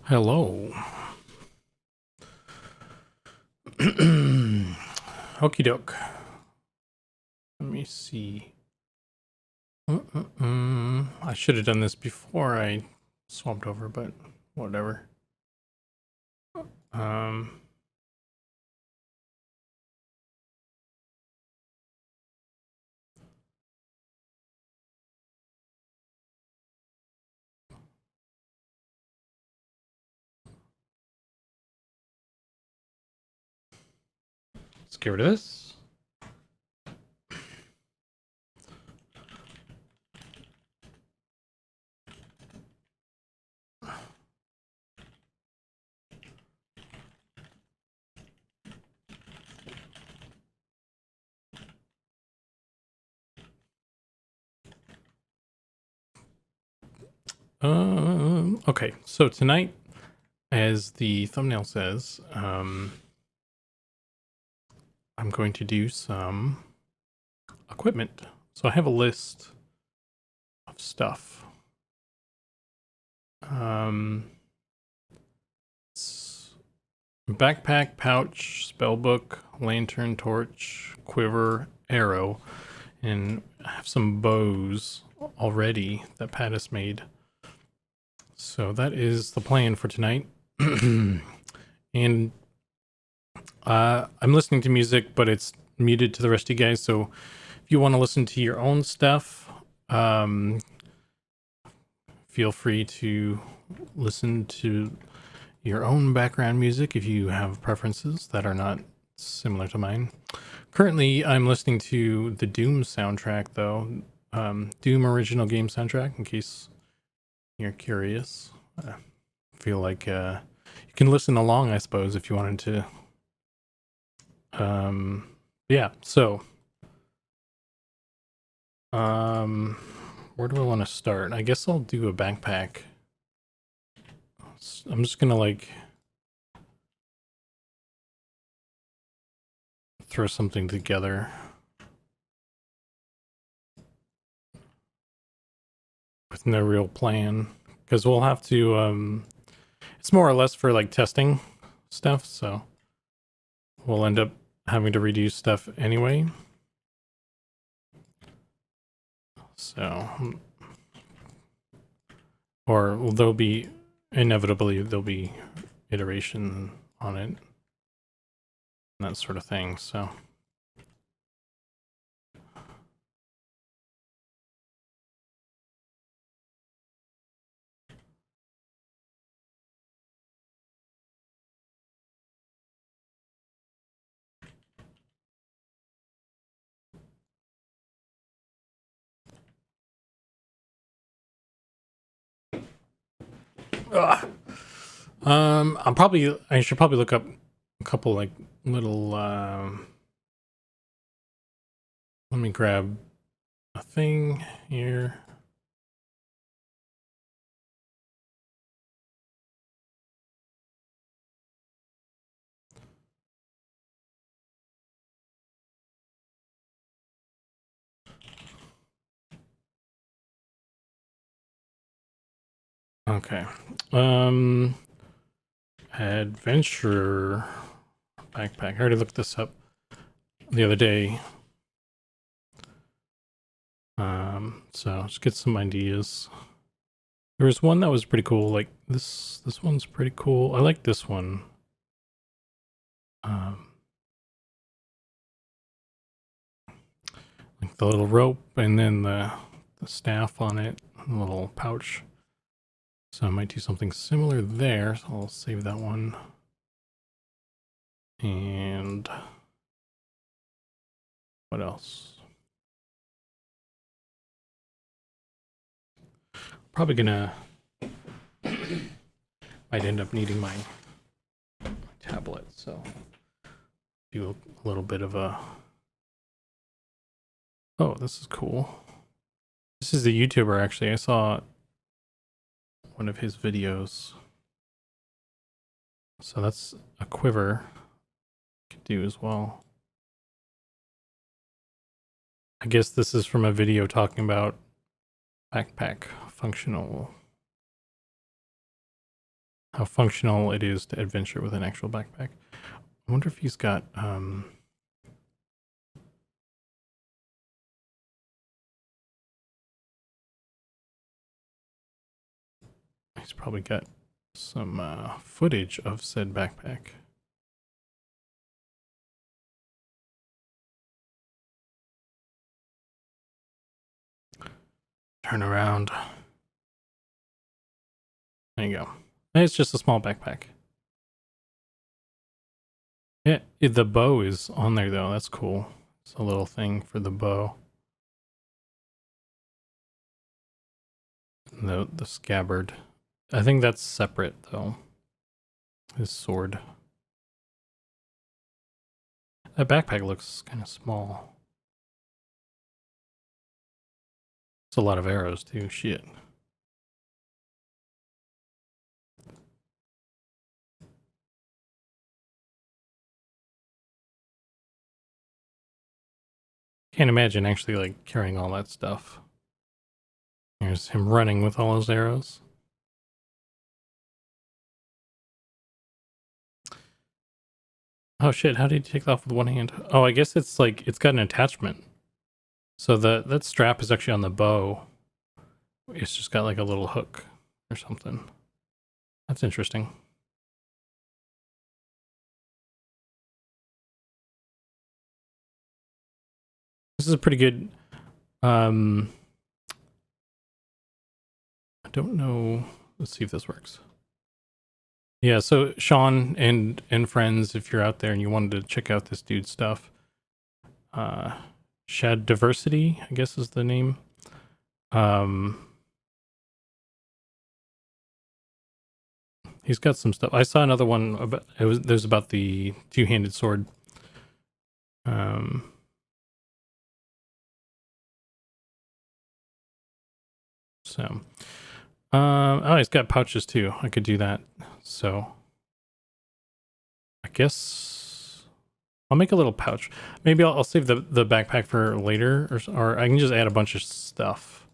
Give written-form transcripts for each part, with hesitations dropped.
Hello. Okie doke. Let me see. I should have done this before I swapped over, but whatever. Let's get rid of this. Okay, so tonight, as the thumbnail says, I'm going to do some equipment. So I have a list of stuff. Backpack, pouch, spellbook, lantern, torch, quiver, arrow, and I have some bows already that Pat has made. So that is the plan for tonight. And I'm listening to music, but it's muted to the rest of you guys. So if you want to listen to your own stuff, feel free to listen to your own background music if you have preferences that are not similar to mine. Currently, I'm listening to the Doom soundtrack, though. Doom original game soundtrack, in case you're curious. I feel like you can listen along, I suppose, if you wanted to. Yeah, so where do I want to start? I guess I'll do a backpack. I'm just gonna like throw something together with no real plan, because we'll have to it's more or less for like testing stuff, so we'll end up having to redo stuff anyway. So, or there'll be inevitably there'll be iteration on it, and that sort of thing. So I should probably look up a couple like little let me grab a thing here. Okay. Adventure backpack. I already looked this up the other day. So let's get some ideas. There was one that was pretty cool. Like this one's pretty cool. I like this one. Like the little rope and then the staff on it, a little pouch. So I might do something similar there. So I'll save that one. And what else? Probably gonna might end up needing my tablet, so do a little bit of a. Oh, this is cool. This is the YouTuber, actually. I saw one of his videos. So that's a quiver. Could do as well. I guess this is from a video talking about backpack functional how functional it is to adventure with an actual backpack. I wonder if he's got he's probably got some footage of said backpack. Turn around. There you go. It's just a small backpack. Yeah, the bow is on there though. That's cool. It's a little thing for the bow. The scabbard. I think that's separate though. His sword. That backpack looks kind of small. It's a lot of arrows too. Shit. Can't imagine actually like carrying all that stuff. There's him running with all his arrows. Oh shit, how did he take it off with one hand? Oh, I guess it's like, it's got an attachment. So that strap is actually on the bow. It's just got like a little hook or something. That's interesting. This is a pretty good, I don't know. Let's see if this works. Yeah, so Sean and friends, if you're out there and you wanted to check out this dude's stuff, Shad Diversity, I guess is the name. He's got some stuff. I saw another one about there's about the two-handed sword. Oh, he's got pouches too. I could do that. So I guess I'll make a little pouch. Maybe I'll save the backpack for later, or I can just add a bunch of stuff.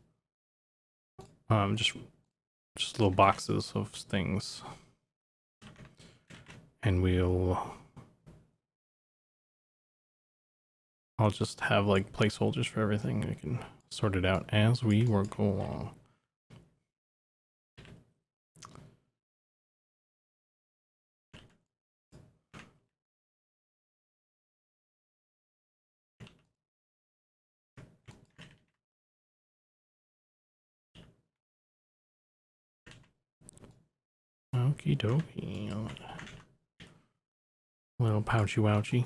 Just little boxes of things, and I'll just have like placeholders for everything. We can sort it out as we work along. Okie dokie. Little pouchy wouchy.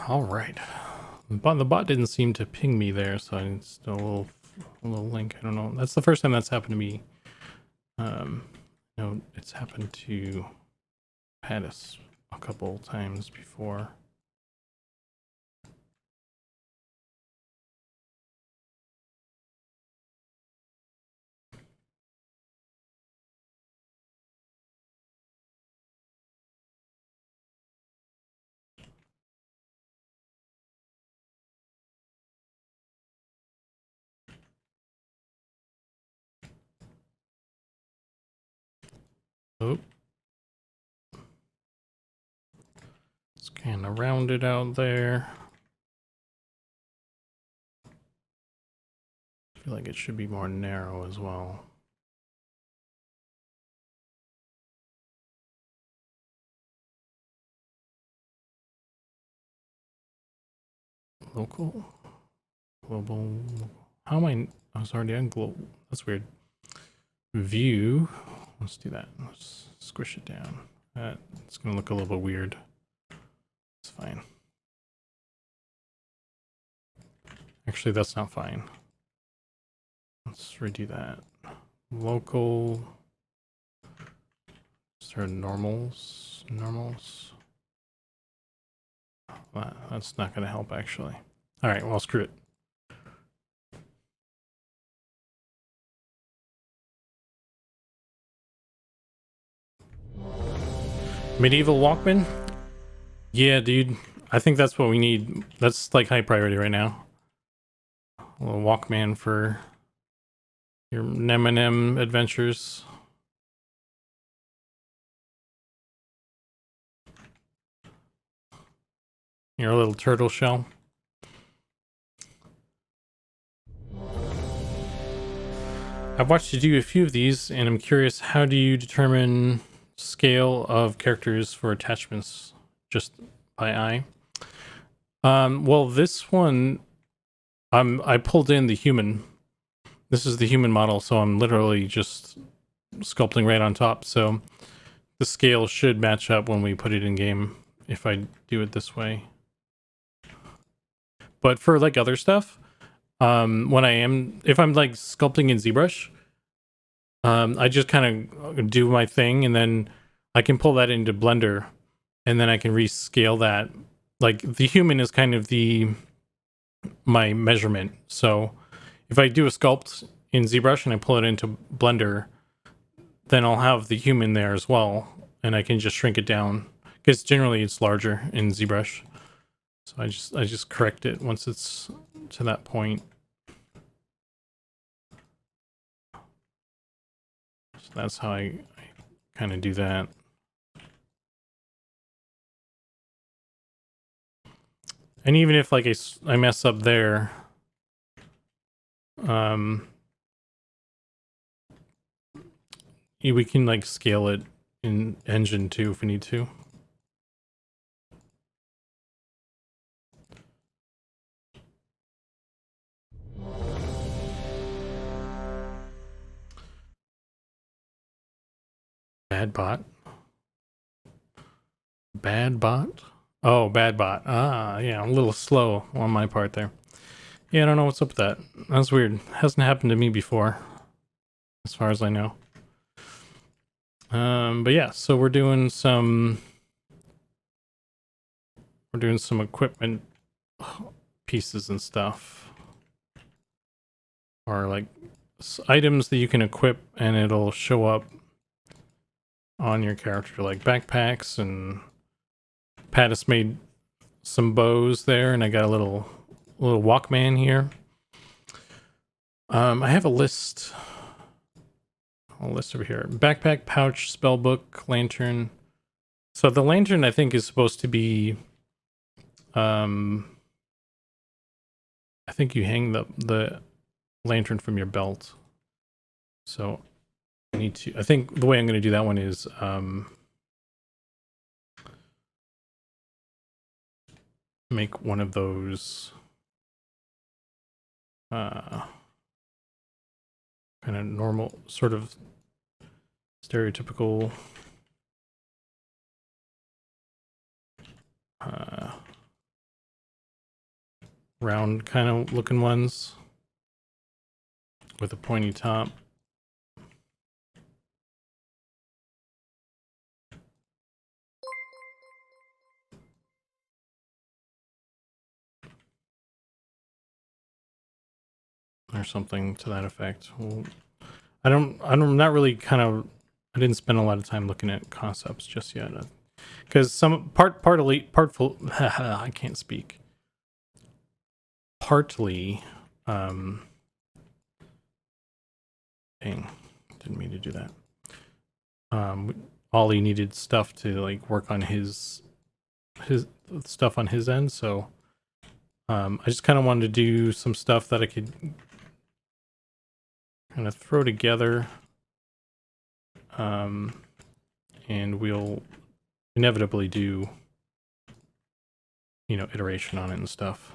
All right. The bot didn't seem to ping me there, so I just a little link. I don't know. That's the first time that's happened to me. No, it's happened to Pattis a couple times before. Oh. It's kind of rounded out there. I feel like it should be more narrow as well. Local, global. How am I? I was already on global. That's weird. View. Let's do that. Let's squish it down. It's gonna look a little bit weird. It's fine. Actually, that's not fine. Let's redo that. Local. Is there normals? Normals. That's not going to help, actually. All right, well, screw it. Medieval Walkman? Yeah, dude. I think that's what we need. That's like high priority right now. A little Walkman for your Nem adventures. Your little turtle shell. I've watched you do a few of these, and I'm curious, how do you determine scale of characters for attachments just by eye? Well, this one, I pulled in the human. This is the human model, so I'm literally just sculpting right on top. So the scale should match up when we put it in game if I do it this way. But for like other stuff, if I'm like sculpting in ZBrush, I just kind of do my thing, and then I can pull that into Blender, and then I can rescale that. Like the human is kind of my measurement. So if I do a sculpt in ZBrush and I pull it into Blender, then I'll have the human there as well, and I can just shrink it down because generally it's larger in ZBrush. So I just correct it once it's to that point. So that's how I kind of do that. And even if like I mess up there, we can like scale it in Engine too if we need to. Bad bot. Bad bot? Oh, bad bot. Ah, yeah, a little slow on my part there. Yeah, I don't know what's up with that. That's weird. Hasn't happened to me before, as far as I know. But yeah, so we're doing some equipment pieces and stuff, or like items that you can equip and it'll show up on your character, like backpacks. And Pattis made some bows there, and I got a little Walkman here. I have a list over here: backpack, pouch, spellbook, lantern. So the lantern, I think, is supposed to be I think you hang the lantern from your belt. So I think the way I'm going to do that one is make one of those kind of normal, sort of stereotypical round kind of looking ones with a pointy top. Or something to that effect. Well, I'm not really I didn't spend a lot of time looking at concepts just yet. Because some I can't speak. Partly, dang, didn't mean to do that. Ollie needed stuff to like work on his stuff on his end, so I just kind of wanted to do some stuff that I could kind of throw together, and we'll inevitably do, iteration on it and stuff.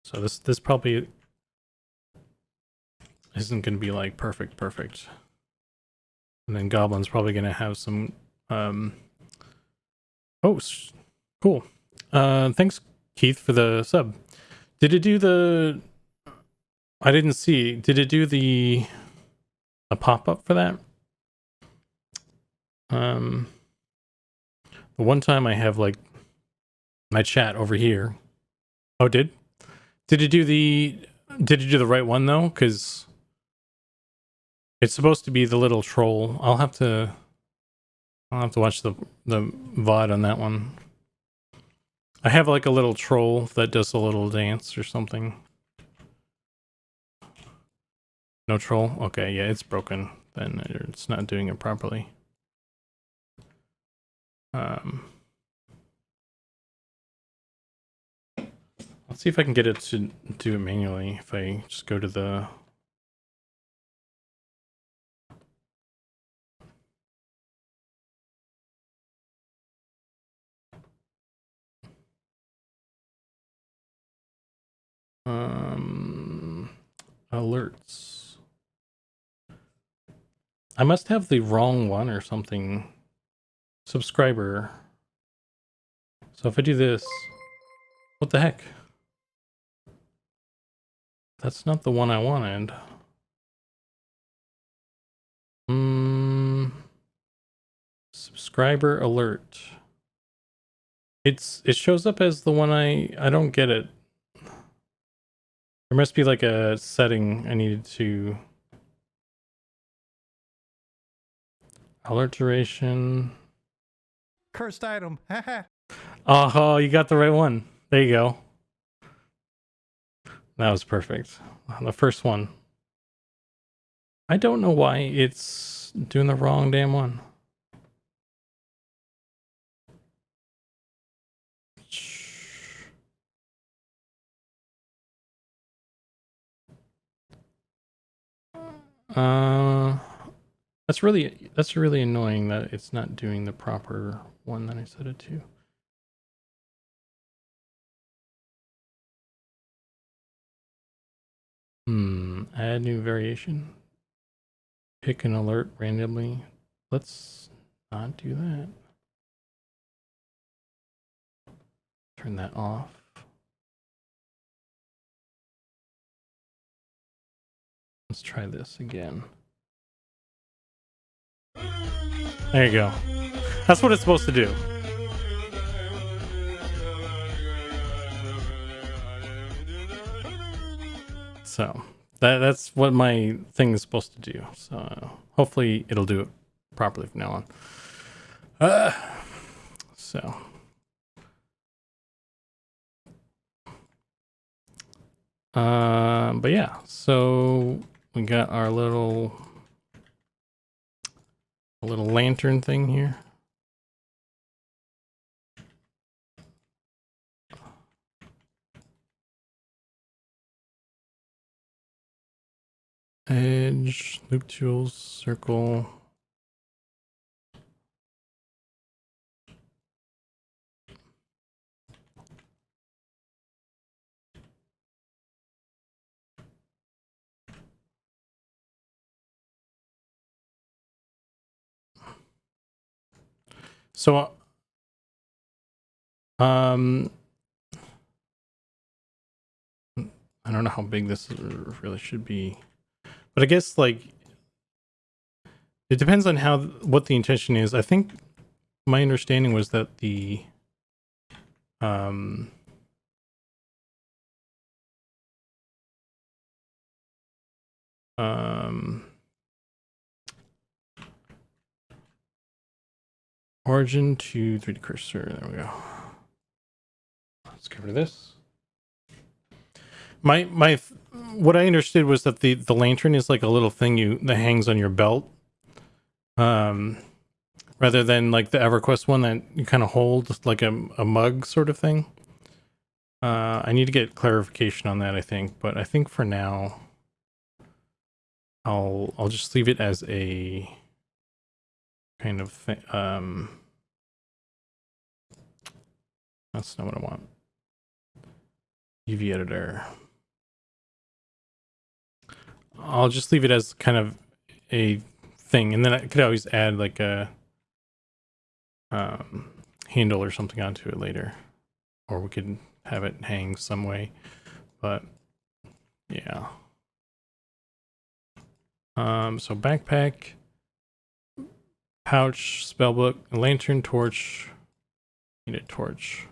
So this probably isn't going to be like perfect, and then Goblin's probably going to have some. Oh, cool. Thanks, Keith, for the sub. Did it do the? I didn't see. Did it do a pop up for that? The one time I have like my chat over here. Oh, did you do the right one though? Because it's supposed to be the little troll. I'll have to watch the VOD on that one. I have like a little troll that does a little dance or something. No troll? Okay, yeah, it's broken. Then it's not doing it properly. Let's see if I can get it to do it manually. If I just go to the... alerts. I must have the wrong one or something. Subscriber. So if I do this, what the heck? That's not the one I wanted. Subscriber alert. It shows up as the one I don't get it. There must be like a setting I needed to... Alert duration. Cursed item. Oh, you got the right one. There you go. That was perfect. The first one. I don't know why it's doing the wrong damn one. That's really annoying that it's not doing the proper one that I set it to. Add new variation. Pick an alert randomly. Let's not do that. Turn that off. Let's try this again. There you go. That's what it's supposed to do. So that's what my thing is supposed to do. So hopefully it'll do it properly from now on. But yeah, so we got our little lantern thing here. Edge, loop tools, circle. So, I don't know how big this really should be, but I guess like it depends on what the intention is. I think my understanding was that the origin to 3D cursor. There we go. Let's get rid of this. What I understood was that the lantern is like a little thing that hangs on your belt, rather than like the EverQuest one that you kind of hold like a mug sort of thing. I need to get clarification on that, I think, but I think for now I'll just leave it as a kind of thing. That's not what I want. UV editor. I'll just leave it as kind of a thing, and then I could always add like a handle or something onto it later, or we could have it hang some way. But yeah. So backpack, pouch, spellbook, lantern, torch. Need a torch.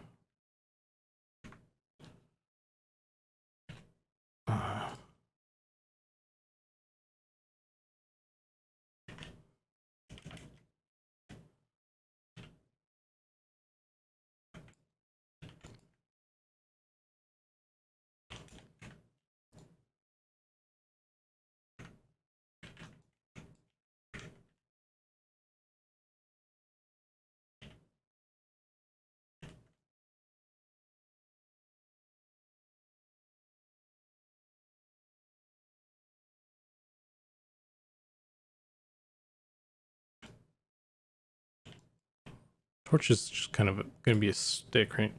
Torch is just kind of going to be a stick, right?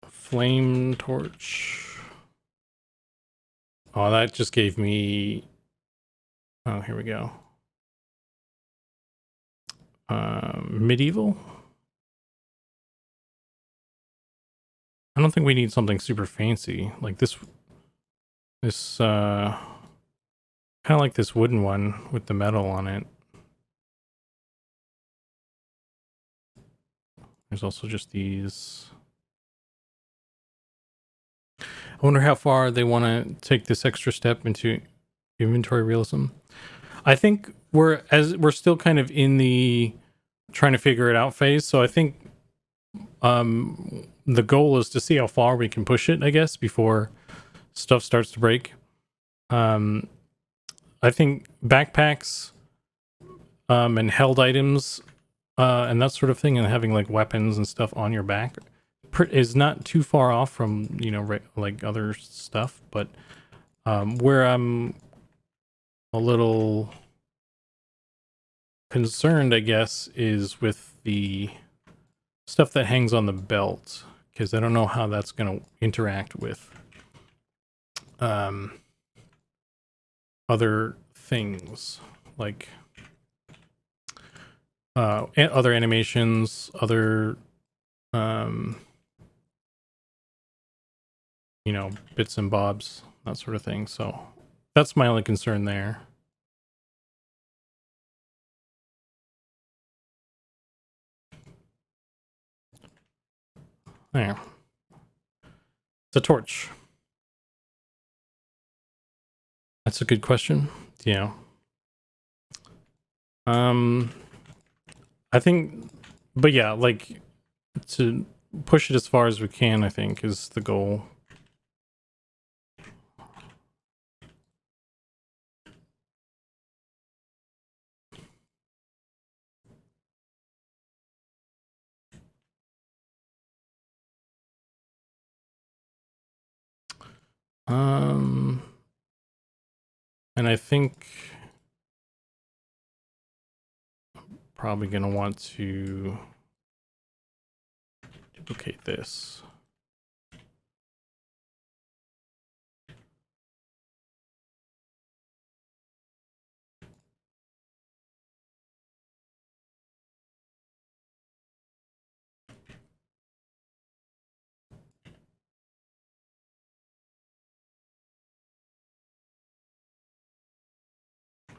Flame torch. Oh, that just gave me... Oh, here we go. Medieval? I don't think we need something super fancy. Like this kind of like this wooden one with the metal on it. There's also just these. I wonder how far they want to take this extra step into inventory realism. I think we're still kind of in the trying to figure it out phase. So I think the goal is to see how far we can push it, I guess, before stuff starts to break. I think backpacks and held items and that sort of thing, and having like weapons and stuff on your back is not too far off from, you know, like other stuff. But where I'm a little concerned, I guess, is with the stuff that hangs on the belt, because I don't know how that's going to interact with other things, like other animations, other you know, bits and bobs, that sort of thing. So that's my only concern there. There. It's a torch. That's a good question. Yeah. I think, but yeah, like to push it as far as we can, I think, is the goal. And I think probably gonna want to duplicate this.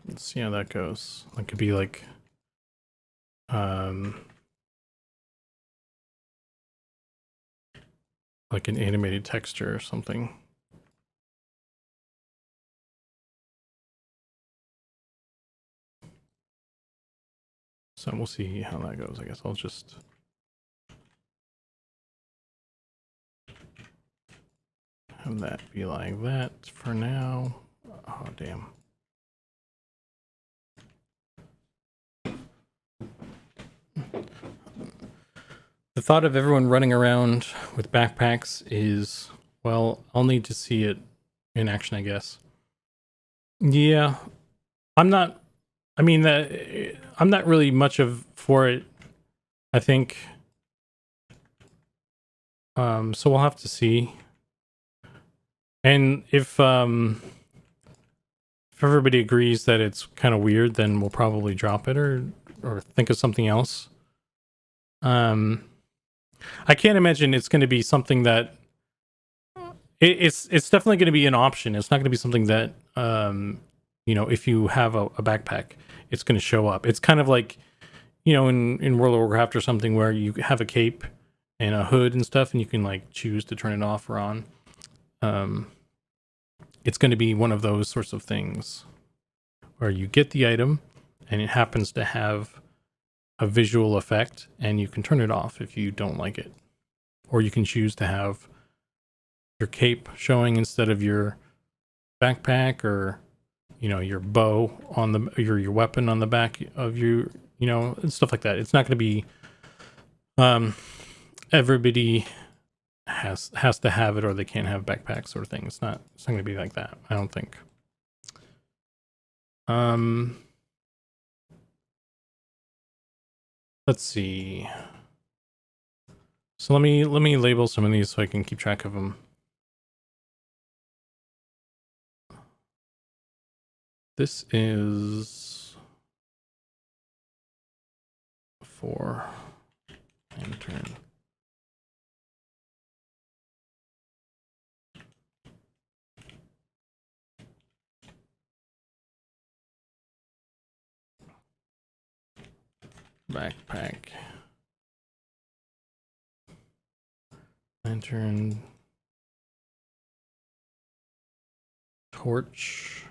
Let's see how that goes. It could be like an animated texture or something. So we'll see how that goes. I guess I'll just have that be like that for now. Oh, damn. The thought of everyone running around with backpacks is, well, I'll need to see it in action, I guess. Yeah. I'm not really much for it, I think. So we'll have to see. And if everybody agrees that it's kind of weird, then we'll probably drop it or think of something else. I can't imagine it's going to be something that it's definitely going to be an option. It's not going to be something that you know, if you have a backpack, it's going to show up. It's kind of like, you know, in World of Warcraft or something, where you have a cape and a hood and stuff, and you can like choose to turn it off or on. It's going to be one of those sorts of things where you get the item and it happens to have a visual effect, and you can turn it off if you don't like it. Or you can choose to have your cape showing instead of your backpack, or your bow on your weapon on the back of your, and stuff like that. It's not going to be everybody has to have it, or they can't have backpacks sort of thing. It's not going to be like that, I don't think. Let's see. So let me label some of these so I can keep track of them. This is for lantern. Backpack. Lantern. Torch.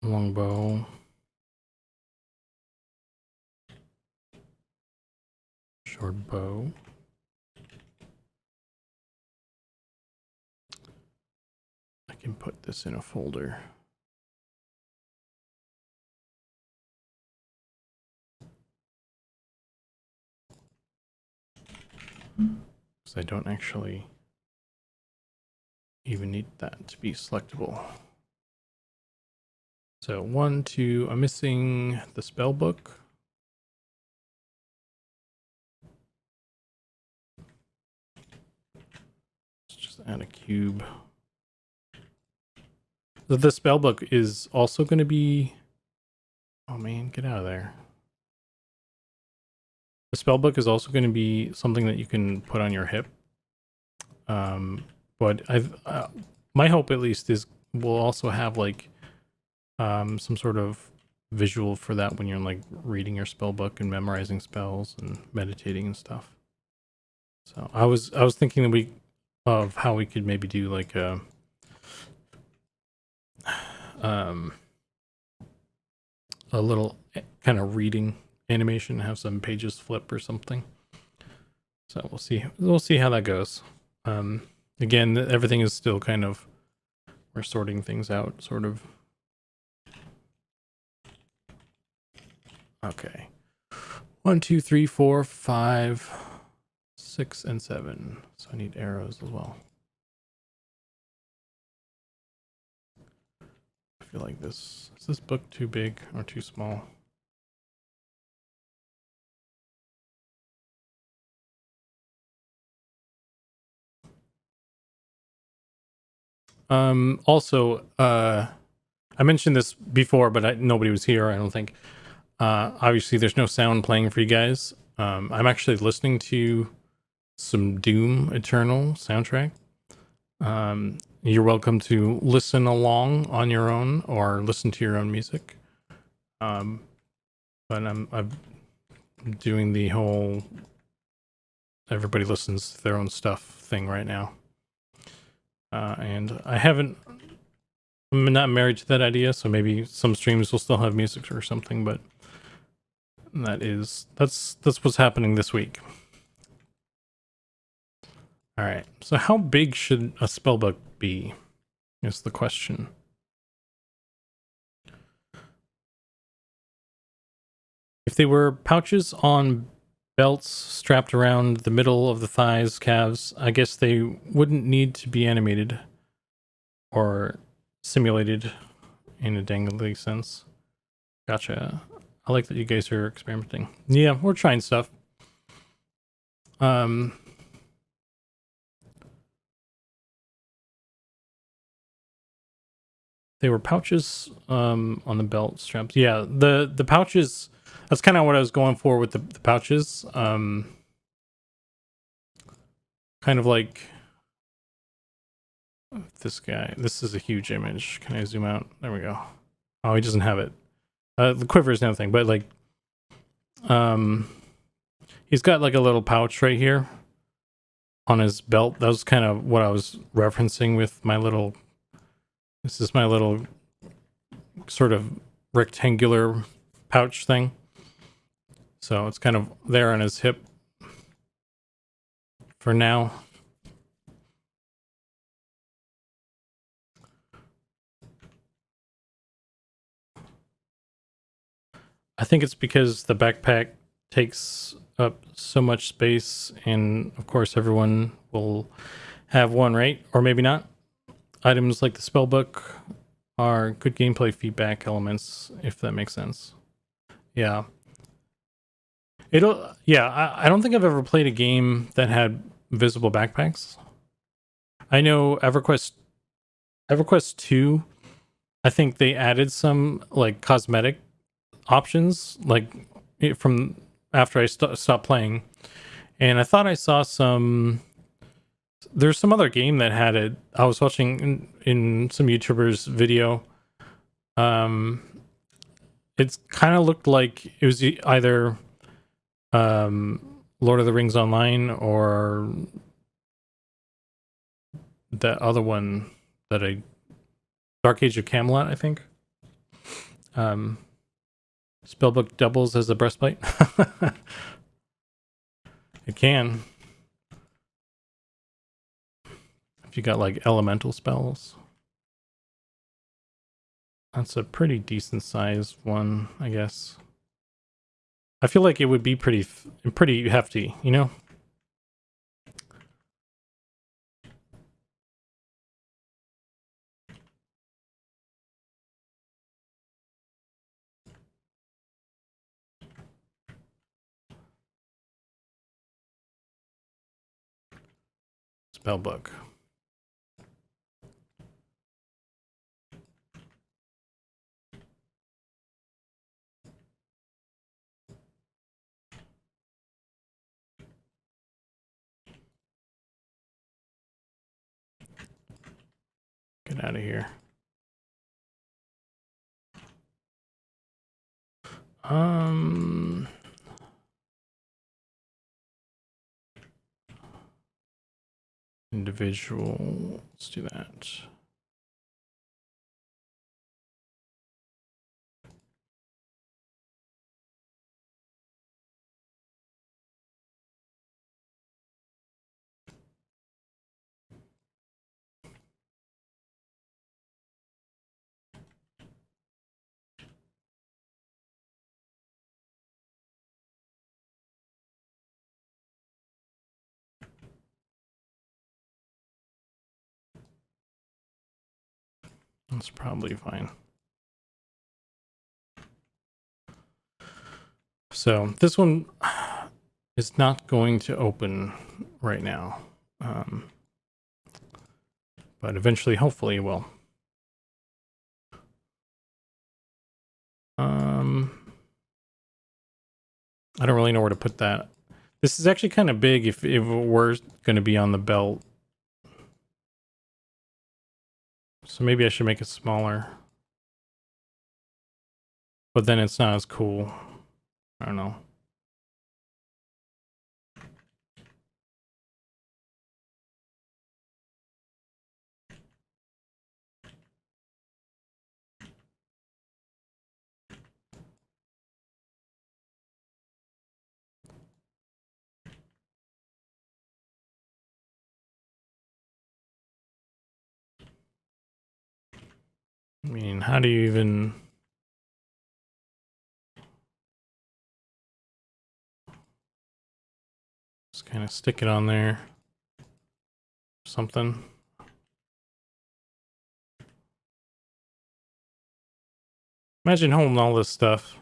Longbow. Short bow. I can put this in a folder. Because I don't actually even need that to be selectable. So 1, 2, I'm missing the spell book. Let's just add a cube. The spell book is also going to be... Oh man, get out of there. The spell book is also going to be something that you can put on your hip. But my hope at least is we'll also have like some sort of visual for that when you're like reading your spell book and memorizing spells and meditating and stuff. So I was thinking of how we could maybe do like a little kind of reading animation, have some pages flip or something. So we'll see how that goes. Again, everything is still kind of, we're sorting things out, sort of. Okay. 1, 2, 3, 4, 5, 6, and 7. So I need arrows as well. I feel like is this book too big or too small? Also, I mentioned this before, but nobody was here, I don't think. Obviously, there's no sound playing for you guys. I'm actually listening to some Doom Eternal soundtrack. You're welcome to listen along on your own or listen to your own music. But I'm doing the whole everybody listens to their own stuff thing right now. And I'm not married to that idea, so maybe some streams will still have music or something, but that's what's happening this week. All right. So how big should a spellbook be? Is the question. If they were pouches on belts strapped around the middle of the thighs, calves, I guess they wouldn't need to be animated or simulated in a dangly sense. Gotcha. I like that you guys are experimenting. Yeah, we're trying stuff. They were pouches on the belt straps. Yeah, the pouches, that's kind of what I was going for with the pouches. Kind of like this guy. This is a huge image. Can I zoom out? There we go. Oh, he doesn't have it. The quiver is another thing, but like, he's got like a little pouch right here on his belt. That was kind of what I was referencing with my little. This is my little sort of rectangular pouch thing. So it's kind of there on his hip for now. I think it's because the backpack takes up so much space, and of course everyone will have one, right? Or maybe not. Items like the spellbook are good gameplay feedback elements, if that makes sense. Yeah. I don't think I've ever played a game that had visible backpacks. I know EverQuest 2, I think they added some like cosmetic options like from after I stopped playing. And I thought I saw there's some other game that had it. I was watching in some YouTubers video. It's kind of looked like it was either Lord of the Rings Online or that other one that Dark Age of Camelot, I think. Spellbook doubles as a breastplate. It can. If you got like elemental spells. That's a pretty decent sized one, I guess. I feel like it would be pretty hefty, you know? Spellbook. Get out of here. Individual. Let's do that. That's probably fine. So this one is not going to open right now. But eventually, hopefully it will. I don't really know where to put that. This is actually kind of big if it were going to be on the belt. So maybe I should make it smaller. But then it's not as cool. I don't know. I mean, how do you even... Just kind of stick it on there. Something. Imagine holding all this stuff.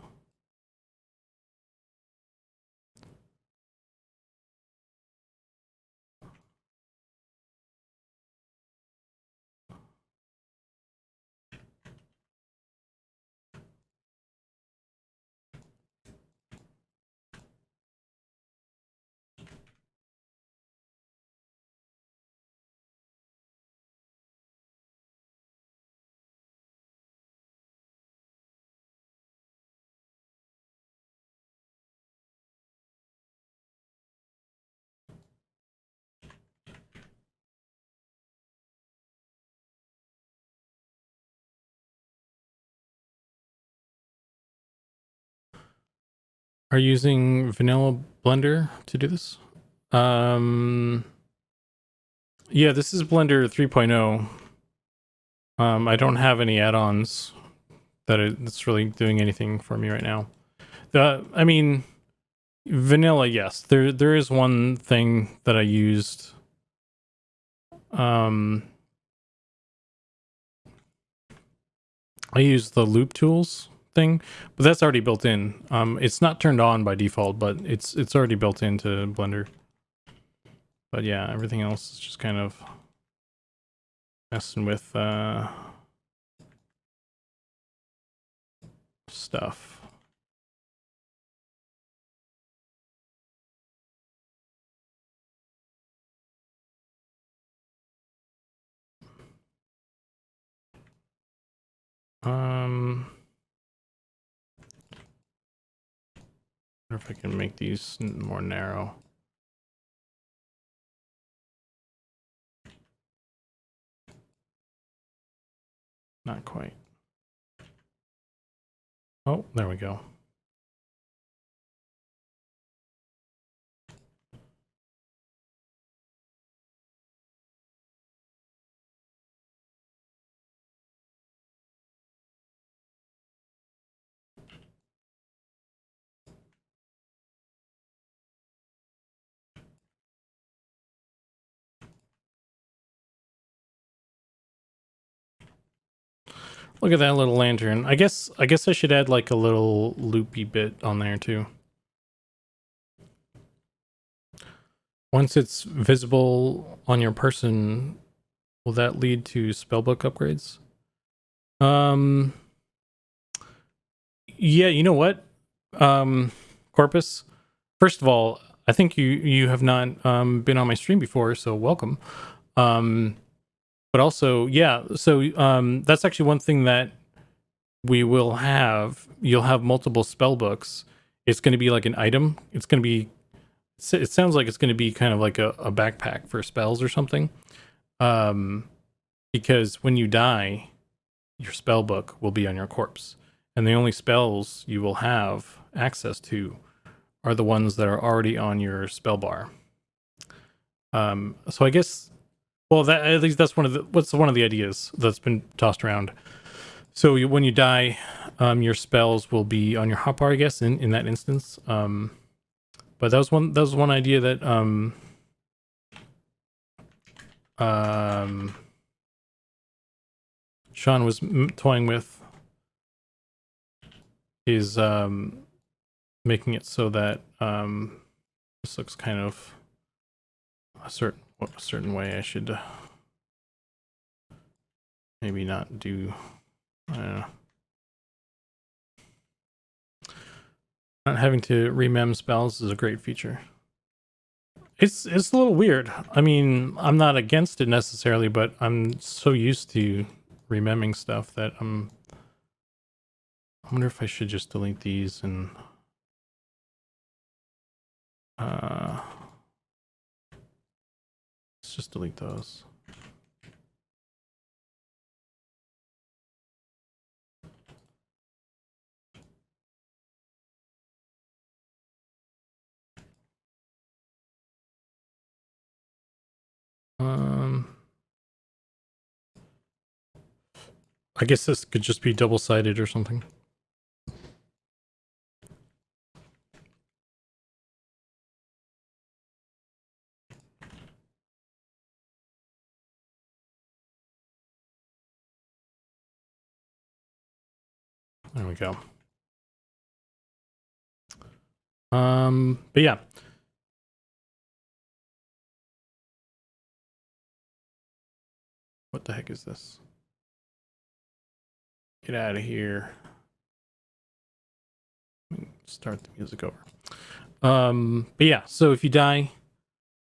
are using vanilla Blender to do this. Yeah, this is Blender 3.0. I don't have any add-ons that's really doing anything for me right now. I mean, vanilla, yes. There is one thing that I used. I used the loop tools thing, but that's already built in. It's not turned on by default, but it's already built into Blender. But yeah, everything else is just kind of messing with stuff. Wonder if I can make these more narrow. Not quite. Oh, there we go. Look at that little lantern. I guess I should add like a little loopy bit on there too. Once it's visible on your person, will that lead to spellbook upgrades? Yeah, you know what? Corpus, first of all, I think you have not been on my stream before, so welcome. But also, yeah, so that's actually one thing that we will have. You'll have multiple spell books. It's going to be like an item. It's going to be, it sounds like it's going to be kind of like a backpack for spells or something. Because when you die, your spell book will be on your corpse. And the only spells you will have access to are the ones that are already on your spell bar. So I guess, well, that at least that's one of the ideas that's been tossed around. So when you die, your spells will be on your hotbar, I guess, in that instance. But that was one idea that Sean was toying with, is making it so that this looks kind of a certain way. I should maybe not do. I don't know. Not having to remem spells is a great feature. It's a little weird. I mean, I'm not against it necessarily, but I'm so used to rememming stuff that I wonder if I should just delete these and let's just delete those. I guess this could just be double-sided or something. There we go. But yeah. What the heck is this? Get out of here. Start the music over. But yeah, so if you die,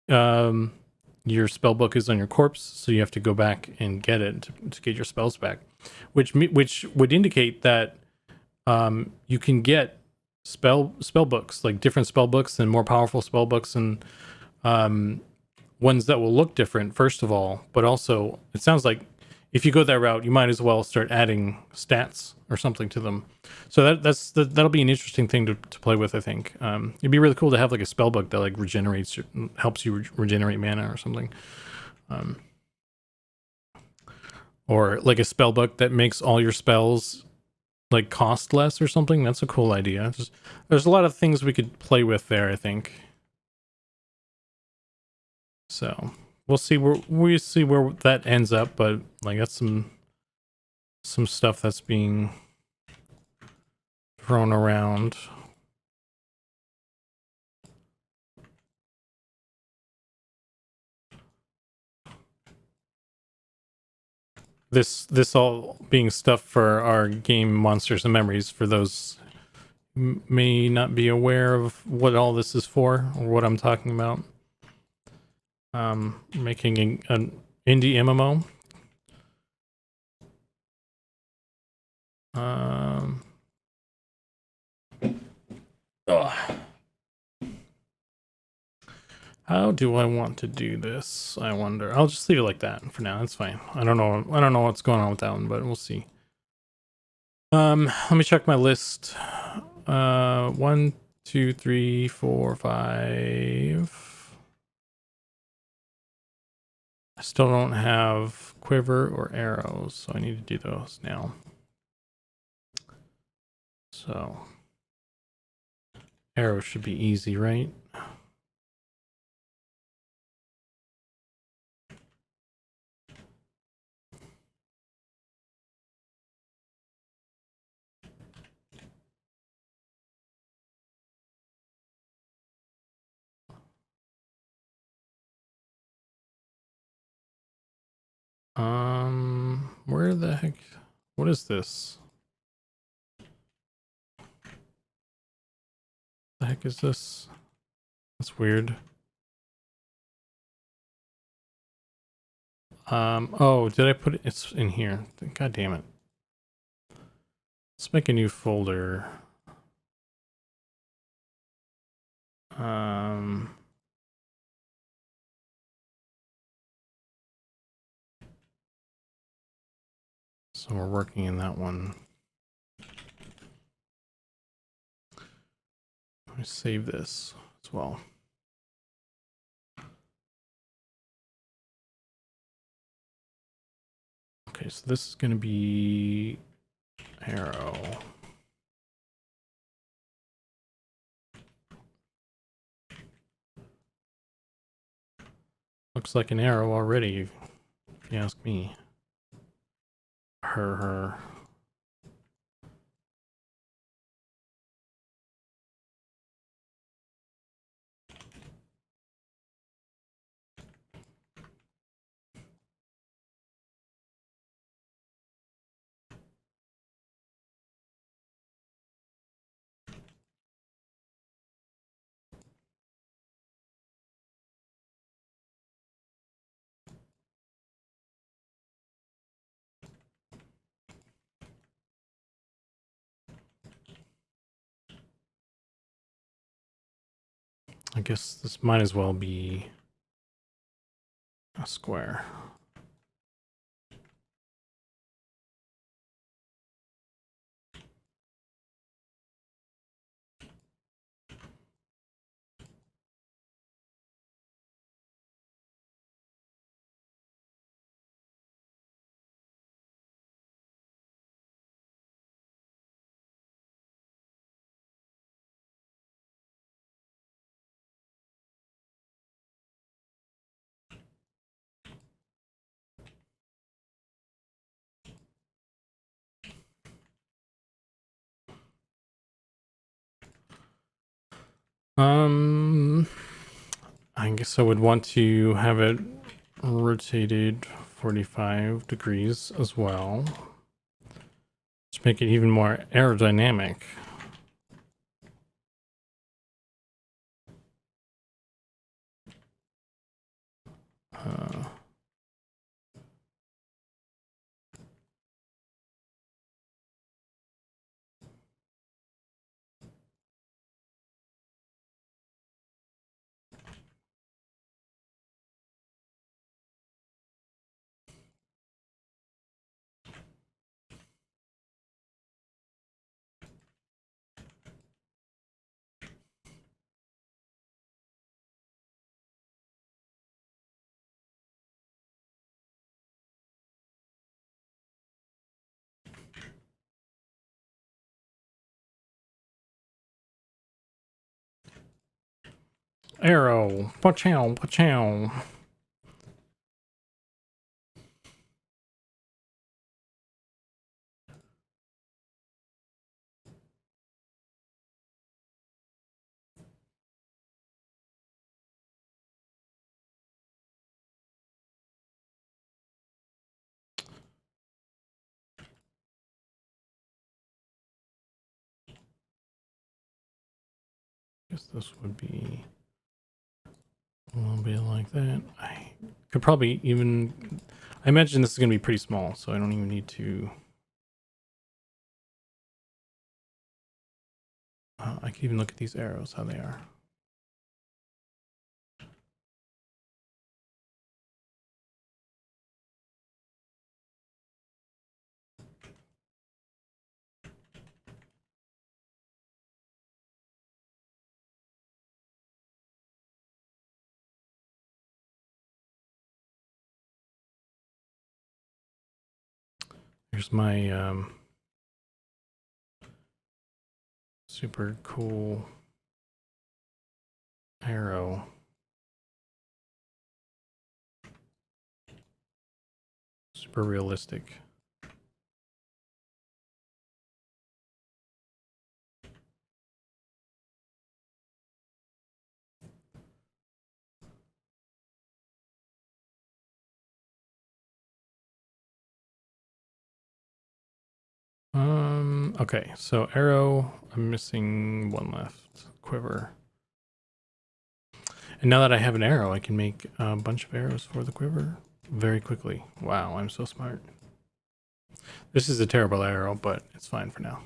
your spell book is on your corpse, so you have to go back and get it to get your spells back, which would indicate that you can get spell books, like different spell books and more powerful spell books, and ones that will look different, first of all, but also it sounds like if you go that route, you might as well start adding stats or something to them. So that'll be an interesting thing to play with, I think. It'd be really cool to have like a spell book that like regenerates, helps you regenerate mana or something. Or like a spell book that makes all your spells like cost less or something. That's a cool idea. There's a lot of things we could play with there, I think. So we'll see where that ends up, but like that's some stuff that's being thrown around. This all being stuff for our game Monsters and Memories, for those who may not be aware of what all this is for or what I'm talking about. Making an indie MMO. How do I want to do this? I wonder. I'll just leave it like that for now. That's fine. I don't know what's going on with that one, but we'll see. Let me check my list. 1, 2, 3, 4, 5. I still don't have quiver or arrows, so I need to do those now. So arrows should be easy, right? Where the heck? What is this? The heck is this? That's weird. Oh, did I put it? It's in here. God damn it. Let's make a new folder. So we're working in that one. Let me save this as well. Okay, so this is going to be arrow. Looks like an arrow already, if you ask me. Her. I guess this might as well be a square. I guess I would want to have it rotated 45 degrees as well. To make it even more aerodynamic. Arrow. Pachow, pachow. Guess this would be a little bit like that. I could probably even... I imagine this is going to be pretty small, so I don't even need to... I can even look at these arrows, how they are. Here's my super cool arrow. Super realistic. Okay, so arrow, I'm missing one left. Quiver. And now that I have an arrow, I can make a bunch of arrows for the quiver very quickly. Wow, I'm so smart. This is a terrible arrow, but it's fine for now.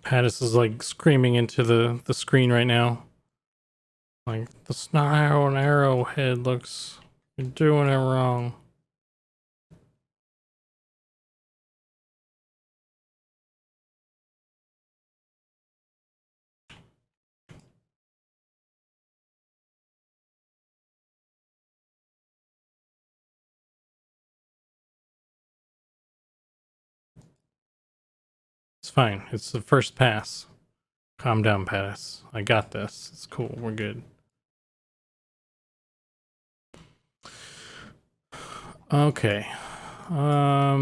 Pattis is like screaming into the screen right now. Like, the snarl and arrowhead looks, you're doing it wrong. It's fine. It's the first pass. Calm down, Pattis. I got this. It's cool. We're good. Okay. All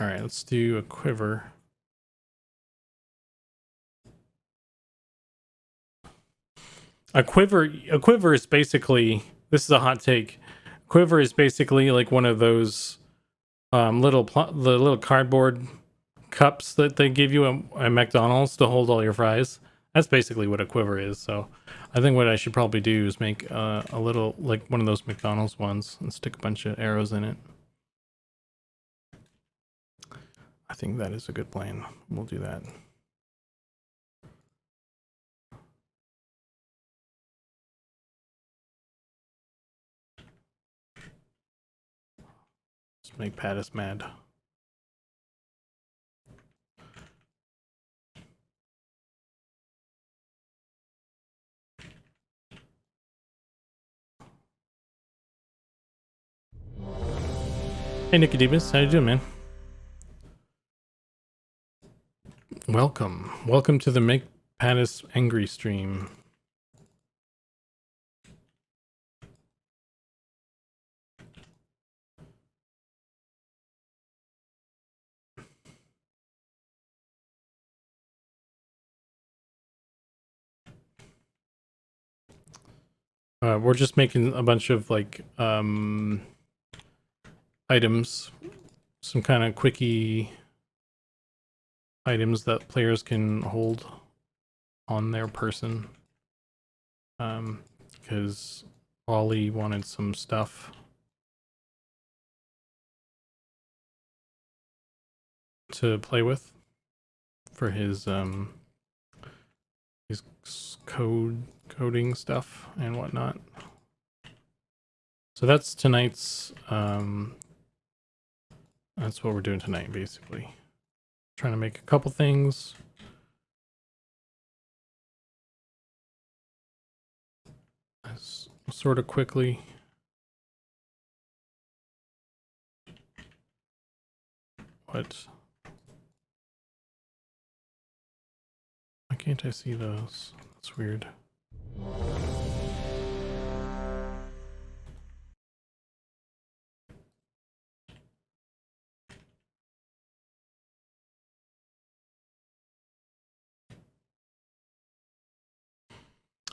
right, let's do a quiver. A quiver is basically, this is a hot take. Quiver is basically like one of those the little cardboard cups that they give you at McDonald's to hold all your fries. That's basically what a quiver is. So I think what I should probably do is make a little, like one of those McDonald's ones, and stick a bunch of arrows in it. I think that is a good plan. We'll do that. Let's make Pattis mad. Hey Nicodemus, how you doing, man? Welcome to the Make Pattis Angry stream. We're just making a bunch of like items, some kind of quickie items that players can hold on their person. Because Ollie wanted some stuff to play with for his coding stuff and whatnot. So that's tonight's that's what we're doing tonight, basically. Trying to make a couple things. Sort of quickly. What? Why can't I see those? That's weird.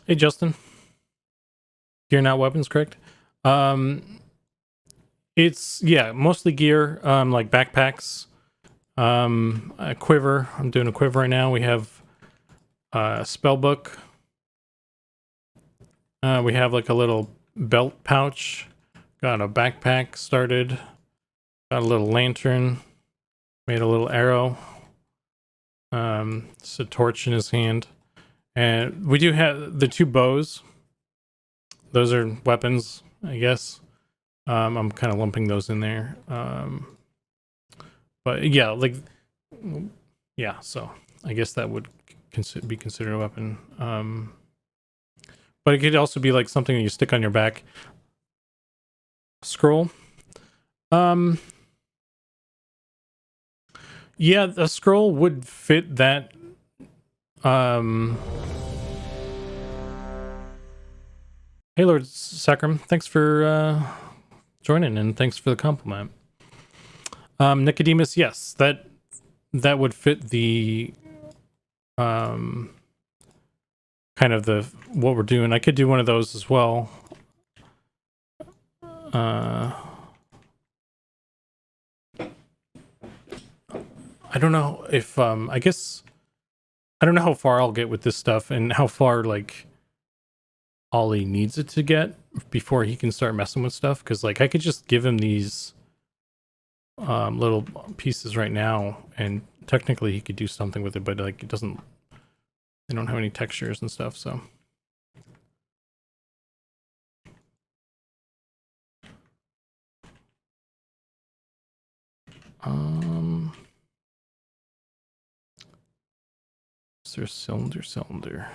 Hey Justin. Gear not weapons, correct? It's mostly gear, like backpacks. A quiver. I'm doing a quiver right now. We have a spell book. We have like a little belt pouch. Got a backpack started. Got a little lantern. Made a little arrow. Just a torch in his hand. And we do have the 2 bows. Those are weapons, I guess. I'm kind of lumping those in there. But yeah, like, yeah, so I guess that would be considered a weapon. But it could also be like something that you stick on your back. Scroll. Yeah, the scroll would fit that. Hey Lord Sacrum, thanks for joining and thanks for the compliment. Nicodemus, yes, that would fit the kind of the what we're doing. I could do one of those as well. I don't know if I guess I don't know how far I'll get with this stuff and how far like Ollie needs it to get before he can start messing with stuff, because like I could just give him these little pieces right now and technically he could do something with it, but like it doesn't, they don't have any textures and stuff, so is there cylinder?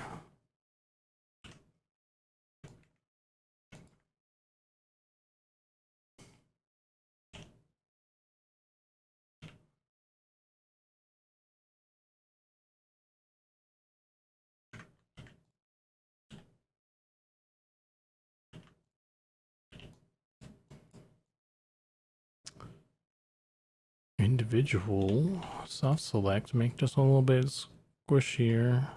Individual soft select, make just a little bit squishier.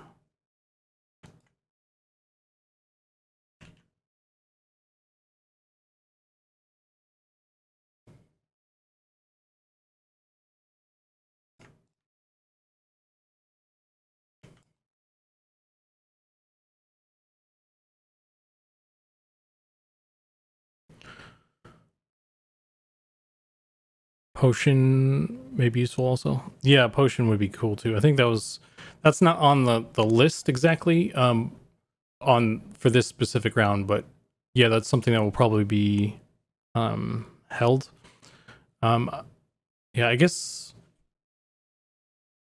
Potion may be useful also. Yeah, potion would be cool too. I think that's not on the list exactly on for this specific round, but yeah, that's something that will probably be held. Yeah, I guess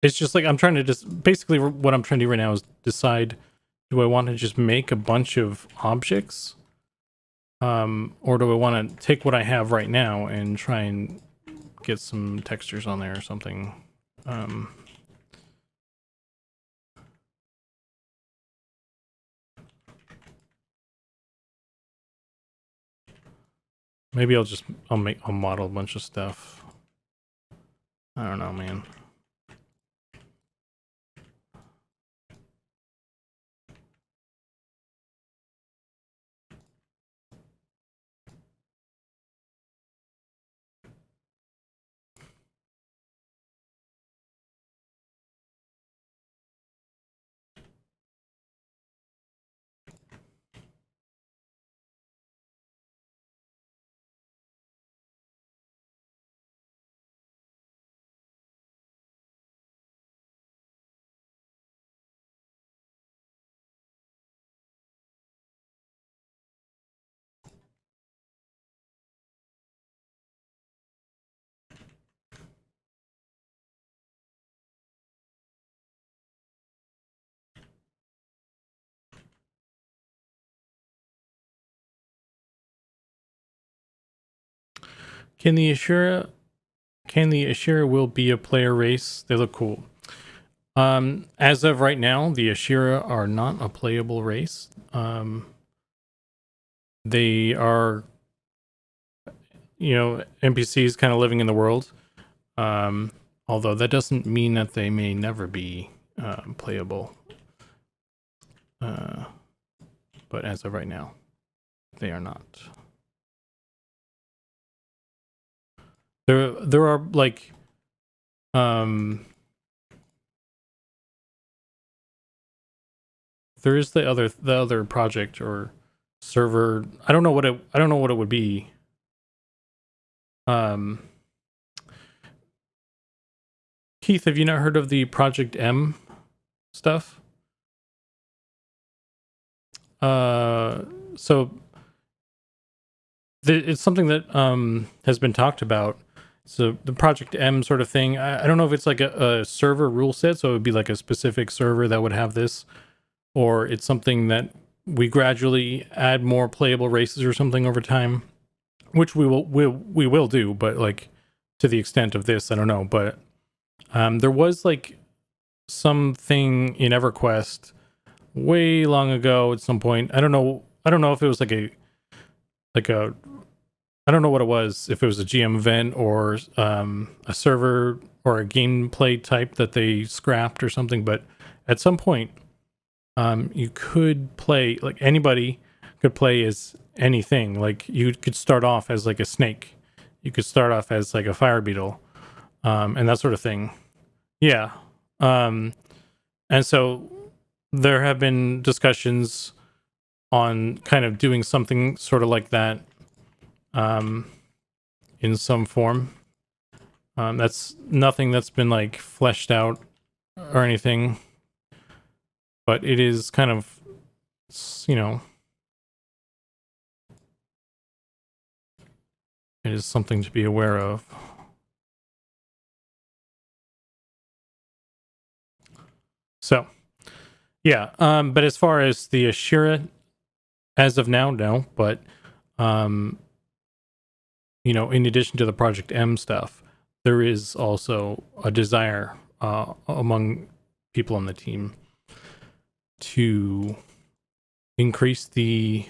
it's just like I'm trying to just basically what I'm trying to do right now is decide, do I want to just make a bunch of objects or do I want to take what I have right now and try and get some textures on there or something. Maybe I'll model a bunch of stuff. I don't know, man. Can the Ashura will be a player race? They look cool. As of right now, the Ashura are not a playable race. They are, NPCs kind of living in the world. Although that doesn't mean that they may never be playable. But as of right now, they are not. There are like there is the other project or server. I don't know what it would be. Keith, have you not heard of the Project M stuff? So it's something that has been talked about. So the Project M sort of thing. I don't know if it's like a server rule set, so it would be like a specific server that would have this, or it's something that we gradually add more playable races or something over time, which we will do, but like to the extent of this, I don't know. But there was like something in EverQuest way long ago at some point. I don't know if it was like a I don't know what it was, if it was a GM event or a server or a gameplay type that they scrapped or something, but at some point you could play, like anybody could play as anything. Like you could start off as like a snake, you could start off as like a fire beetle, and that sort of thing. Yeah. And so there have been discussions on kind of doing something sort of like that in some form. That's nothing that's been like fleshed out or anything, but it is kind of, it is something to be aware of. So, yeah, but as far as the Ashura, as of now, no, but, in addition to the Project M stuff, there is also a desire among people on the team to increase the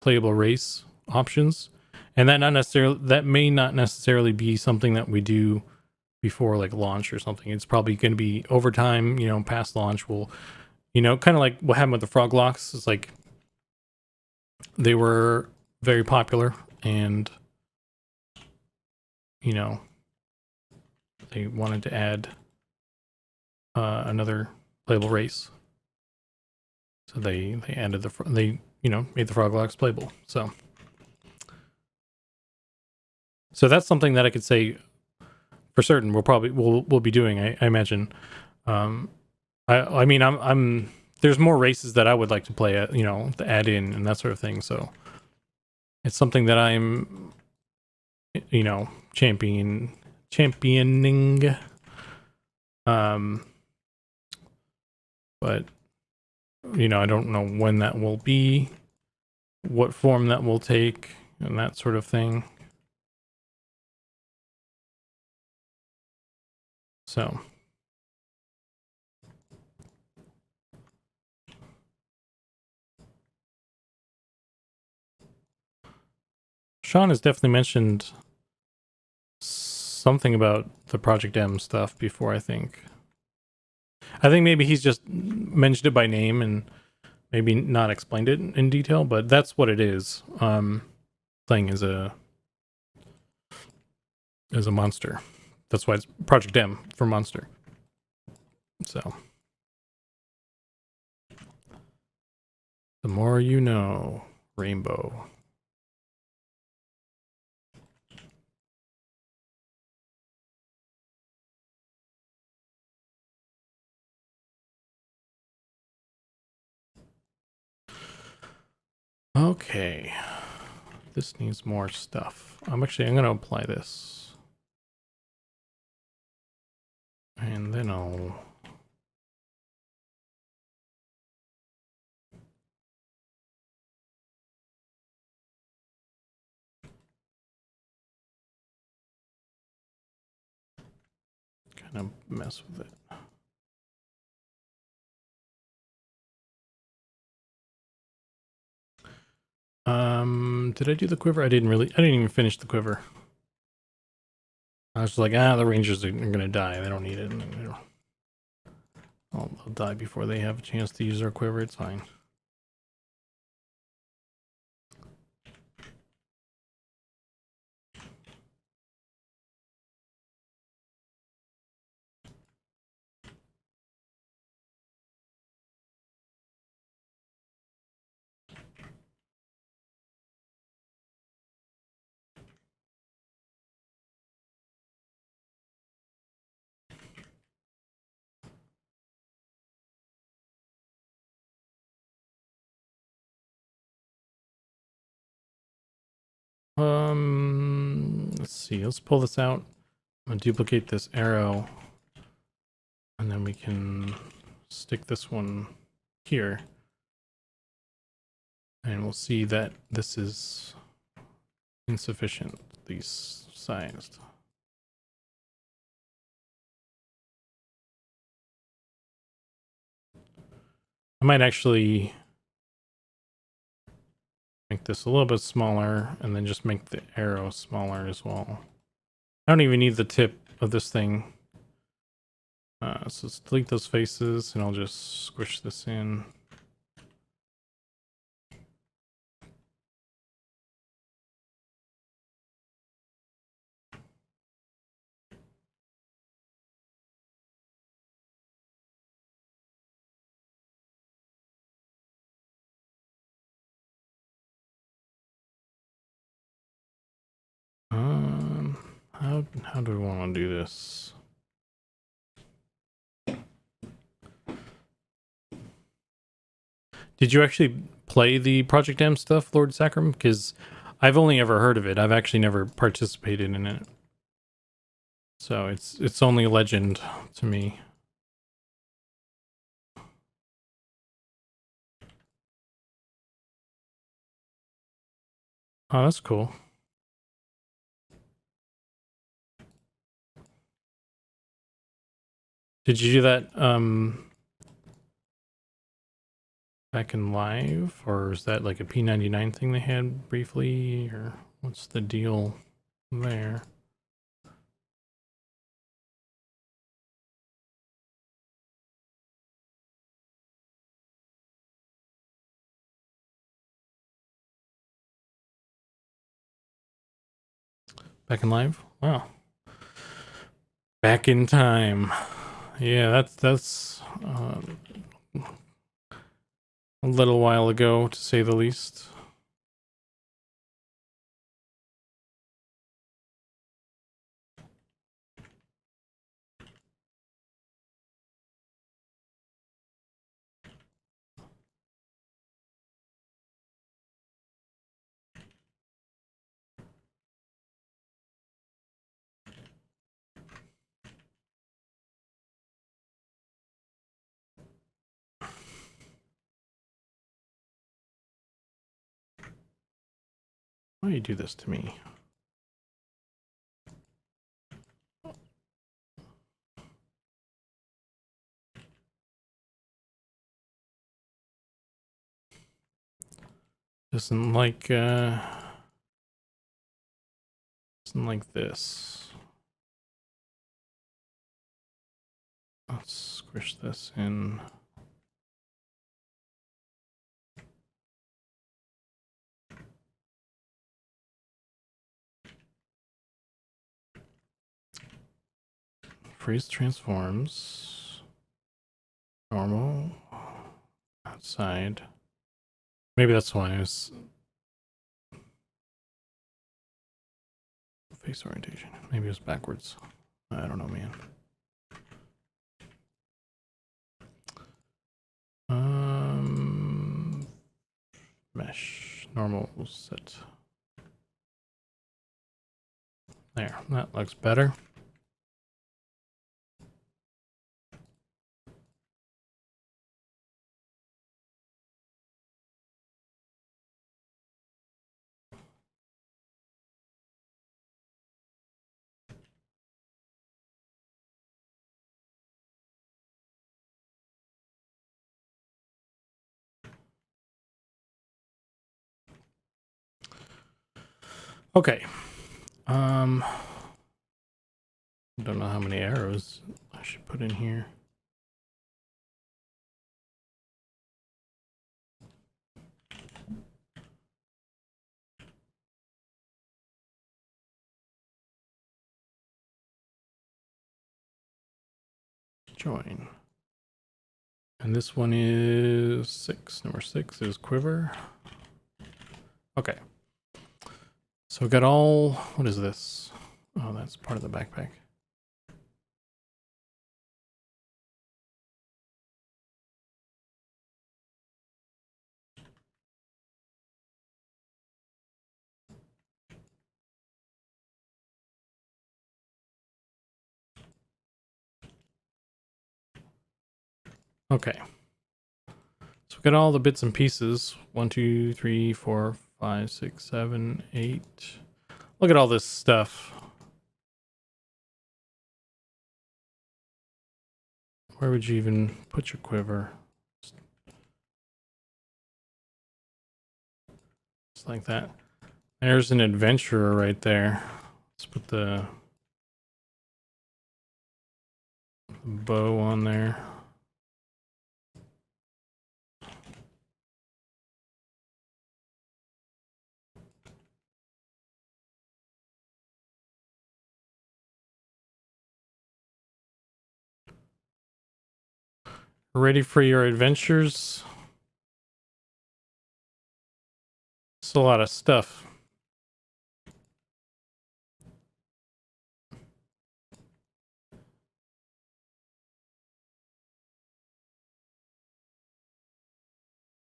playable race options, and that may not necessarily be something that we do before like launch or something. It's probably going to be over time, past launch. We'll, kind of like what happened with the frog locks. It's like they were very popular, and they wanted to add another playable race, so they added made the frog locks playable. So that's something that I could say for certain we'll be doing, I imagine. I mean, I'm there's more races that I would like to play at, to add in and that sort of thing. So it's something that I'm, championing. But I don't know when that will be, what form that will take, and that sort of thing. So Sean has definitely mentioned something about the Project M stuff before, I think. Maybe he's just mentioned it by name and maybe not explained it in detail, but that's what it is. Playing as a monster. That's why it's Project M for monster. So the more you know, Rainbow. Okay. This needs more stuff. I'm going to apply this. And then I'll... kind of mess with it. Did I do the quiver? I didn't even finish the quiver. I was just like, the Rangers are gonna die. They don't need it. They'll die before they have a chance to use their quiver. It's fine. Let's see. Let's pull this out. I'm gonna duplicate this arrow, and then we can stick this one here, and we'll see that this is insufficiently sized. I might actually make this a little bit smaller and then just make the arrow smaller as well. I don't even need the tip of this thing. So let's delete those faces and I'll just squish this in. How do we want to do this? Did you actually play the Project M stuff, Lord Sacrum? Because I've only ever heard of it. I've actually never participated in it. So it's only a legend to me. Oh, that's cool. Did you do that back in live, or is that like a P99 thing they had briefly, or what's the deal there? Back in live? Wow. Back in time. Yeah, that's a little while ago, to say the least. Why do you do this to me? Doesn't like this. Let's squish this in. Freeze transforms. Normal. Outside. Maybe that's why it was face orientation. Maybe it was backwards. I don't know, man. Mesh. Normal set. There. That looks better. Okay. Don't know how many arrows I should put in here. Join. And this one is 6. Number 6 is quiver. Okay. So we got all, what is this? Oh, that's part of the backpack. Okay. So we got all the bits and pieces. 1, 2, 3, 4, 5, 6, 7, 8. Look at all this stuff. Where would you even put your quiver? Just like that. There's an adventurer right there. Let's put the bow on there. Ready for your adventures? It's a lot of stuff.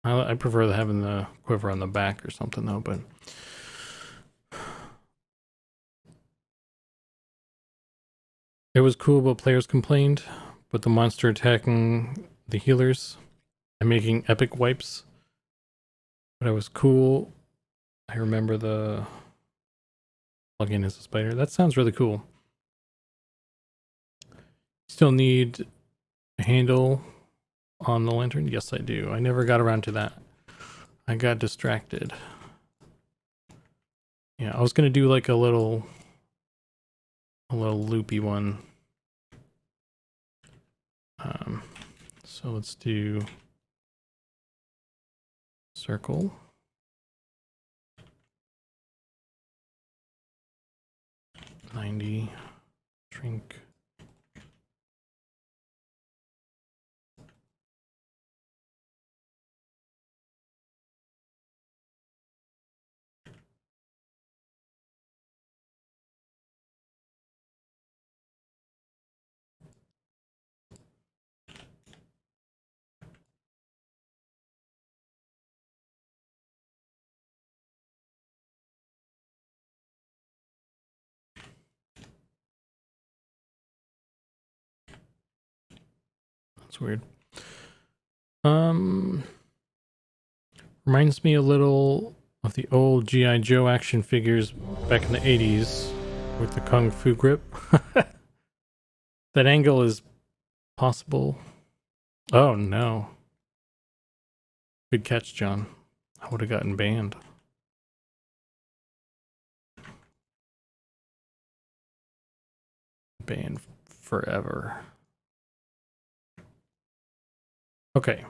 I prefer having the quiver on the back or something though, but it was cool, but players complained. But the monster attacking the healers and making epic wipes. But it was cool. I remember the plugin as a spider. That sounds really cool. Still need a handle on the lantern? Yes, I do. I never got around to that. I got distracted. Yeah, I was gonna do like a little loopy one. So let's do circle. 90, shrink. That's weird. Reminds me a little of the old G.I. Joe action figures back in the 80s with the Kung Fu grip. That angle is possible. Oh no. Good catch, John. I would have gotten banned. Banned forever. Okay.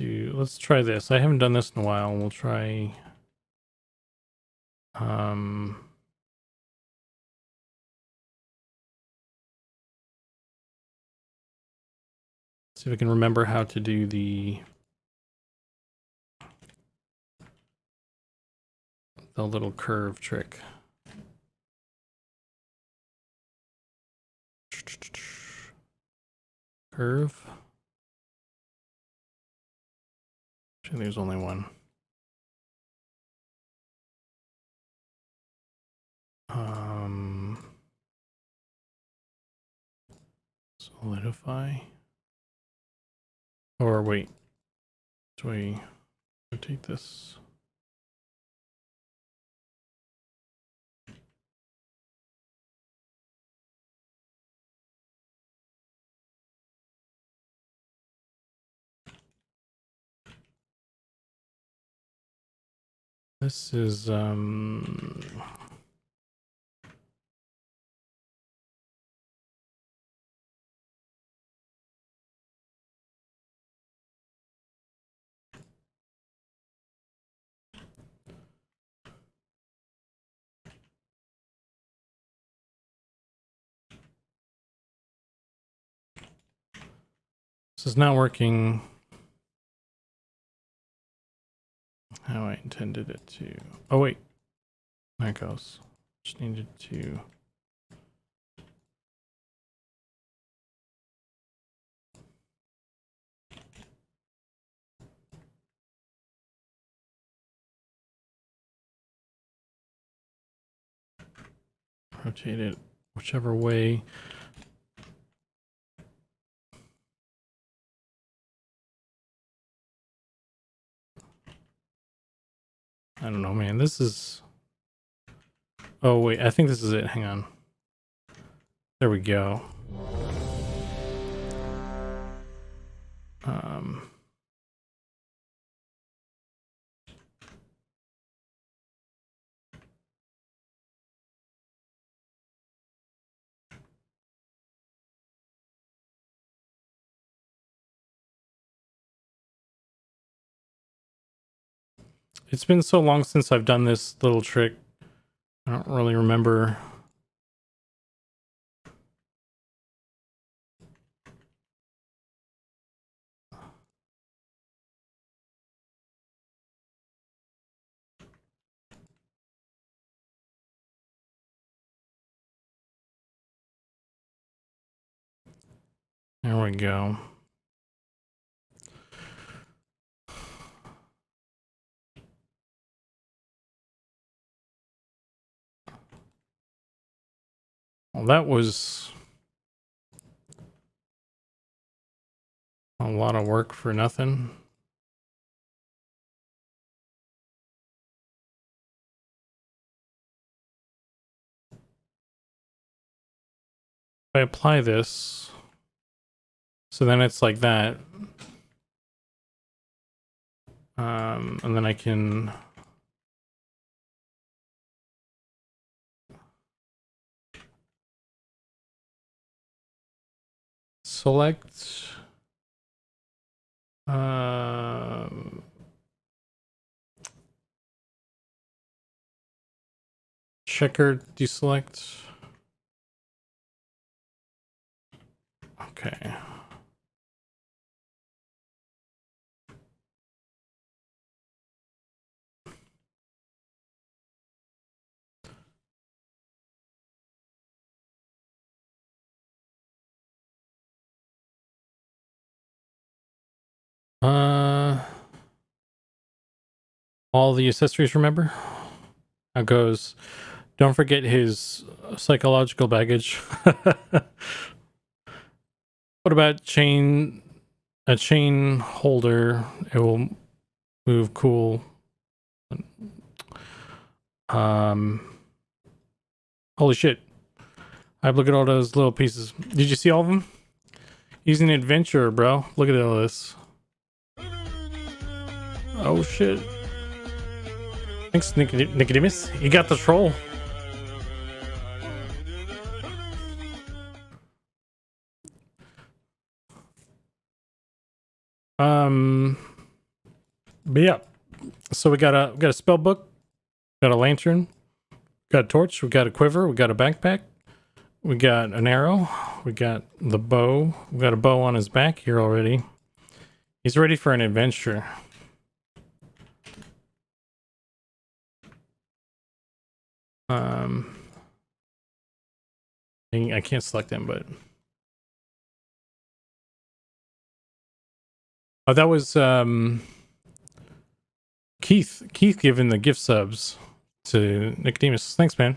Let's try this. I haven't done this in a while. We'll try see if I can remember how to do the little curve trick. Curve. Actually, there's only one. Solidify. Or wait. Do I rotate this? This is this is not working how I intended it to. Oh wait. There it goes. Just needed to rotate it whichever way. I don't know, man. This is... Oh, wait. I think this is it. Hang on. There we go. It's been so long since I've done this little trick. I don't really remember. There we go. Well, that was a lot of work for nothing. If I apply this, so then it's like that. And then I can select checker deselect. Okay. All the accessories, remember? How it goes. Don't forget his psychological baggage. What about a chain holder? It will move cool. Holy shit. I look at all those little pieces. Did you see all of them? He's an adventurer, bro. Look at all this. Oh shit. Thanks, Nicodemus. You got the troll. But yeah. So we got a spell book, got a lantern, got a torch, we got a quiver, we got a backpack, we got an arrow, we got the bow, we got a bow on his back here already. He's ready for an adventure. I can't select him, but oh, that was Keith giving the gift subs to Nicodemus. Thanks, man.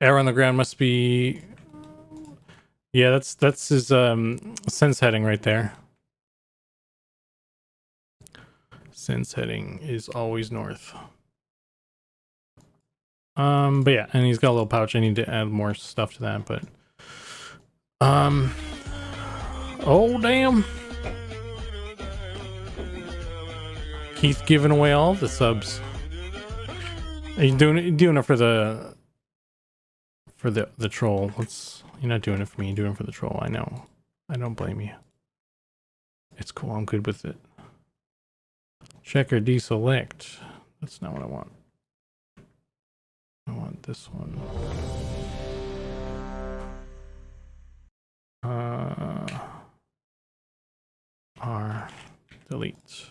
Arrow on the ground must be, yeah, that's his sense heading right there. Sense heading is always north. But yeah, and he's got a little pouch. I need to add more stuff to that, but oh damn. Keith giving away all the subs. Are you doing it for the troll? You're not doing it for me, you're doing it for the troll. I know. I don't blame you. It's cool, I'm good with it. Check or deselect. That's not what I want. I want this one. R delete.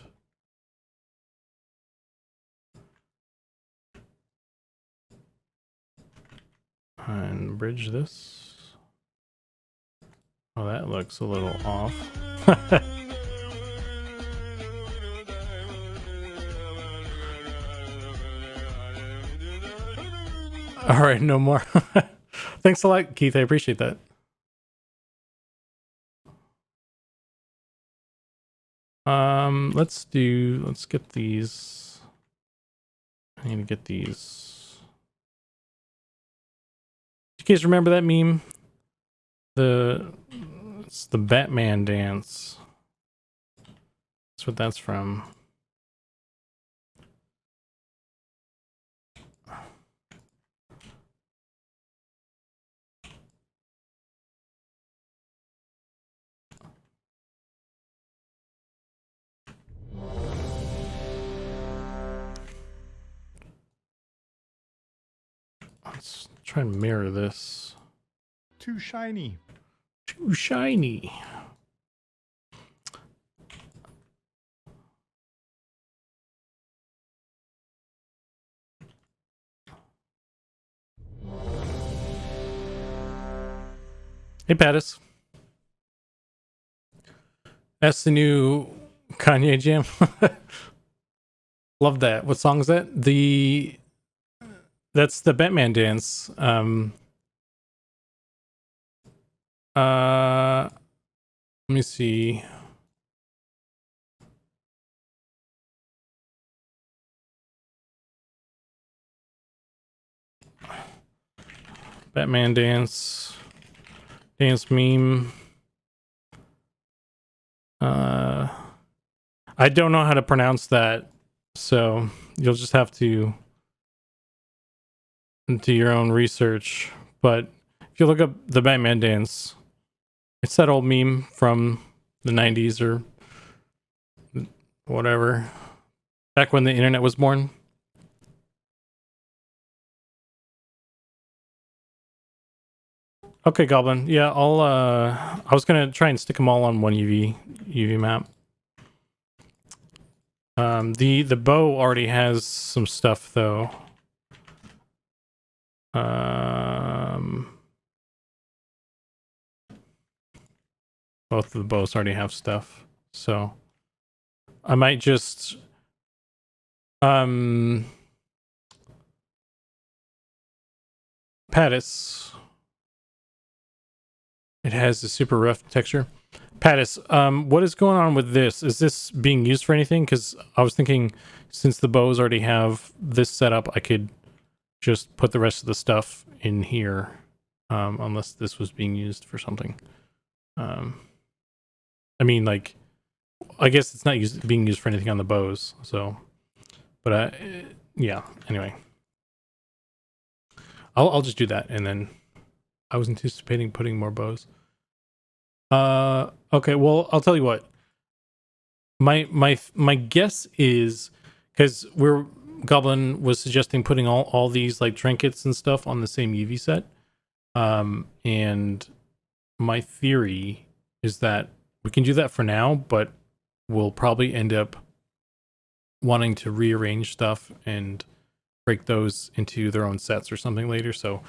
And bridge this. Oh, that looks a little off. All right, no more. Thanks a lot, Keith. I appreciate that. Let's get these. I need to get these. Do you guys remember that meme? It's the Batman dance. That's what that's from. Let's try and mirror this. Too shiny. Too shiny. Hey, Pattis. That's the new Kanye jam. Love that. What song is that? That's the Batman dance. Let me see. Batman dance meme. I don't know how to pronounce that, so you'll just have to do your own research. But if you look up the Batman dance, it's that old meme from the 90s or whatever, back when the internet was born. Okay, Goblin. Yeah, I was gonna try and stick them all on one UV map. The bow already has some stuff though. Both of the bows already have stuff, so I might just Pattis. It has a super rough texture. Pattis, what is going on with this? Is this being used for anything? Because I was thinking, since the bows already have this setup, I could just put the rest of the stuff in here. unless this was being used for something. I mean, like, I guess it's not being used for anything on the bows. So, but yeah. Anyway, I'll just do that, and then I was anticipating putting more bows. Okay. Well, I'll tell you what. My guess is because Goblin was suggesting putting all these like trinkets and stuff on the same UV set. And my theory is that we can do that for now, but we'll probably end up wanting to rearrange stuff and break those into their own sets or something later. So,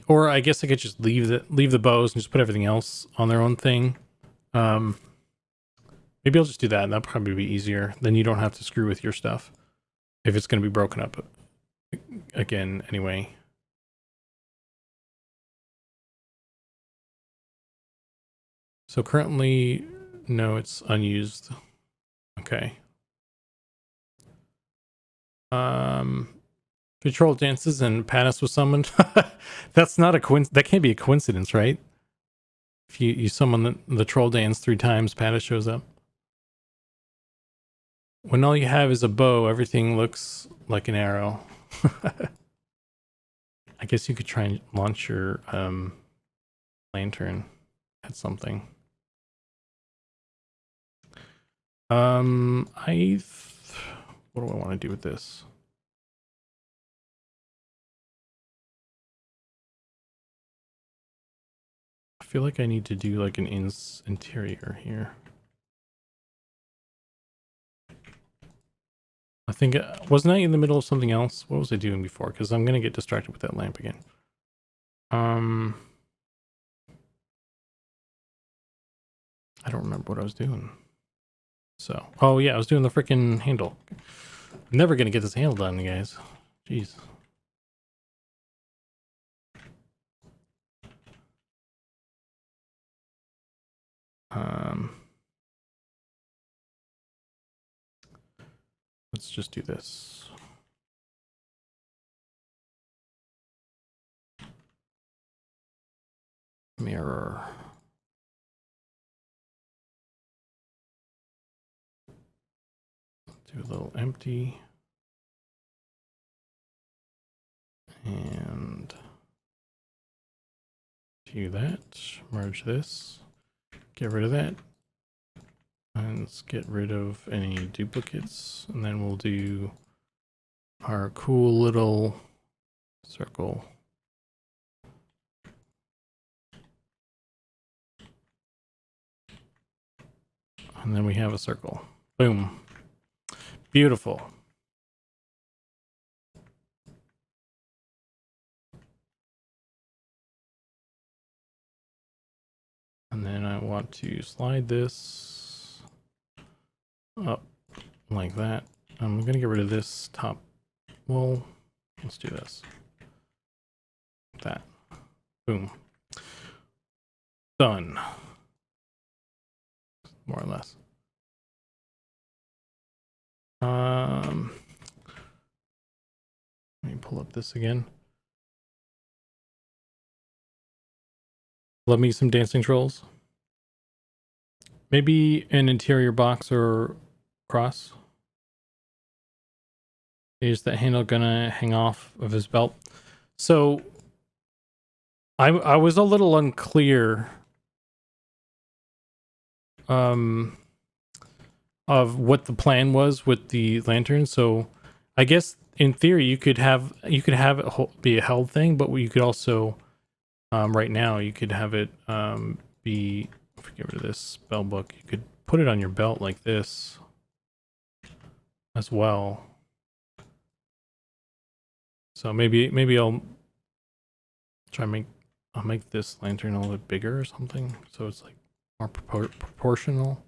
or I guess I could just leave the bows and just put everything else on their own thing. Maybe I'll just do that, and that'll probably be easier. Then you don't have to screw with your stuff if it's going to be broken up again anyway. So currently, no, it's unused. Okay. Troll dances and Panis was summoned. That's not a coincidence. That can't be a coincidence, right? If you summon the troll dance 3 times, Panis shows up. When all you have is a bow, everything looks like an arrow. I guess you could try and launch your lantern at something. What do I want to do with this? I feel like I need to do like an interior here. I think, wasn't I in the middle of something else? What was I doing before? Because I'm going to get distracted with that lamp again. I don't remember what I was doing. So, oh yeah, I was doing the freaking handle. I'm never going to get this handle done, you guys. Jeez. Let's just do this. Mirror. Do a little empty. And do that. Merge this. Get rid of that. And let's get rid of any duplicates. And then we'll do our cool little circle. And then we have a circle. Boom. Beautiful. And then I want to slide this up like that. I'm going to get rid of this top. Well, let's do this. Like that. Boom. Done. More or less. Let me pull up this again. Love me some dancing trolls. Maybe an interior box or cross. Is that handle gonna hang off of his belt? So I was a little unclear of what the plan was with the lantern. So I guess in theory you could have it be a held thing, but you could also right now you could have it be, if we get rid of this spell book, you could put it on your belt like this as well. So maybe I'll try and make this lantern a little bit bigger or something, so it's like more proportional.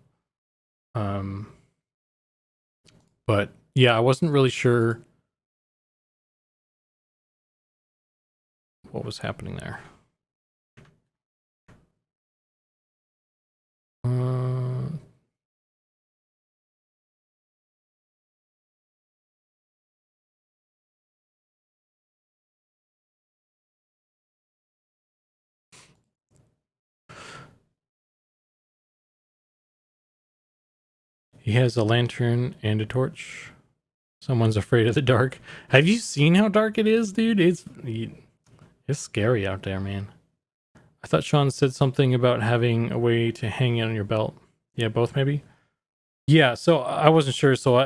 But yeah, I wasn't really sure what was happening there. He has a lantern and a torch. Someone's afraid of the dark. Have you seen how dark it is, dude? It's scary out there, man. I thought Sean said something about having a way to hang it on your belt. Yeah, both maybe. Yeah, so I wasn't sure. So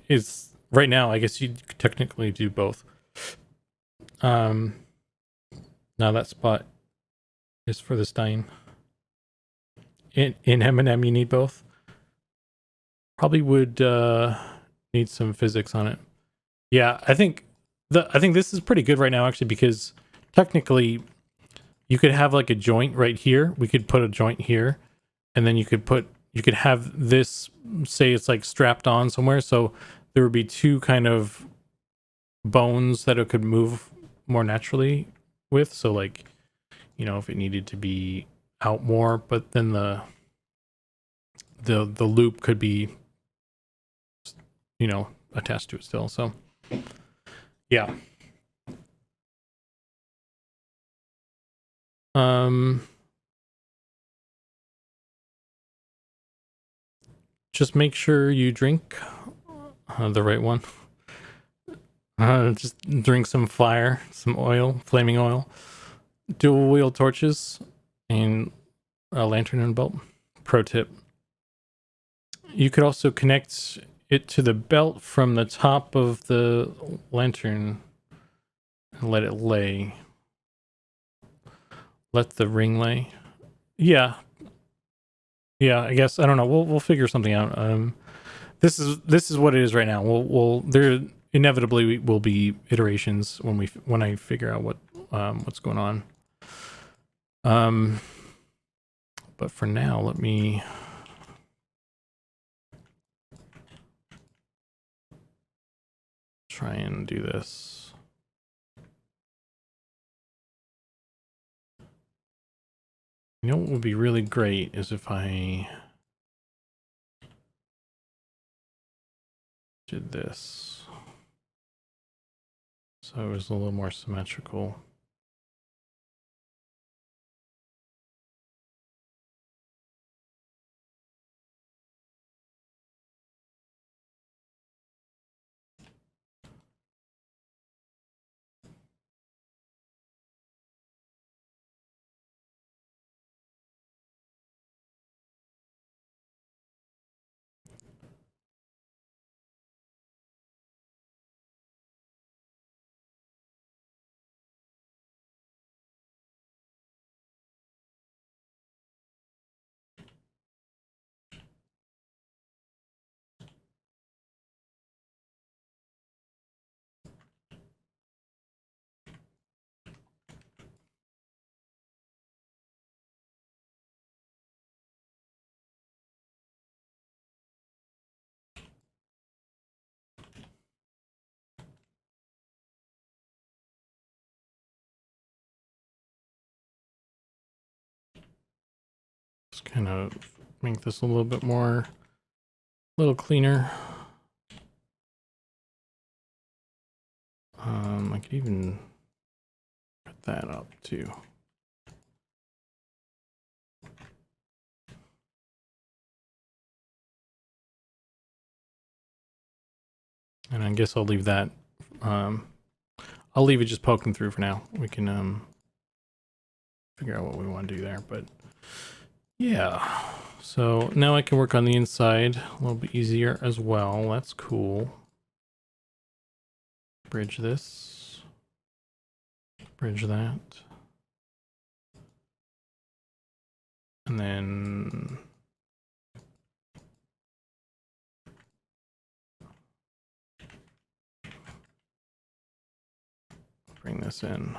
it's right now. I guess you technically do both. Now that spot is for the Stein. In Eminem, you need both. Probably would need some physics on it. Yeah, I think this is pretty good right now actually, because technically you could have like a joint right here. We could put a joint here, and then you could have this, say it's like strapped on somewhere, so there would be two kind of bones that it could move more naturally with. So like, you know, if it needed to be out more, but then the loop could be, you know, attached to it still. So yeah. Just make sure you drink the right one. Just drink some fire, some oil, flaming oil, dual wheel torches, and a lantern and belt. Pro tip. You could also connect it to the belt from the top of the lantern and let it lay. Let the ring lay. Yeah. Yeah, I guess I don't know. We'll figure something out. This is what it is right now. We'll there inevitably will be iterations when I figure out what's going on. But for now, let me try and do this. You know what would be really great is if I did this. So it was a little more symmetrical. Just kind of make this a little bit more, a little cleaner. I could even put that up too. And I guess I'll leave that. I'll leave it just poking through for now. We can figure out what we want to do there. But yeah, so now I can work on the inside a little bit easier as well. That's cool. Bridge this. Bridge that. And then bring this in.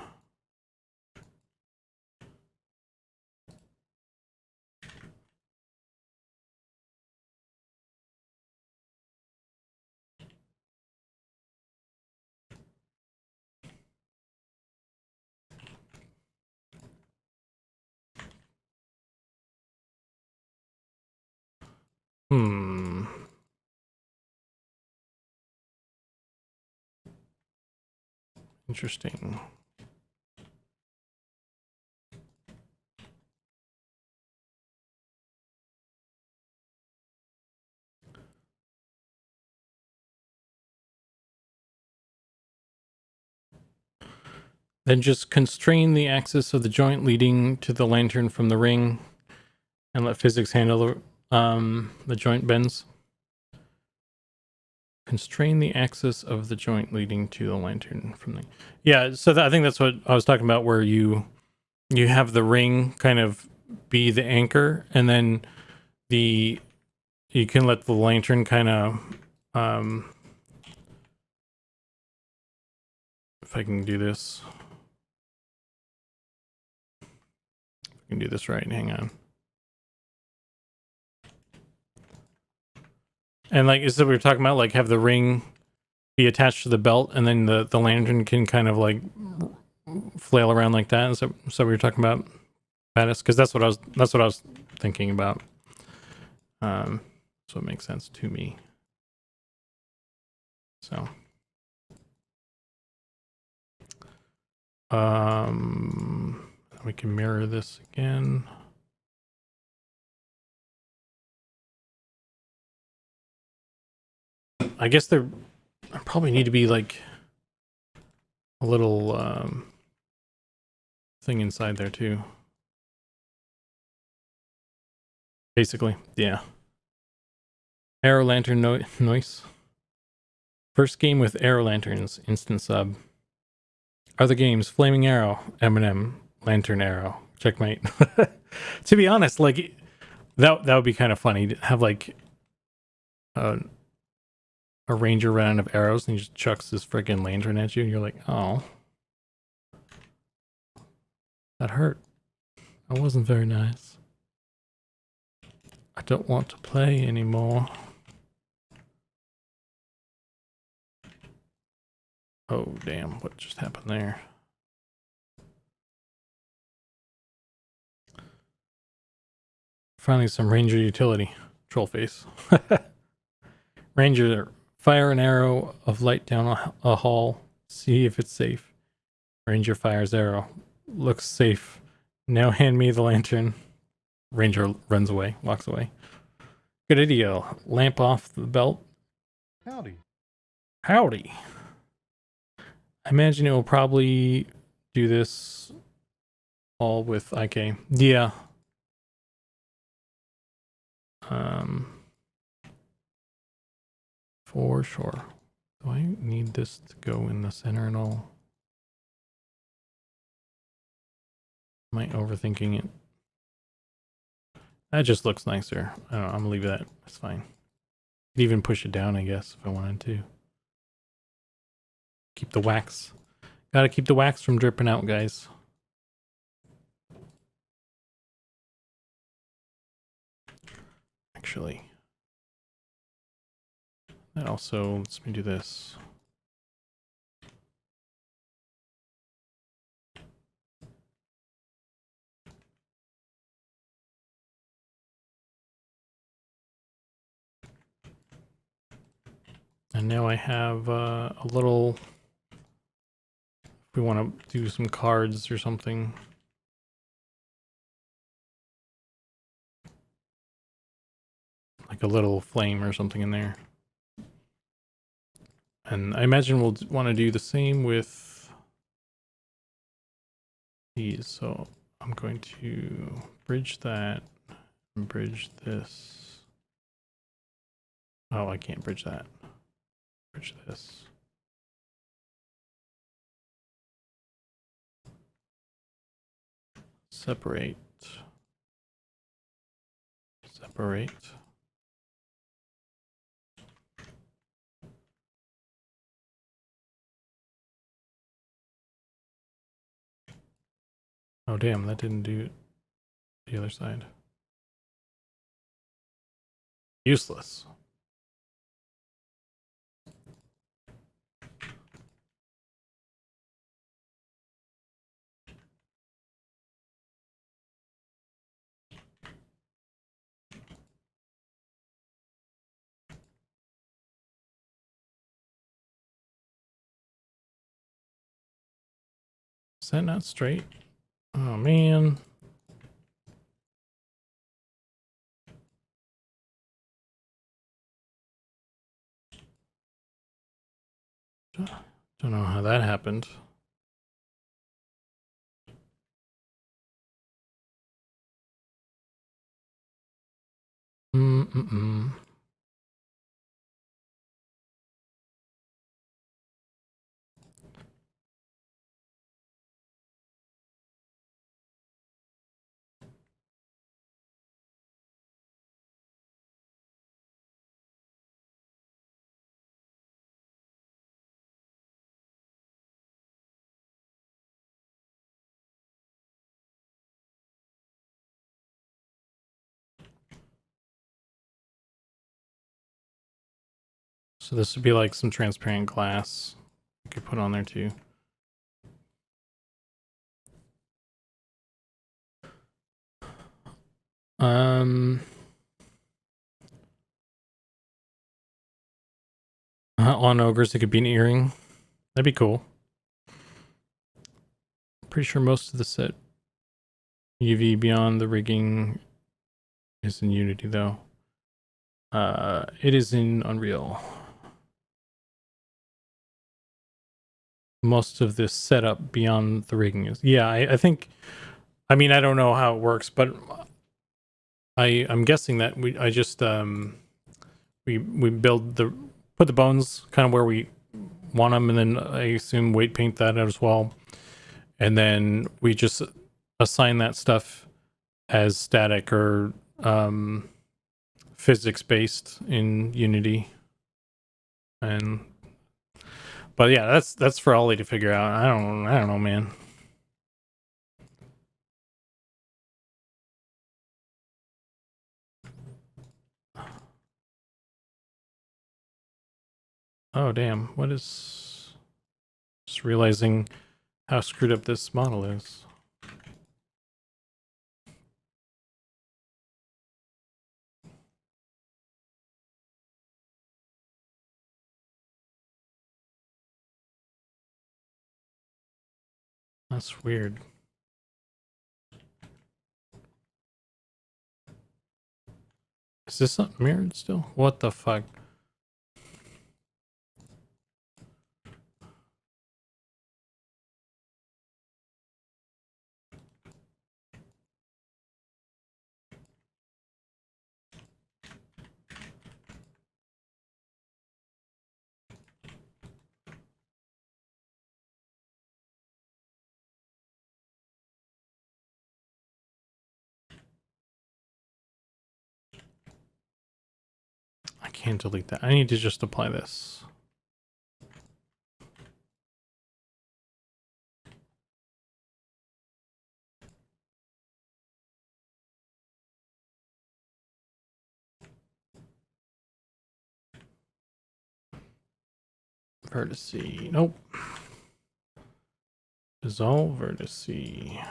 Interesting. Then just constrain the axis of the joint leading to the lantern from the ring, and let physics handle the joint bends. Constrain the axis of the joint leading to the lantern from the... Yeah, so I think that's what I was talking about, where you have the ring kind of be the anchor, and then you can let the lantern kind of... if I can do this... I can do this right, hang on. And like, is that we were talking about, like, have the ring be attached to the belt, and then the lantern can kind of like flail around like that. So we were talking about badass, because that's what I was thinking about. So it makes sense to me. So we can mirror this again. I guess there probably need to be like a little thing inside there too. Basically, yeah. Arrow lantern noise. First game with arrow lanterns, instant sub. Other games: Flaming Arrow, Eminem, Lantern Arrow, checkmate. To be honest, like that would be kind of funny to have like a ranger run out of arrows and he just chucks this freaking lantern at you, and you're like, oh, that hurt. That wasn't very nice. I don't want to play anymore. Oh, damn. What just happened there? Finally, some ranger utility. Troll face. Ranger, fire an arrow of light down a hall. See if it's safe. Ranger fires arrow. Looks safe. Now hand me the lantern. Ranger runs away, walks away. Good idea. Lamp off the belt. Howdy. Howdy. I imagine it will probably do this all with IK. Yeah. For sure. Do I need this to go in the center and all? Am I overthinking it? That just looks nicer. I don't know, I'm gonna leave that. It's fine. Could even push it down, I guess, if I wanted to. Keep the wax. Gotta keep the wax from dripping out, guys. Actually, that also lets me do this. And now I have a little, if we want to do some cards or something. Like a little flame or something in there. And I imagine we'll want to do the same with these. So I'm going to bridge that and bridge this. Oh, I can't bridge that. Bridge this. Separate. Separate. Oh, damn, that didn't do the other side. Useless. Is that not straight? Oh, man. Don't know how that happened. Mm-mm-mm. So this would be like some transparent glass you could put on there too. On ogres, it could be an earring. That'd be cool. Pretty sure most of the set UV beyond the rigging is in Unity though. It is in Unreal. Most of this setup beyond the rigging is. Yeah, I think. I mean, I don't know how it works, but I'm guessing that we put the bones kind of where we want them, and then I assume weight paint that out as well, and then we just assign that stuff as static or physics based in Unity. And but yeah, that's for Ollie to figure out. I don't know, man. Oh damn, what is, just realizing how screwed up this model is. That's weird. Is this not mirrored still? What the fuck? I can't delete that. I need to just apply this. Vertice. Nope. Dissolve vertice.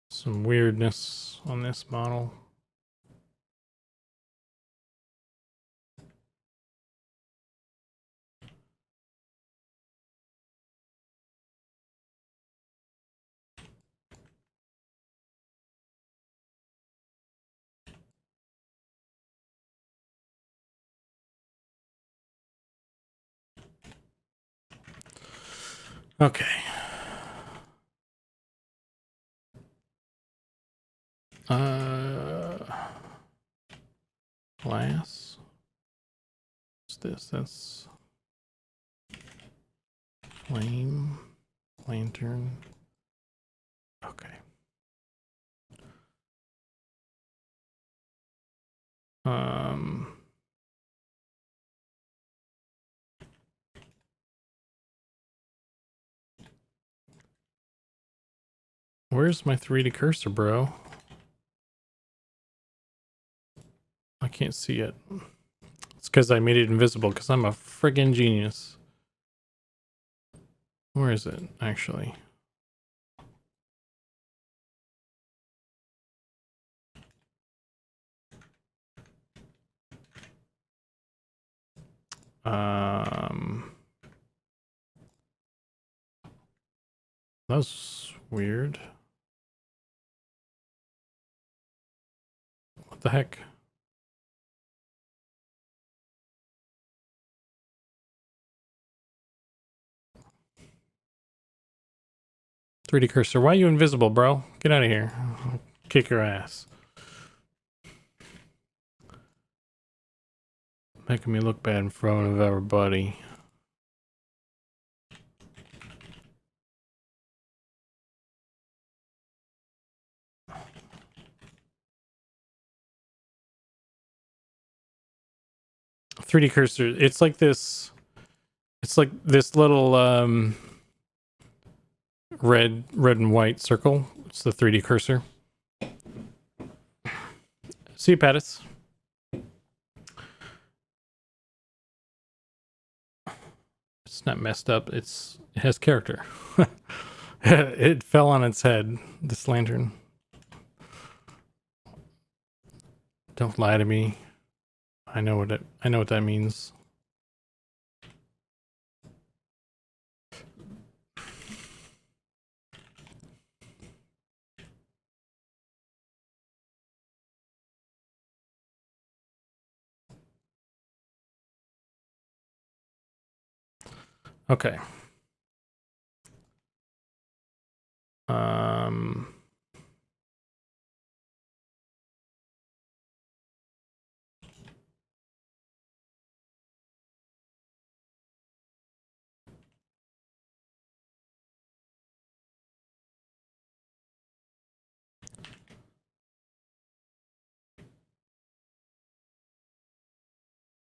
Some weirdness on this model. Okay. Glass. What's this? That's flame. Lantern. Okay. Where's my 3D cursor, bro? I can't see it. It's because I made it invisible because I'm a friggin' genius. Where is it, actually? That's weird. What the heck? .3D cursor. Why are you invisible, bro? Get out of here. I'll kick your ass. Making me look bad in front of everybody. .3D cursor. It's like this. It's like this little red and white circle. It's the 3D cursor. See you, Pattis. It's not messed up. It has character. It fell on its head. This lantern. Don't lie to me. I know what that means. Okay.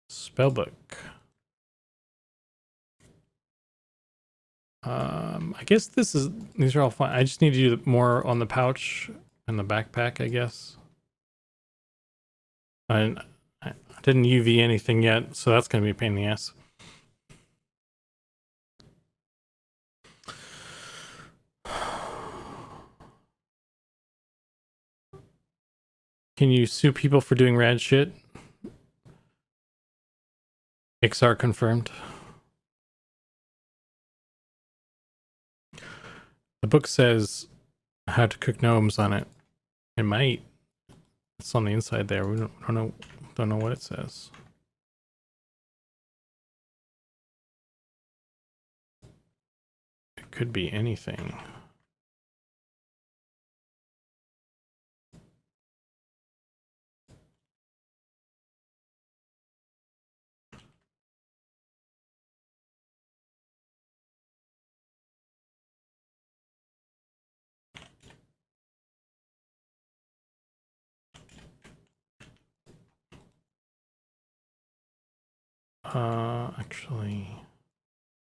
Spellbook. I guess these are all fine. I just need to do more on the pouch and the backpack, I guess. I didn't UV anything yet, so that's going to be a pain in the ass. Can you sue people for doing rad shit? XR confirmed. The book says how to cook gnomes on it. It might. It's on the inside there. We don't know what it says. It could be anything. Actually,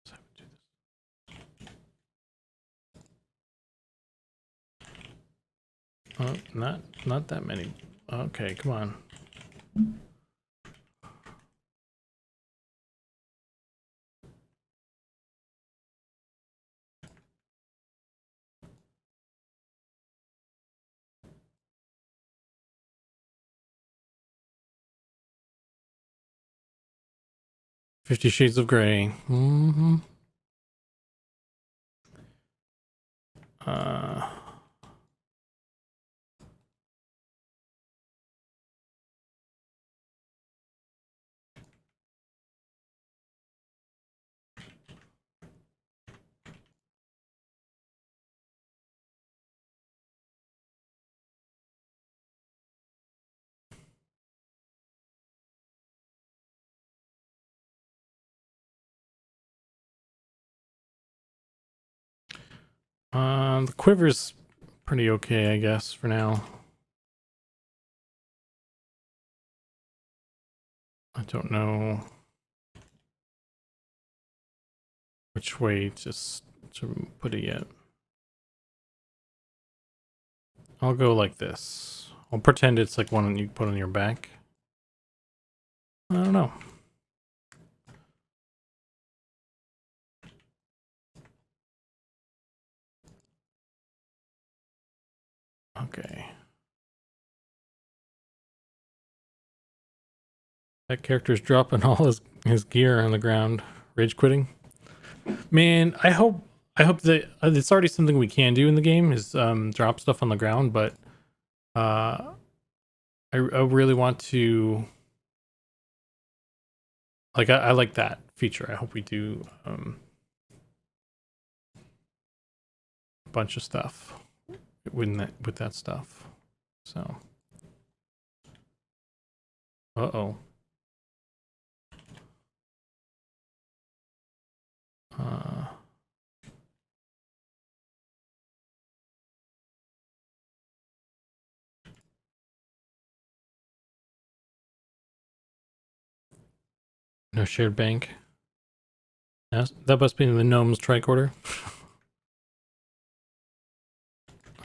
let's have to do this. Oh, not that many. Okay, come on. $50 Shades of Grey. Mm-hmm. The quiver's pretty okay, I guess, for now. I don't know which way to put it yet. I'll go like this. I'll pretend it's like one you put on your back. I don't know. Okay. That character's dropping all his gear on the ground. Rage quitting. Man, I hope that it's already something we can do in the game is drop stuff on the ground, but I really want to, like, I like that feature. I hope we do a bunch of stuff with that stuff. So, uh-oh. No shared bank. That must be the gnome's tricorder.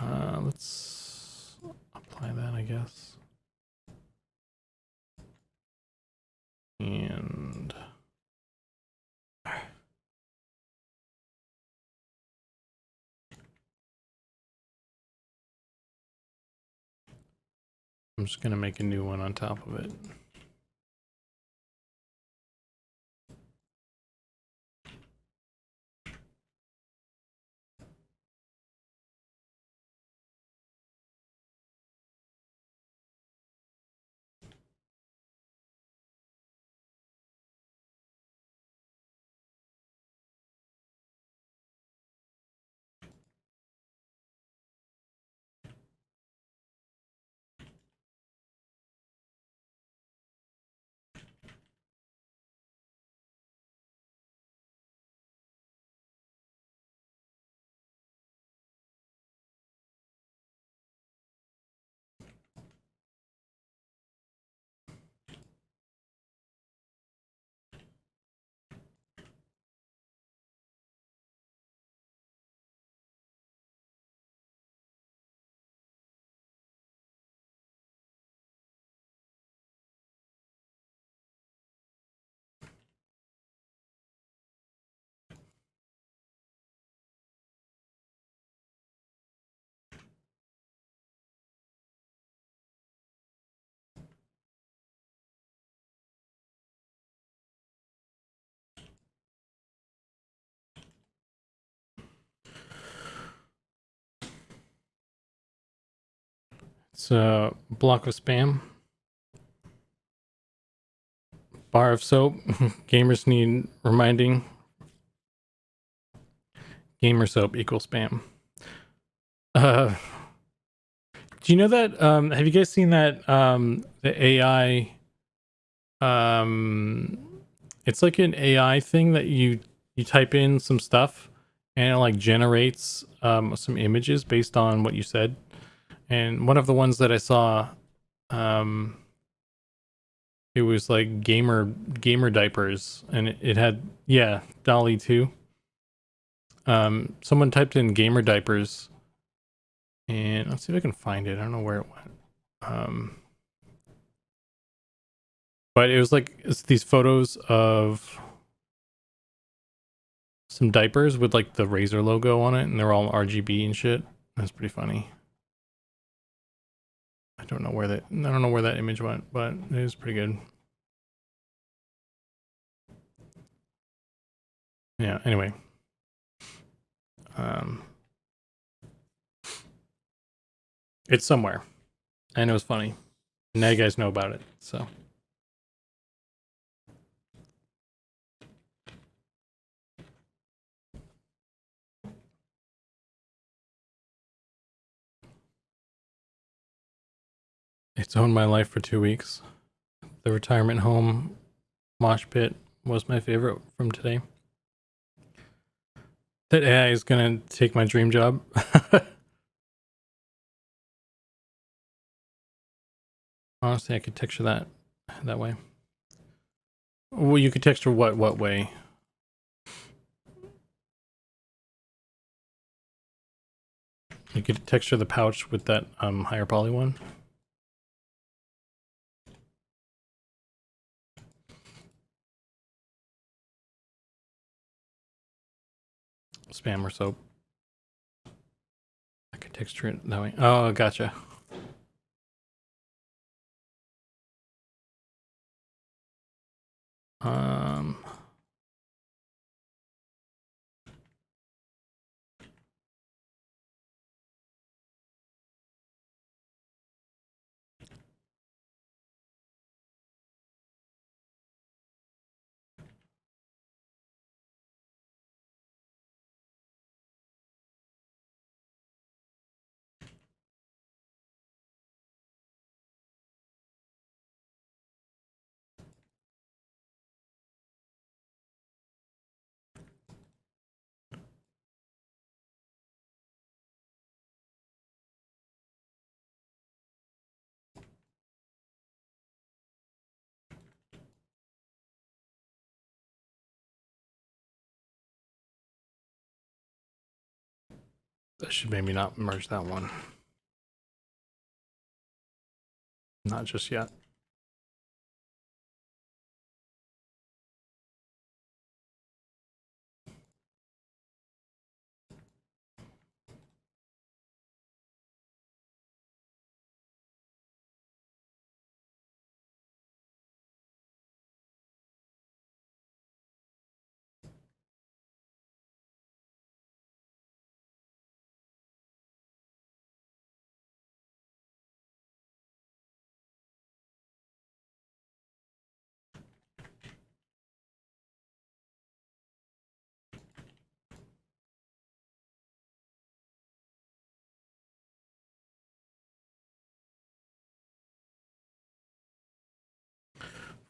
Let's apply that, I guess. And I'm just gonna make a new one on top of it. It's a block of spam. Bar of soap. Gamers need reminding. Gamer soap equals spam. Do you know that? Have you guys seen that? The AI. It's like an AI thing that you type in some stuff, and it like generates some images based on what you said. And one of the ones that I saw, it was like gamer diapers, and it had Dolly too. Someone typed in gamer diapers, and let's see if I can find it. I don't know where it went. But it was like it's these photos of some diapers with like the Razer logo on it, and they're all RGB and shit. That's pretty funny. I don't know where that image went, but it was pretty good. Yeah, anyway. It's somewhere. And it was funny. Now you guys know about it, so. It's owned my life for 2 weeks. The retirement home mosh pit was my favorite from today. That AI is gonna take my dream job. Honestly, I could texture that way. Well, you could texture what way? You could texture the pouch with that higher poly one. Spam or soap. I could texture it that way. Oh, gotcha. Um, I should maybe not merge that one. Not just yet.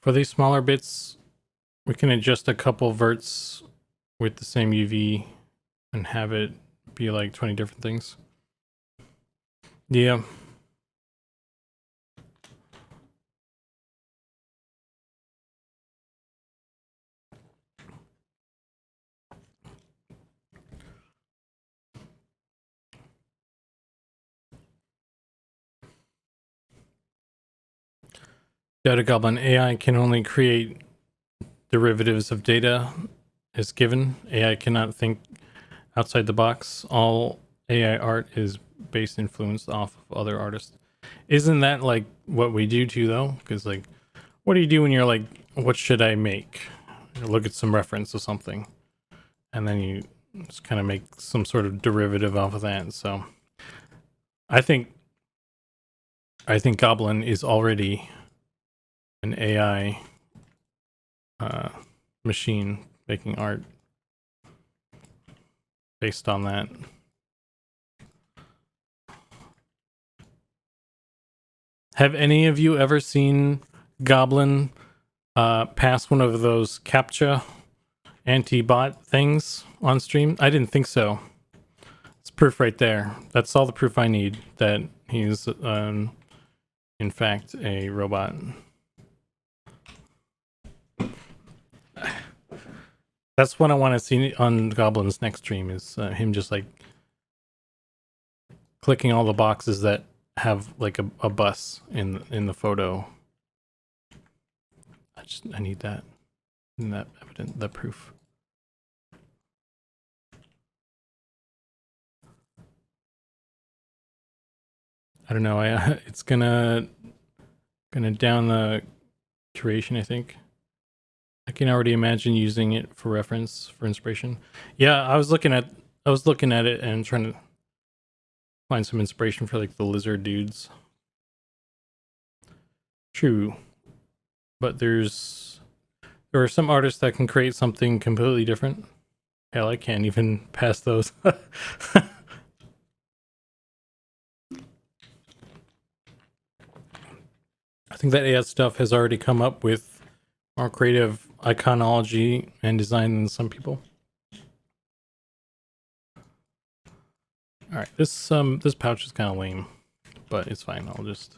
For these smaller bits, we can adjust a couple verts with the same UV and have it be like 20 different things. Yeah. Data Goblin AI can only create derivatives of data as given. AI cannot think outside the box. All AI art is based influenced off of other artists. Isn't that like what we do too though? Because like, what do you do when you're like, what should I make? You look at some reference or something, and then you just kind of make some sort of derivative off of that. So I think Goblin is already an AI machine making art based on that. Have any of you ever seen Goblin pass one of those CAPTCHA anti-bot things on stream? I didn't think so. It's proof right there. That's all the proof I need that he's in fact a robot. That's what I want to see on Goblin's next stream is him just like clicking all the boxes that have like a bus in the photo. I need that and that proof. I don't know. It's gonna down the curation. I think I can already imagine using it for reference for inspiration. Yeah, I was looking at it and trying to find some inspiration for like the lizard dudes. True, but there are some artists that can create something completely different. Hell, I can't even pass those. I think that AI stuff has already come up with more creative iconology and design than some people. All right, this pouch is kind of lame, but it's fine. I'll just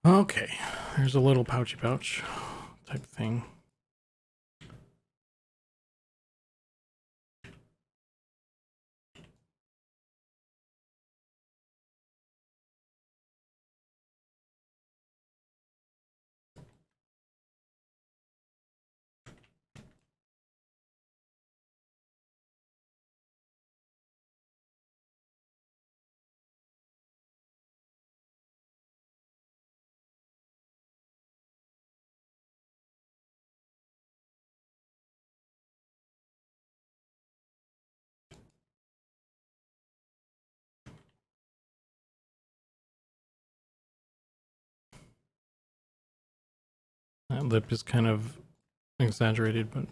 Okay, there's a little pouchy pouch type thing. That lip is kind of exaggerated, but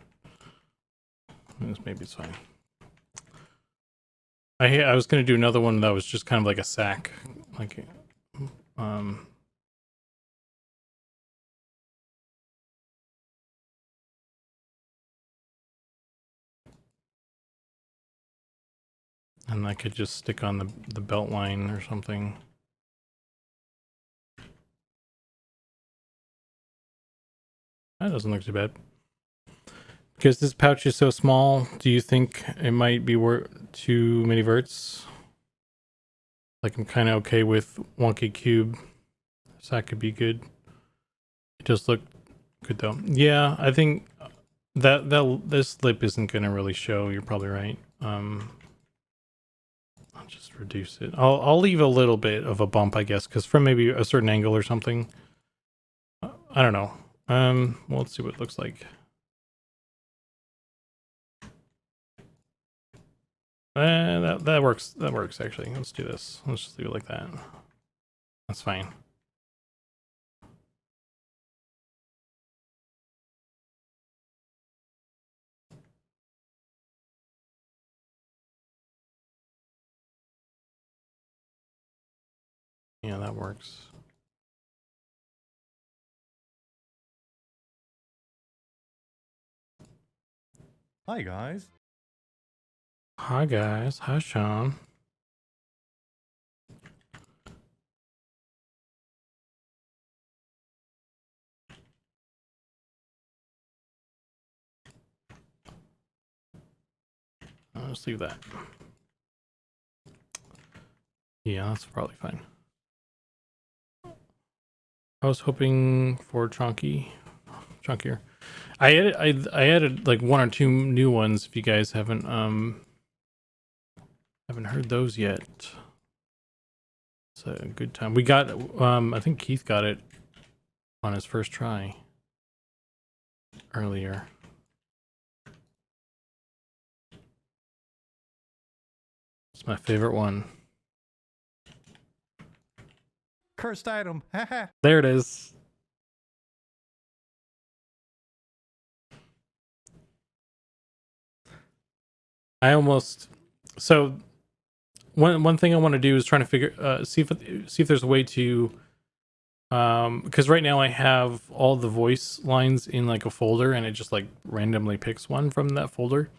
maybe it's fine. I was gonna do another one that was just kind of like a sack, like and I could just stick on the belt line or something. That doesn't look too bad. Because this pouch is so small, do you think it might be worth too many verts? Like I'm kind of okay with wonky cube, so that could be good. It does look good though. Yeah, I think that this lip isn't gonna really show. You're probably right. I'll just reduce it. I'll leave a little bit of a bump, I guess, because from maybe a certain angle or something. I don't know. Well, let's see what it looks like. That works. That works actually. Let's do this. Let's just leave it like that. That's fine. Yeah, that works. Hi, guys. Hi guys. Hi Sean. I'll just leave that. Yeah, that's probably fine. I was hoping for chunkier. I added like one or two new ones. If you guys haven't heard those yet, it's a good time. We got I think Keith got it on his first try earlier. It's my favorite one. Cursed item. Haha. There it is. I almost so one thing I want to do is trying to figure see if there's a way to because right now I have all the voice lines in like a folder and it just like randomly picks one from that folder.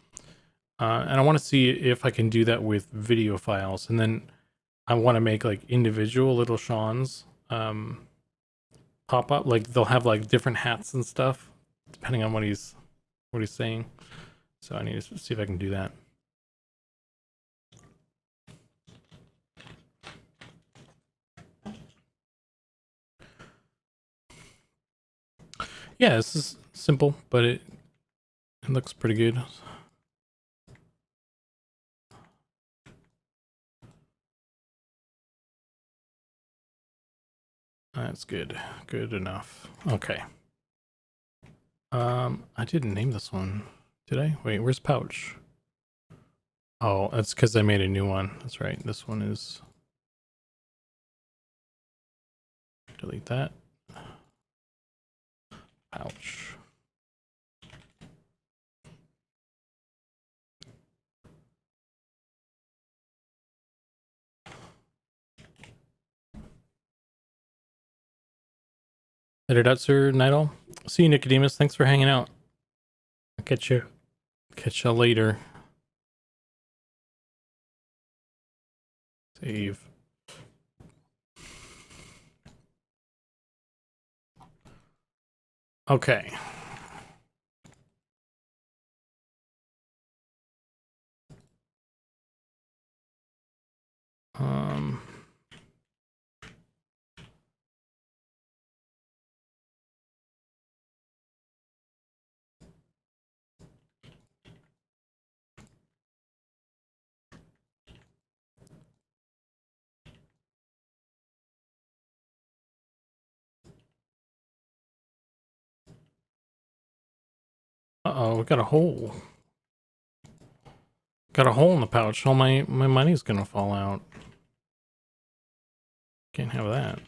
And I want to see if I can do that with video files, and then I want to make like individual little Sean's pop up. Like they'll have like different hats and stuff depending on what he's saying. So I need to see if I can do that. Yeah, this is simple, but it looks pretty good. That's good. Good enough. Okay. I didn't name this one. Did I? Wait, where's pouch? Oh, that's because I made a new one. That's right. This one is. Delete that. Pouch. Edit out, Sir Nidal. See you, Nicodemus. Thanks for hanging out. I'll catch you later. Save. Okay. Um. Uh-oh, we got a hole. Got a hole in the pouch. All my money's gonna fall out. Can't have that.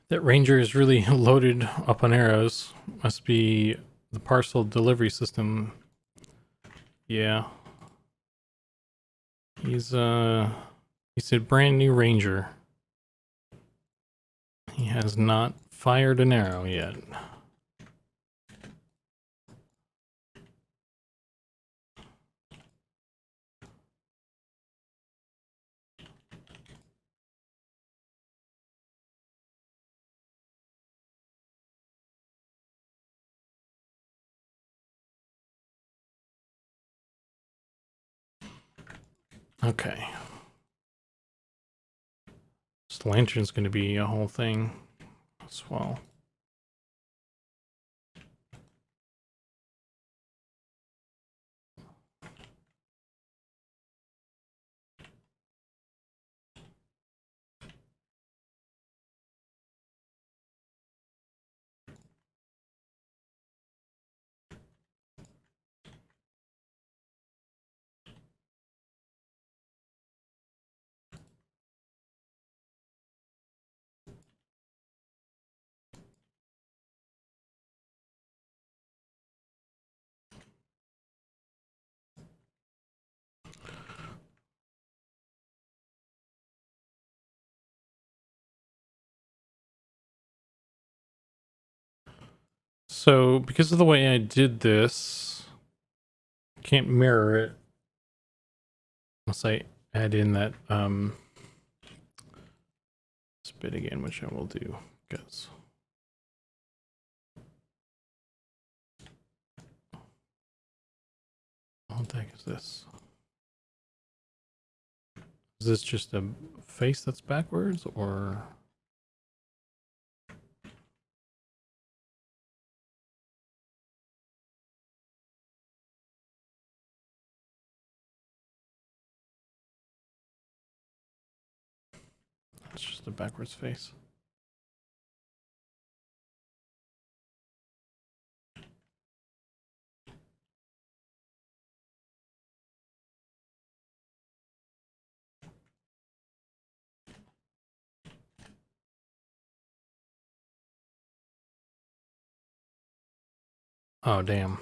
That ranger is really loaded up on arrows. Must be the parcel delivery system. Yeah. He's a brand new ranger. He has not fired an arrow yet. Okay. This lantern's going to be a whole thing as well. So, because of the way I did this, can't mirror it unless I add in that this bit again, which I will do, because what the heck is this? Is this just a face that's backwards, or it's just a backwards face? Oh, damn.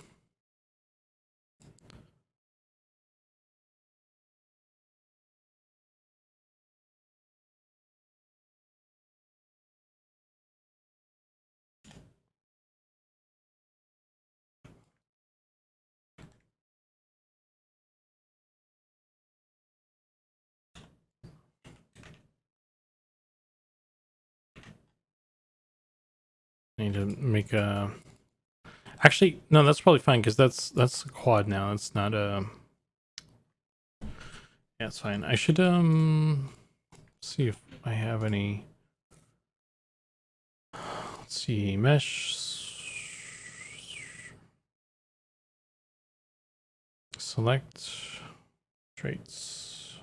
Need to make a... Actually, no, that's probably fine, because that's a quad now. It's not a... Yeah, it's fine. I should see if I have any... Let's see, mesh... Select Traits.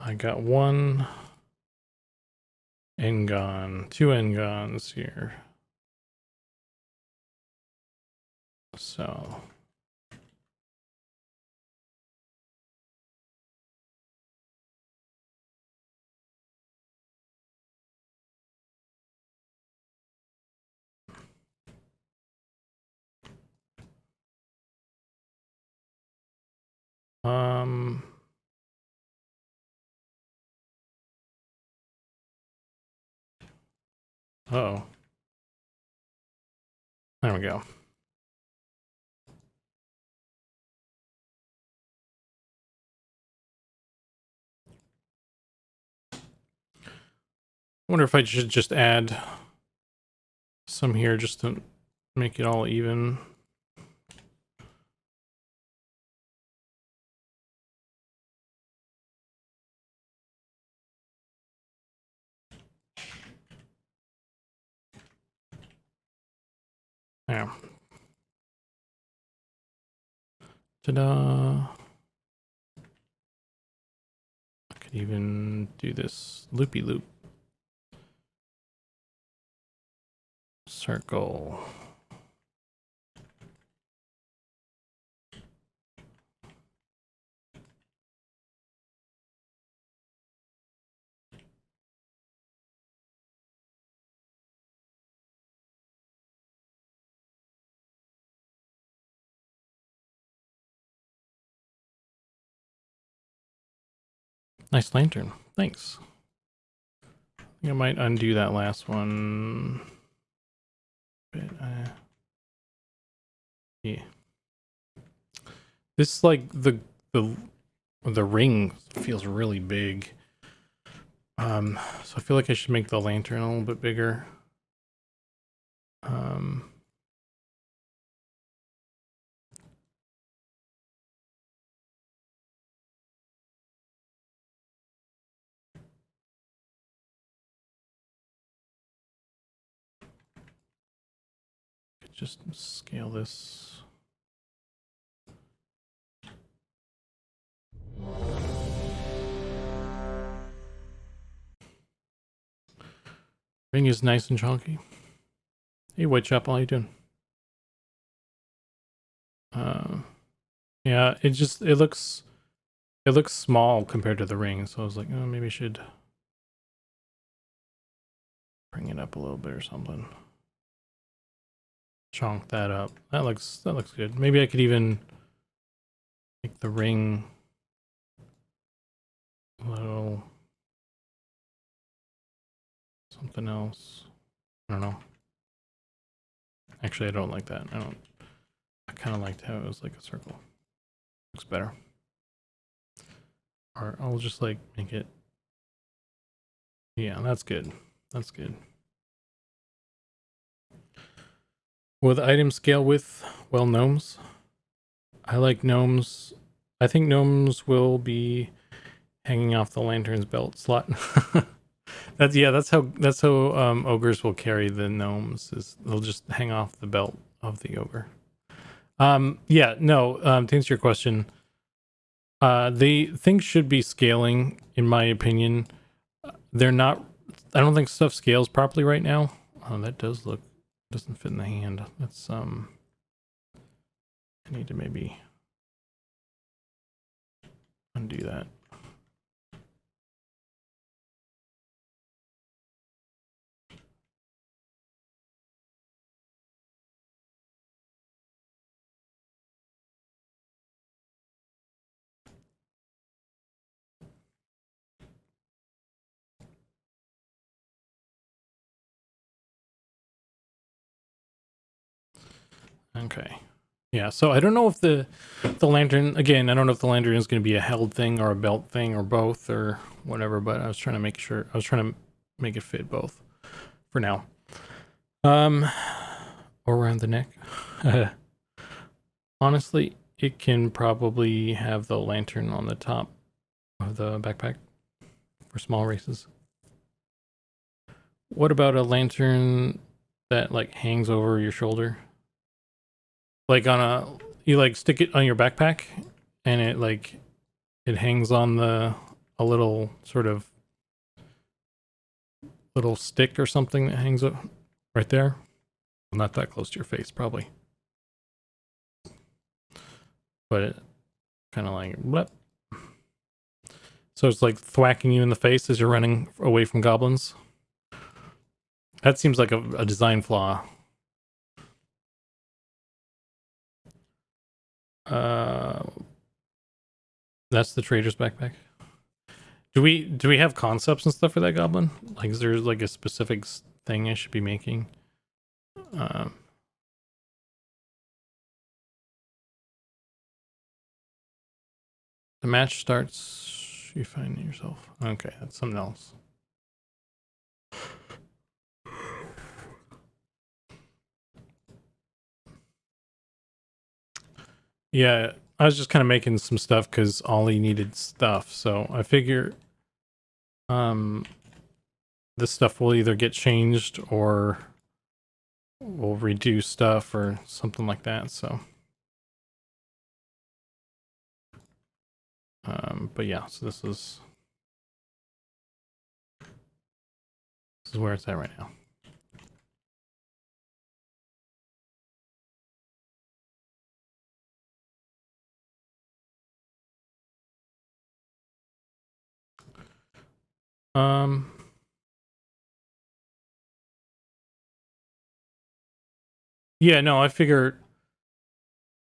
I got one Engon, 2 Engons here. So oh, there we go. I wonder if I should just add some here just to make it all even. Yeah. Ta-da. I could even do this loopy loop. Circle. Nice lantern. Thanks. I think I might undo that last one. But, yeah. This like the ring feels really big. So I feel like I should make the lantern a little bit bigger. Could just scale this. Ring is nice and chunky. Hey, Whitechapel, how you doing? Yeah, it looks small compared to the ring, so I was like, oh, maybe I should bring it up a little bit or something. Chunk that up. That looks good. Maybe I could even make the ring a little something else. I don't know. Actually, I don't like that. I kind of liked how it was like a circle. Looks better. Or I'll just like make it. Yeah, that's good. That's good. Will the item scale with, well, gnomes? I like gnomes. I think gnomes will be hanging off the lantern's belt slot. That's how ogres will carry the gnomes, is they'll just hang off the belt of the ogre. To answer your question, things should be scaling, in my opinion. They're not. I don't think stuff scales properly right now. Oh, that doesn't fit in the hand. That's I need to maybe undo that. Okay. Yeah, so I don't know if the lantern, again, I don't know if the lantern is going to be a held thing or a belt thing or both or whatever, but I was trying to make it fit both for now. Or around the neck. Honestly, it can probably have the lantern on the top of the backpack for small races. What about a lantern that like hangs over your shoulder? Like on you like stick it on your backpack, and it hangs on a little sort of little stick or something that hangs up right there. Not that close to your face, probably, but it kind of like blep. So it's like thwacking you in the face as you're running away from goblins. That seems like a design flaw. That's the trader's backpack. Do we have concepts and stuff for that goblin? Like, is there like a specific thing I should be making? The match starts. You find yourself. Okay, that's something else. Yeah, I was just kind of making some stuff because Ollie needed stuff, so I figure this stuff will either get changed or we'll redo stuff or something like that. So but yeah, so this is where it's at right now. Yeah, no, I figure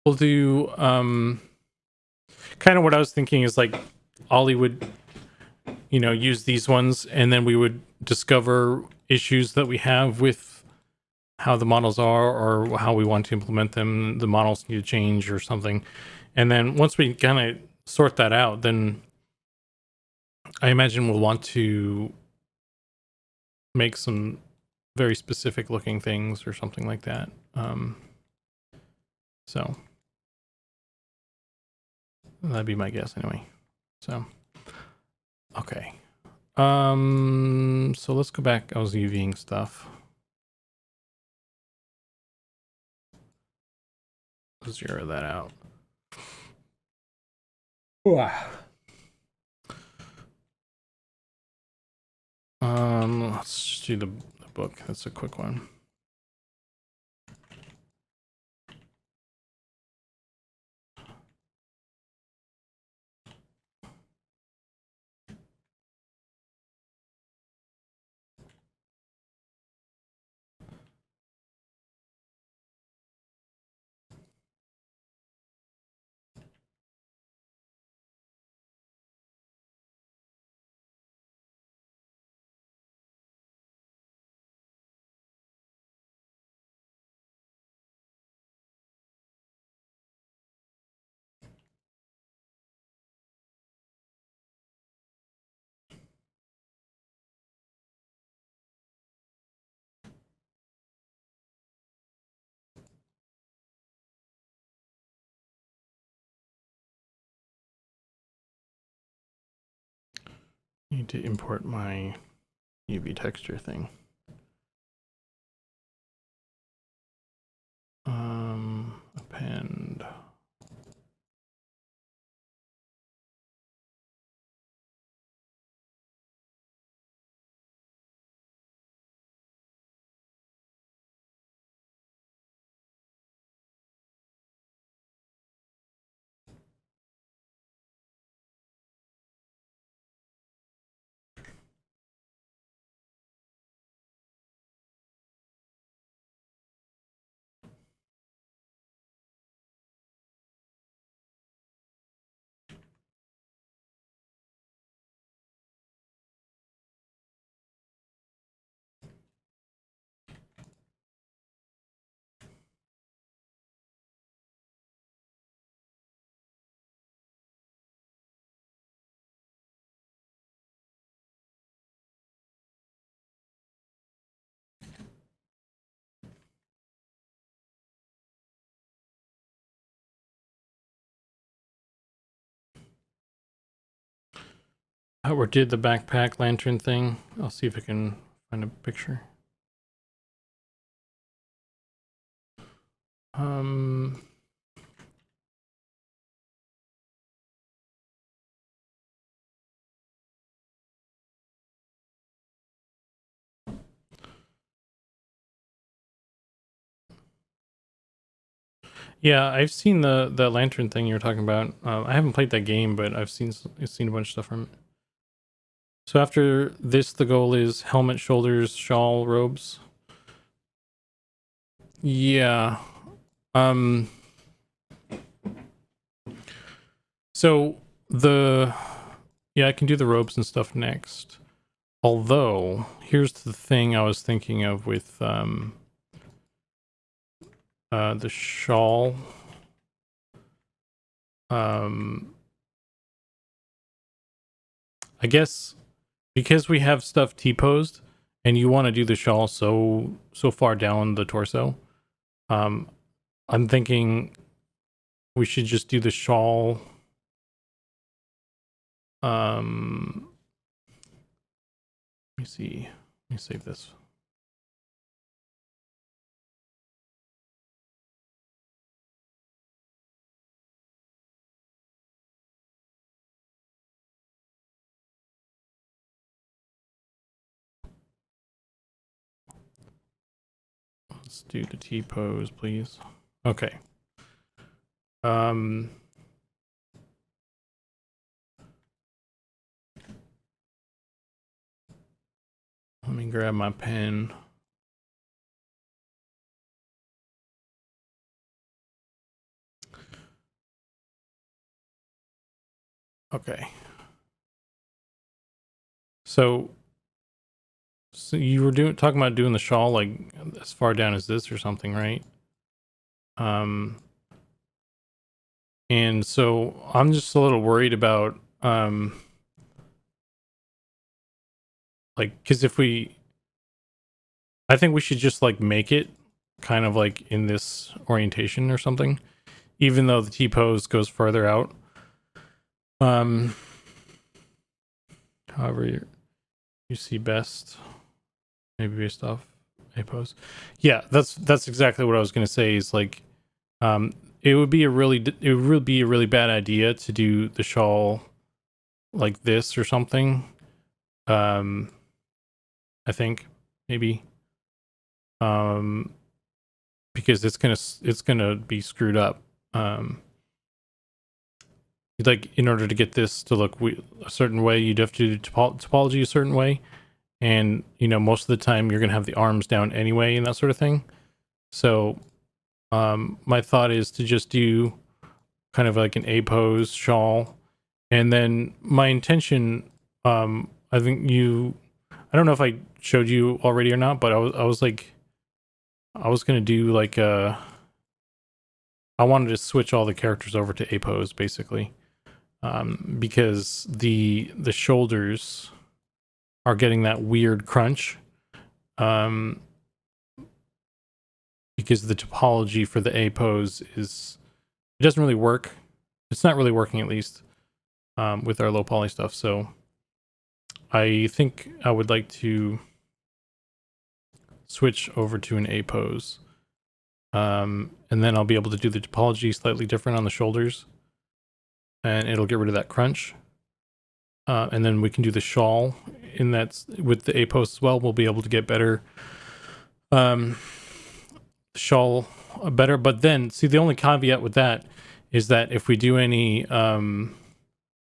we'll do kind of what I was thinking is like Ollie would, you know, use these ones, and then we would discover issues that we have with how the models are or how we want to implement them. The models need to change or something. And then once we kind of sort that out, then I imagine we'll want to make some very specific looking things or something like that. So that'd be my guess anyway. So okay. So let's go back. I was UVing stuff. Zero that out. Let's just do the book. That's a quick one. Need to import my UV texture thing. Append. I did the backpack lantern thing. I'll see if I can find a picture. Yeah, I've seen the lantern thing you were talking about. I haven't played that game, but I've seen a bunch of stuff from it. So after this, the goal is helmet, shoulders, shawl, robes. Yeah. Um. So I can do the robes and stuff next. Although, here's the thing I was thinking of with the shawl. I guess because we have stuff T-posed and you want to do the shawl so far down the torso, I'm thinking we should just do the shawl. Let me see. Let me save this. Let's do the T pose, please. Okay. Let me grab my pen. Okay. So you were talking about doing the shawl like as far down as this or something, right? And so I'm just a little worried about like, because I think we should just like make it kind of like in this orientation or something, even though the T pose goes further out. However you see best, maybe based off A pose. Yeah, that's exactly what I was gonna say. Is like, it would be a really bad idea to do the shawl like this or something. I think maybe because it's gonna be screwed up. Like in order to get this to look a certain way, you'd have to do topology a certain way, and most of the time you're gonna have the arms down anyway and that sort of thing. So my thought is to just do kind of like an A pose shawl, and then my intention, I think I don't know if I showed you already or not, but I was gonna do like I wanted to switch all the characters over to A pose basically, because the shoulders are getting that weird crunch, because the topology for the A pose it doesn't really work. It's not really working, at least with our low poly stuff. So I think I would like to switch over to an A pose, and then I'll be able to do the topology slightly different on the shoulders, and it'll get rid of that crunch. And then we can do the shawl in that with the A pose as well. We'll be able to get better shawl better. But then see, the only caveat with that is that if we do any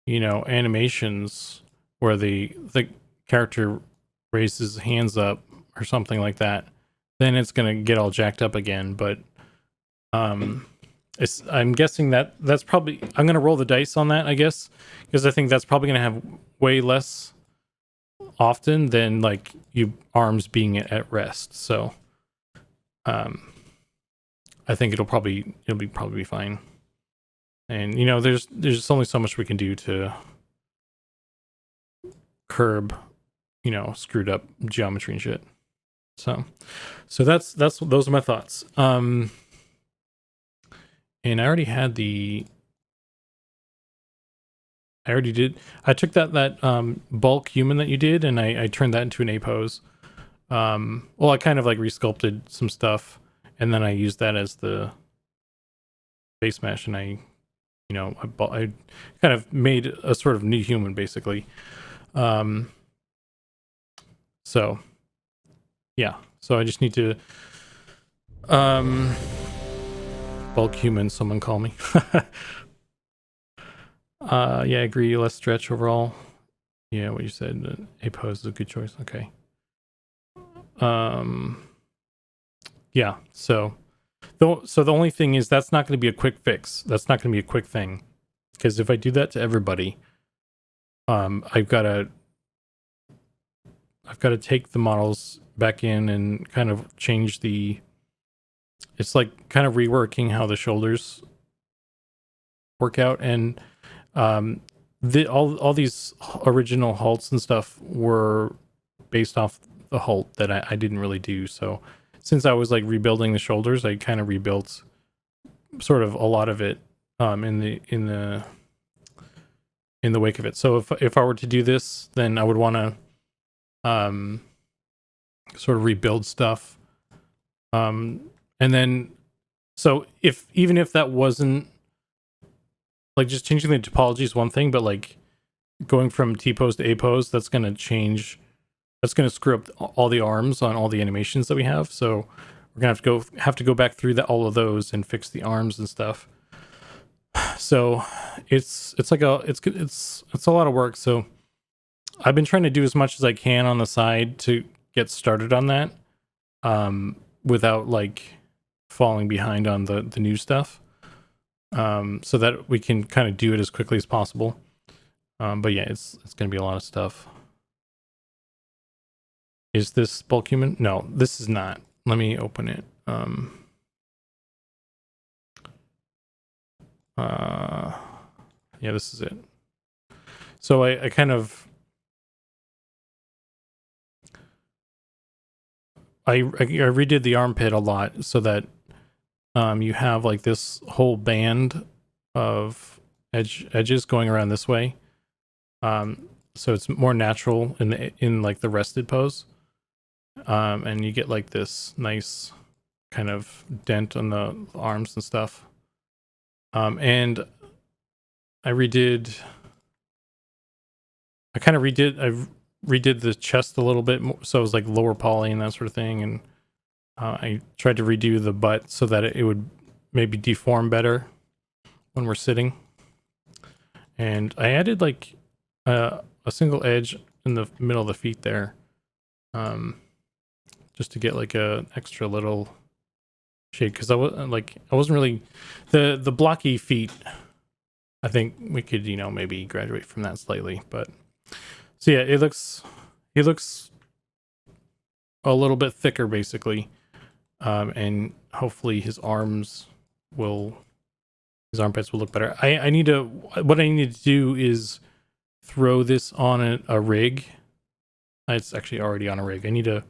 animations where the character raises hands up or something like that, then it's gonna get all jacked up again. But I'm guessing that's probably, I'm gonna roll the dice on that, I guess, because I think that's probably gonna have way less often than like you arms being at rest. So I think it'll probably be fine. And there's only so much we can do to curb screwed up geometry and shit. So that's those are my thoughts. And I already did. I took that bulk human that you did, and I turned that into an A pose. Well, I kind of like resculpted some stuff, and then I used that as the base mesh, and I kind of made a sort of new human, basically. So yeah, so I just need to Bulk human, someone call me. Yeah, I agree. Less stretch overall. Yeah, what you said. A pose is a good choice. Okay. Yeah. So the only thing is that's not going to be a quick fix. That's not going to be a quick thing, because if I do that to everybody, I've got to take the models back in and kind of change the. It's like kind of reworking how the shoulders work out, and all these original halts and stuff were based off the halt that I didn't really do. So since I was like rebuilding the shoulders, I kind of rebuilt sort of a lot of it in the wake of it. So if I were to do this, then I would want to sort of rebuild stuff, and then so even if that wasn't like just changing the topology is one thing, but like going from T pose to A pose, that's going to change. That's going to screw up all the arms on all the animations that we have. So we're going to have to go back through all of those and fix the arms and stuff. So it's like it's a lot of work. So I've been trying to do as much as I can on the side to get started on that, without like falling behind on the new stuff, so that we can kind of do it as quickly as possible. But yeah, it's going to be a lot of stuff. Is this bulk human? No, this is not. Let me open it. Yeah, this is it. So I kind of I redid the armpit a lot so that you have like this whole band of edges going around this way. So it's more natural in like the rested pose. And you get like this nice kind of dent on the arms and stuff. And I redid the chest a little bit more, so it was like lower poly and that sort of thing. And I tried to redo the butt so that it would maybe deform better when we're sitting. And I added like a single edge in the middle of the feet there, just to get like a extra little shade, because I wasn't really the blocky feet. I think we could maybe graduate from that slightly, but so yeah, he looks a little bit thicker basically, and hopefully his armpits will look better. What I need to do is throw this on a rig. It's actually already on a rig. I need to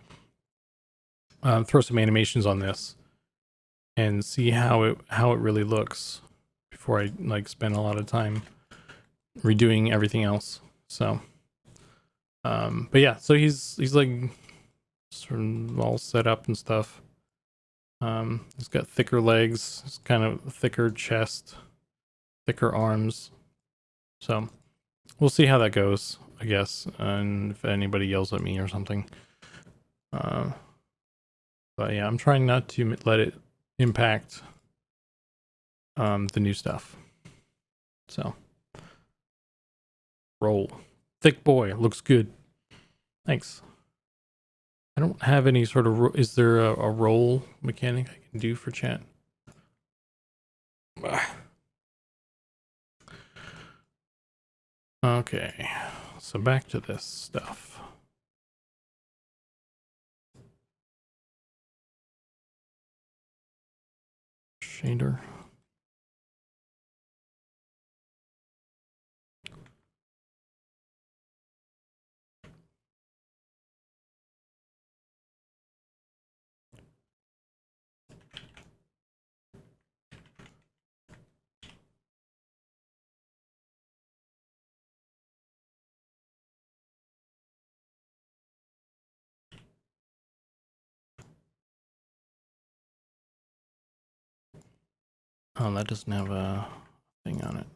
throw some animations on this and see how it really looks before I like spend a lot of time redoing everything else. So but yeah, so he's like sort of all set up and stuff. He's got thicker legs, it's kind of thicker chest, thicker arms. So we'll see how that goes, I guess, and if anybody yells at me or something. But yeah, I'm trying not to let it impact the new stuff. So roll. Thick boy, looks good. Thanks. I don't have any sort of is there a roll mechanic I can do for chat? Okay, so back to this stuff. Shader. Oh, that doesn't have a thing on it.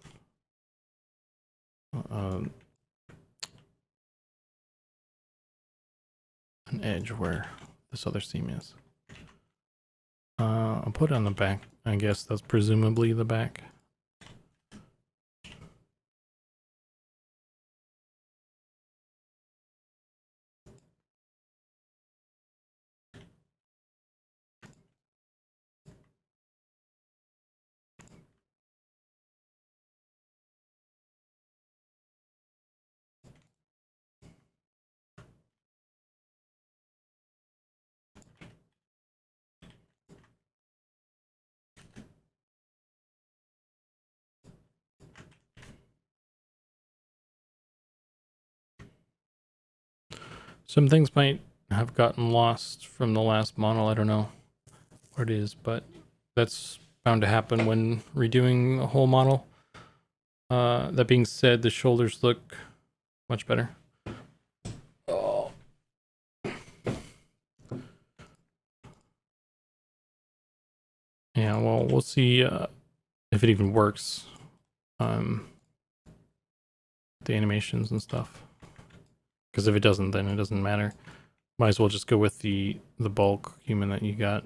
An edge where this other seam is. I'll put it on the back. I guess that's presumably the back. Some things might have gotten lost from the last model. I don't know what it is, but that's bound to happen when redoing a whole model. That being said, the shoulders look much better. Oh. Yeah, well, we'll see if it even works. The animations and stuff. Because if it doesn't, then it doesn't matter. Might as well just go with the bulk human that you got.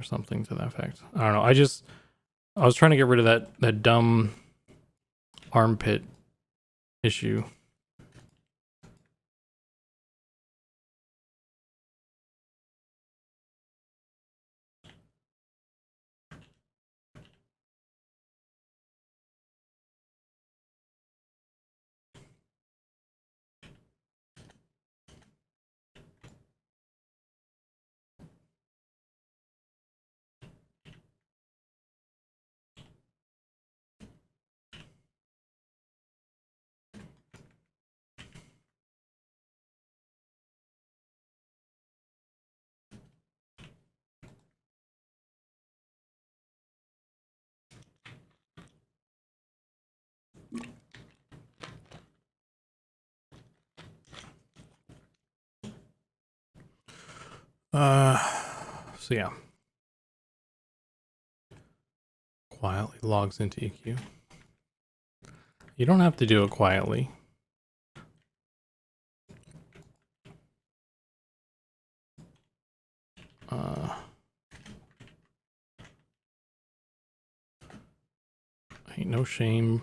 Or something to that effect. I don't know. I was trying to get rid of that dumb armpit issue. So yeah. Quietly logs into EQ. You don't have to do it quietly. Ain't no shame.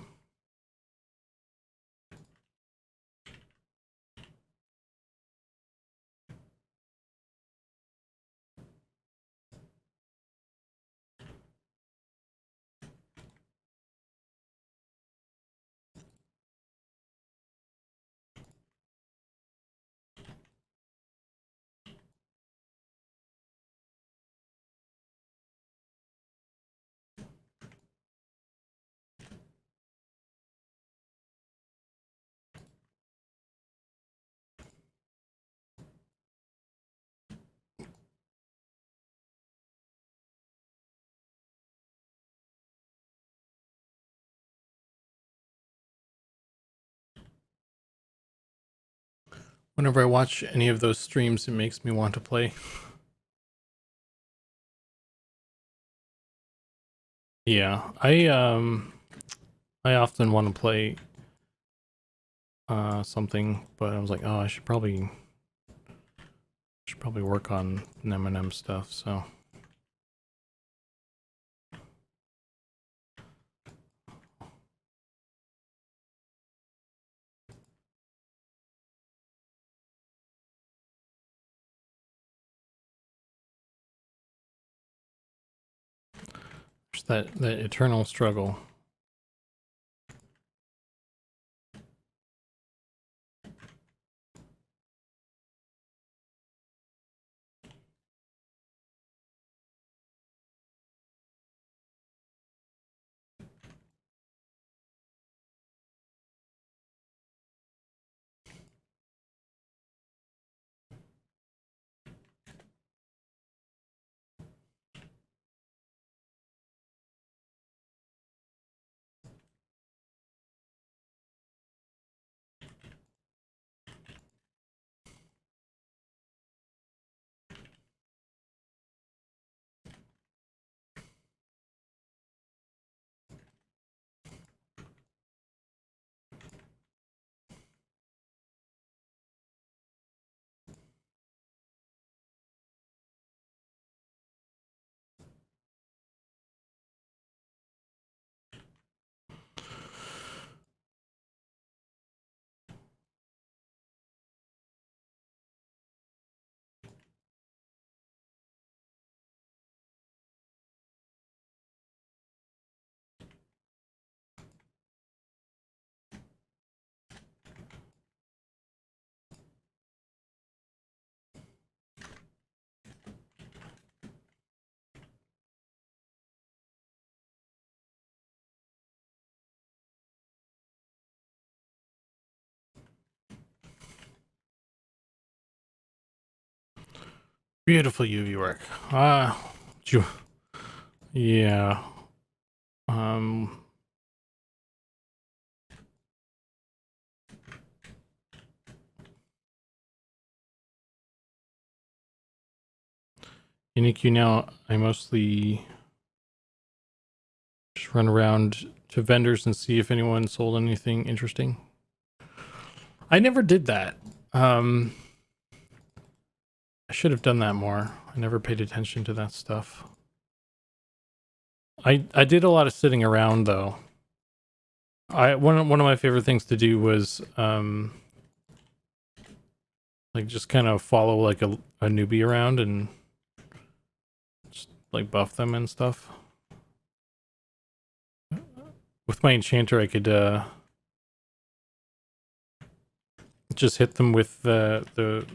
Whenever I watch any of those streams, it makes me want to play. Yeah, I often want to play something, but I was like, oh, I should probably work on M&M stuff. So there's that eternal struggle. Beautiful UV work. Yeah. In EQ now, I mostly just run around to vendors and see if anyone sold anything interesting. I never did that. I should have done that more. I never paid attention to that stuff. I did a lot of sitting around though. One of my favorite things to do was like just kind of follow like a newbie around and just like buff them and stuff. With my enchanter, I could just hit them with the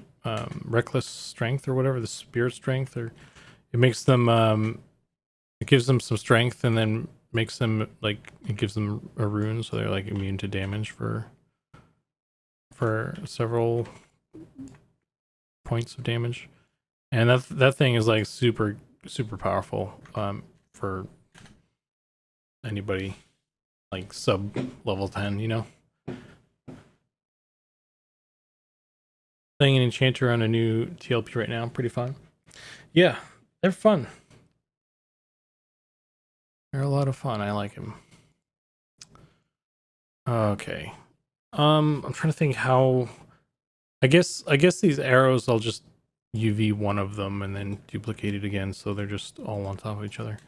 reckless strength or whatever, the spirit strength, or it makes them it gives them some strength and then makes them like it gives them a rune so they're like immune to damage for several points of damage. And that thing is like super powerful for anybody like sub level 10, you know. Playing an enchanter on a new TLP right now, pretty fun. Yeah, they're fun. They're a lot of fun. I like them. Okay. I'm trying to think how. I guess these arrows, I'll just UV one of them and then duplicate it again, so they're just all on top of each other.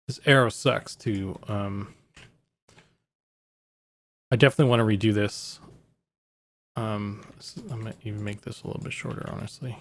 This arrow sucks too. I definitely want to redo this. I might even make this a little bit shorter, honestly.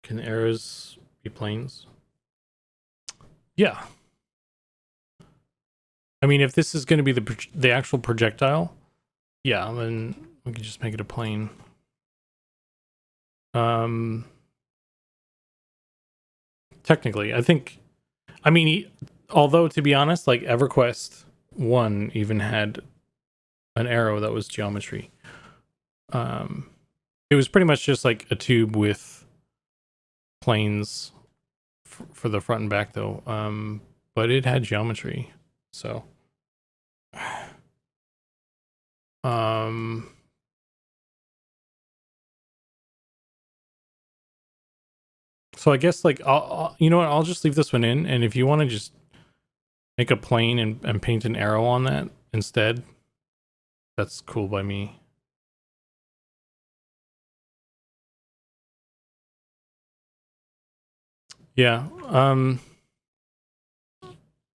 Can arrows be planes? Yeah. I mean, if this is going to be the actual projectile, yeah, then we can just make it a plane. Technically, I think. I mean, although to be honest, like EverQuest 1 even had an arrow that was geometry. It was pretty much just like a tube with planes for the front and back though. But it had geometry, so so I guess like I'll you know what, I'll just leave this one in, and if you want to just make a plane and paint an arrow on that instead, that's cool by me. Yeah.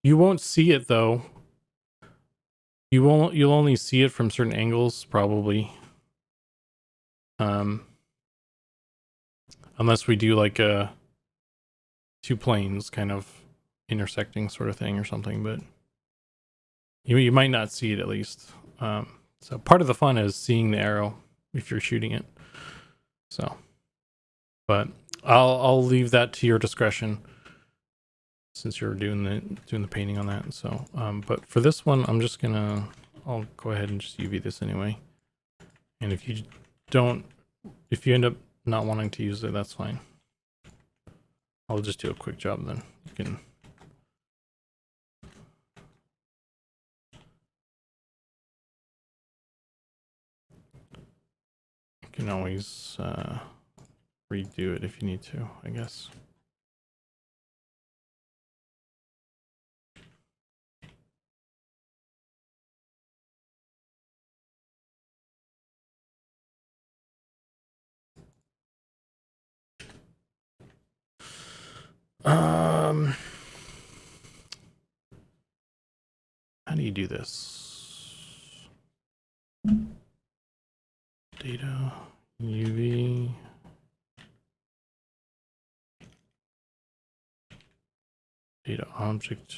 You won't see it though. You'll only see it from certain angles probably. Unless we do like a two planes kind of intersecting sort of thing or something, but you might not see it at least. So part of the fun is seeing the arrow if you're shooting it. So, but I'll leave that to your discretion since you're doing the painting on that. So, but for this one, I'll go ahead and just UV this anyway. And if you end up not wanting to use it, that's fine. I'll just do a quick job then. You can always redo it if you need to, I guess. How do you do this? data, UV. Data object.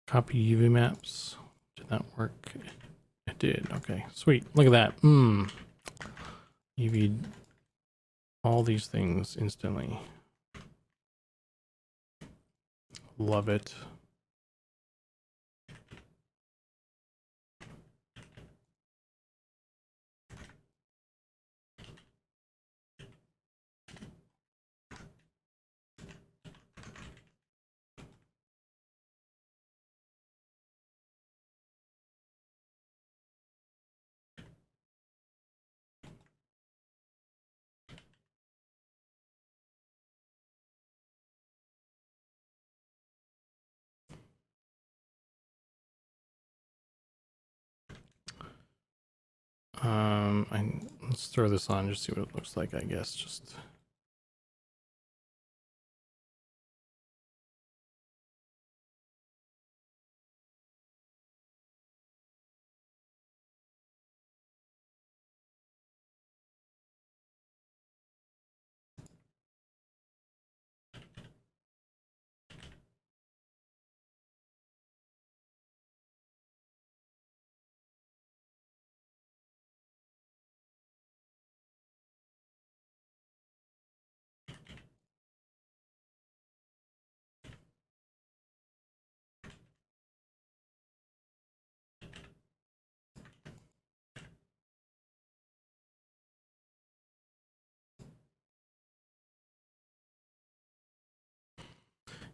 Copy UV maps. Did that work? It did. Okay, sweet. Look at that. UV all these things instantly. Love it. Let's throw this on, just see what it looks like, I guess. Just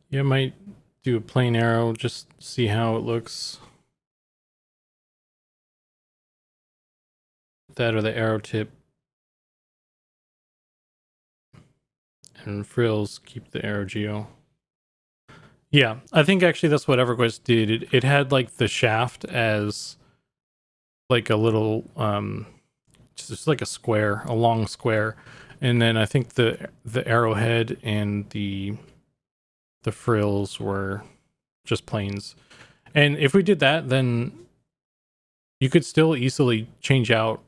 yeah, I might do a plain arrow, just see how it looks. That or the arrow tip. And frills keep the arrow geo. Yeah, I think actually that's what EverQuest did. It had like the shaft as like a little just like a square, a long square, and then I think the arrowhead and the frills were just planes. And if we did that, then you could still easily change out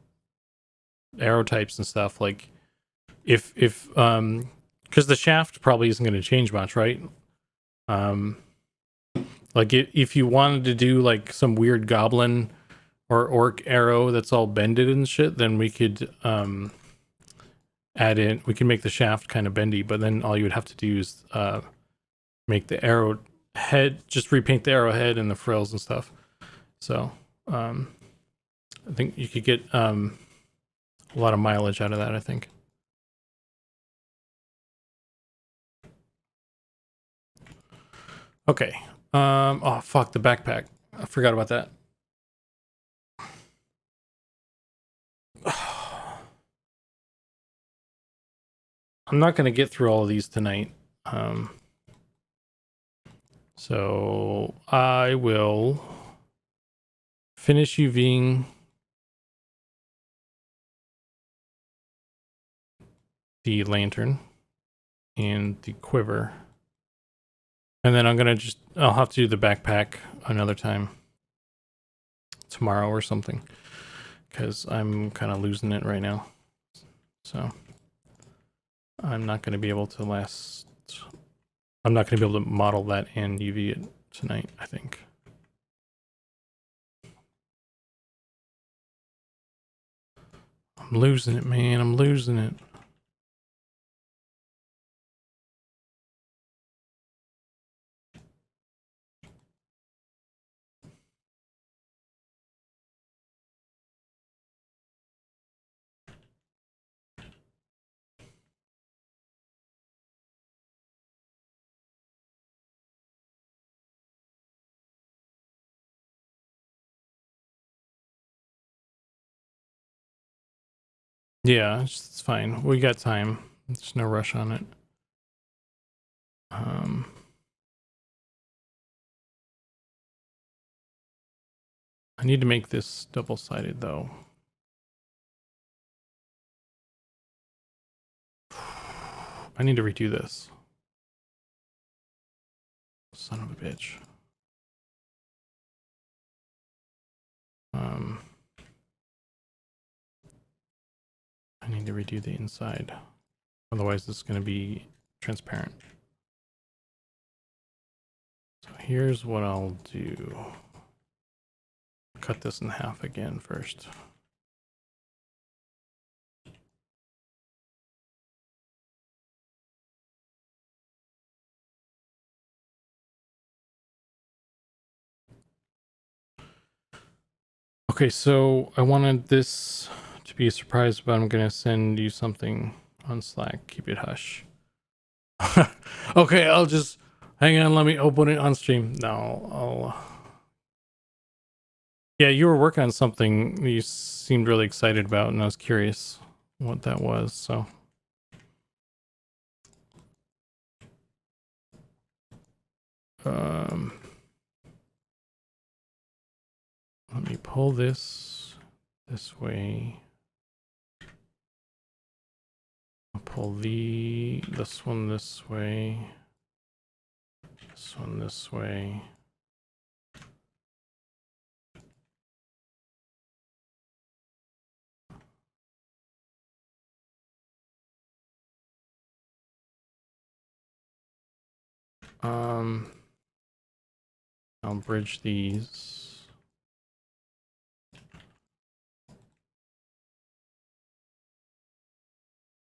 arrow types and stuff. Like if because the shaft probably isn't going to change much, right? Like if you wanted to do like some weird goblin or orc arrow that's all bended and shit, then we could add in, we can make the shaft kind of bendy, but then all you would have to do is make the arrow head, just repaint the arrowhead and the frills and stuff. So I think you could get a lot of mileage out of that, I think. Okay. Oh fuck, the backpack. I forgot about that. I'm not going to get through all of these tonight. So I will finish UVing the lantern and the quiver. And then I'm going to I'll have to do the backpack another time. Tomorrow or something. Because I'm kind of losing it right now. So I'm not going to be able to I'm not going to be able to model that and UV it tonight, I think. I'm losing it, man. I'm losing it. Yeah, it's fine. We got time. There's no rush on it. I need to make this double-sided though. I need to redo this. Son of a bitch. I need to redo the inside. Otherwise it's going to be transparent. So here's what I'll do. Cut this in half again first. Okay, so I wanted this to be a surprise, but I'm gonna send you something on Slack. Keep it hush. Okay, I'll just hang on. Let me open it on stream. No, I'll. Yeah, you were working on something you seemed really excited about, and I was curious what that was. So. Let me pull this way. I'll pull this one this way. This one this way. I'll bridge these.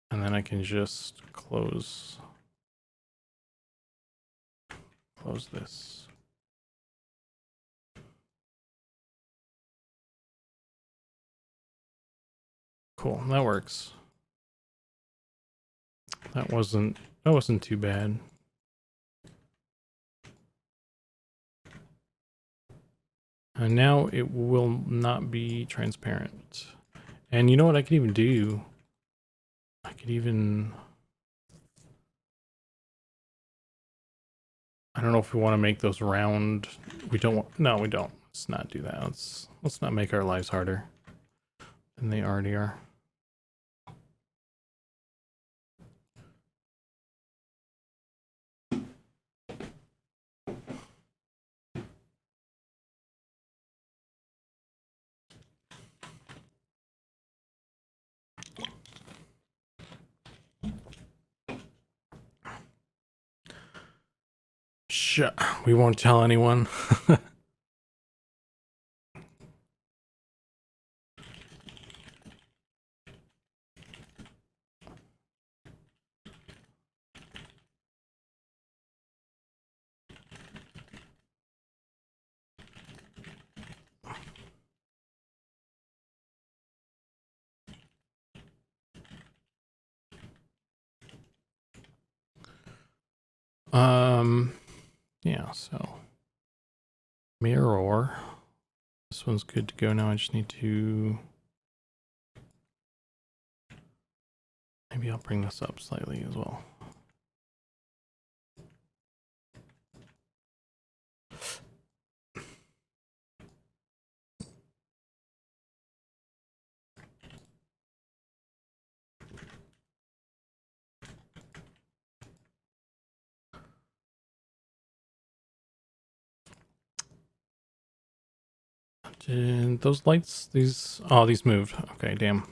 And then I can just close this. Cool, that works. That wasn't too bad. And now it will not be transparent. And you know what I could even do? I could even, I don't know if we want to make those round. We don't want, no, we don't. Let's not do that. Let's not make our lives harder than they already are. Shh, we won't tell anyone. Yeah, so mirror. This one's good to go now. I just need to, maybe I'll bring this up slightly as well. Did those lights, these moved. Okay, damn.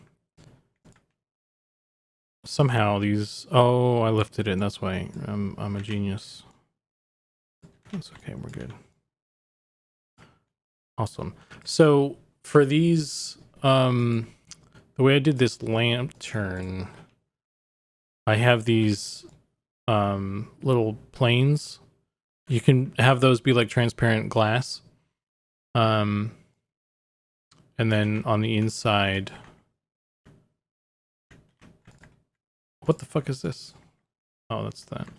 Somehow these, oh, I lifted it, that's why I'm a genius. That's okay, we're good. Awesome. So for these, the way I did this lantern, I have these little planes. You can have those be like transparent glass. And then on the inside, what the fuck is this? Oh, that's that.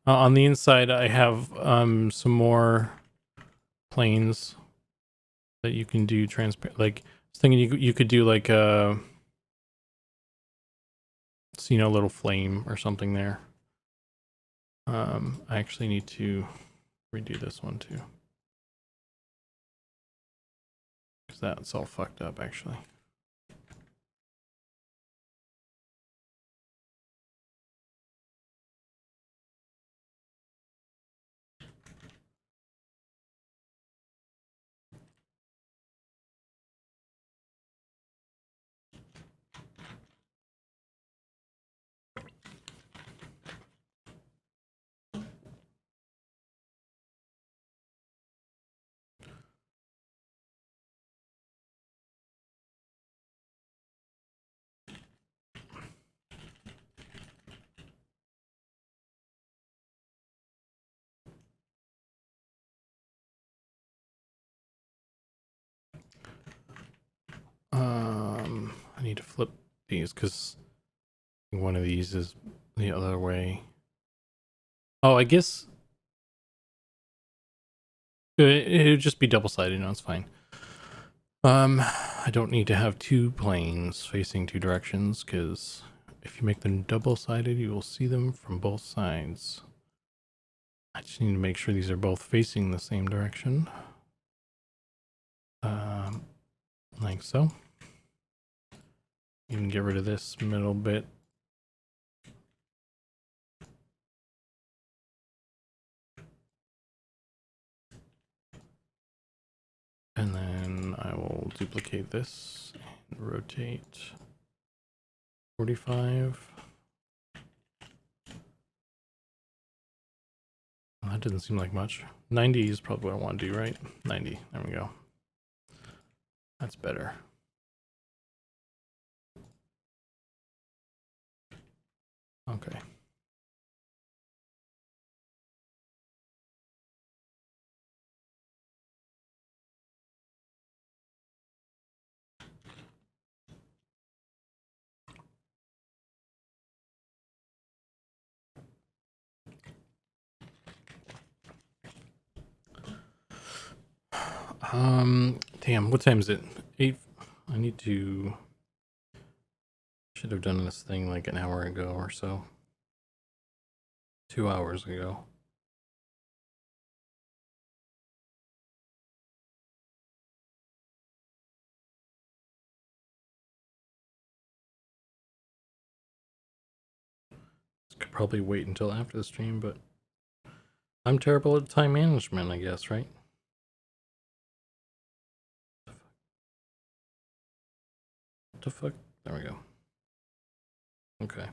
On the inside, I have some more planes that you can do transparent. Like, I was thinking you could do like a, little flame or something there. I actually need to redo this one too, because that's all fucked up actually. need to flip these because one of these is the other way. Oh, I guess it would just be double-sided. No, it's fine. I don't need to have two planes facing two directions, because if you make them double-sided, you will see them from both sides. I just need to make sure these are both facing the same direction. Like so. You can get rid of this middle bit. And then I will duplicate this and rotate 45. Well, that didn't seem like much. 90 is probably what I want to do, right? 90. There we go. That's better. Okay. Damn, what time is it? 8. I need to... Should have done this thing like an hour ago or so. 2 hours ago. Could probably wait until after the stream, but I'm terrible at time management, I guess, right? What the fuck? There we go. Okay.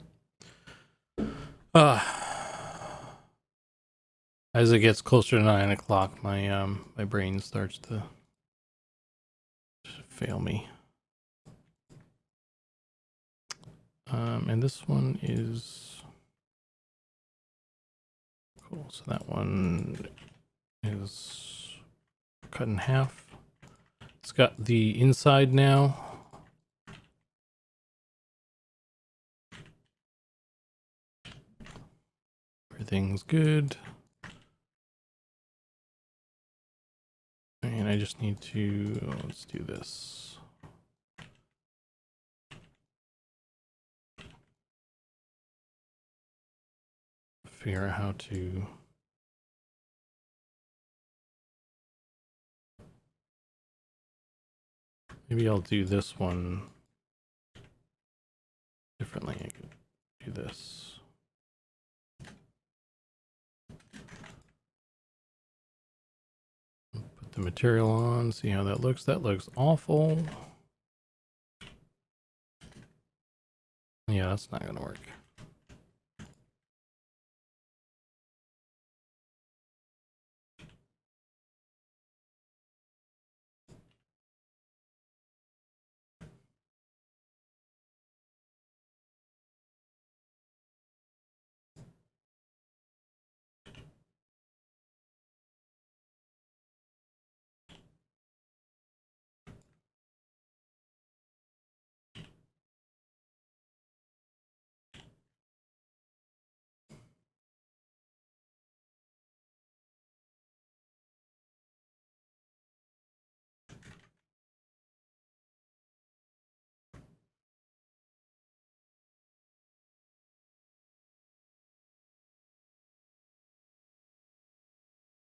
As it gets closer to 9 o'clock, my my brain starts to fail me. And this one is cool. So that one is cut in half. It's got the inside now. Everything's good. And I just need to, let's do this. Figure out how to maybe I'll do this one differently. I could do this. Put the material on, see how that looks. That looks awful. Yeah, that's not gonna work.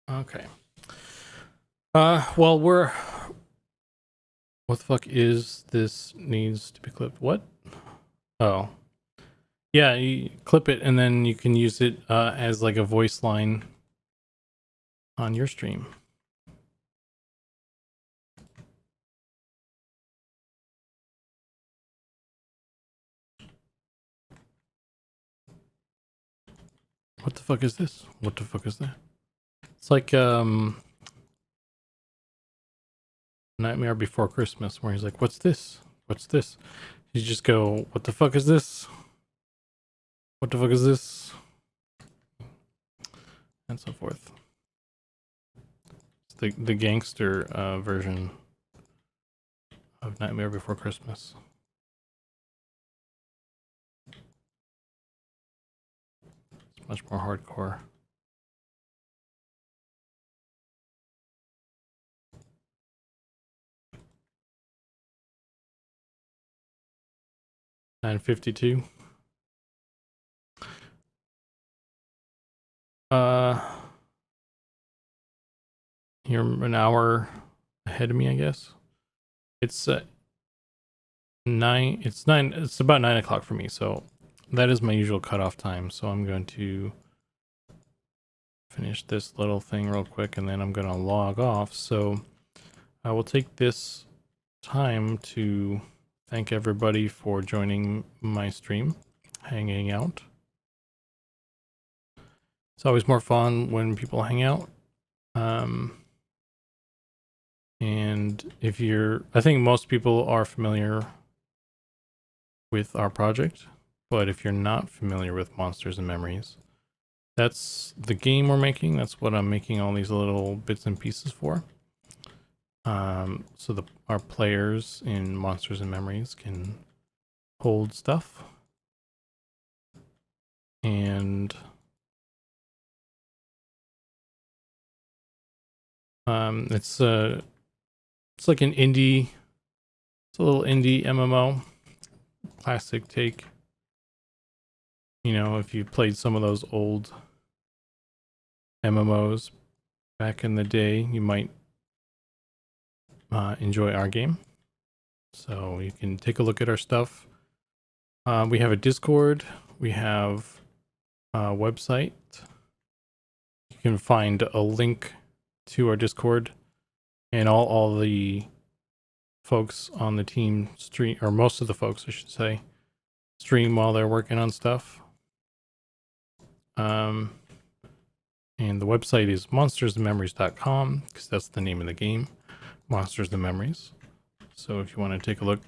Okay. Well, what the fuck is this needs to be clipped? What? Oh. Yeah, you clip it and then you can use it as like a voice line on your stream. What the fuck is this? What the fuck is that? It's like Nightmare Before Christmas, where he's like, what's this? What's this? You just go, what the fuck is this? What the fuck is this? And so forth. It's the gangster version of Nightmare Before Christmas. much more hardcore. $9.52. You're an hour ahead of me, I guess. It's 9. It's 9. It's about 9 o'clock for me, so that is my usual cutoff time. So I'm going to finish this little thing real quick, and then I'm going to log off. So I will take this time to thank everybody for joining my stream, hanging out. It's always more fun when people hang out. And if I think most people are familiar with our project, but if you're not familiar with Monsters and Memories, that's the game we're making. That's what I'm making all these little bits and pieces for. So our players in Monsters and Memories can hold stuff. And it's like an indie, it's a little indie MMO, classic take. You know, if you played some of those old MMOs back in the day, you might enjoy our game. So you can take a look at our stuff. We have a Discord. We have a website. You can find a link to our Discord, and all the folks on the team stream, or most of the folks I should say, stream while they're working on stuff. And the website is monstersandmemories.com, because that's the name of the game, Monsters and Memories. So if you want to take a look,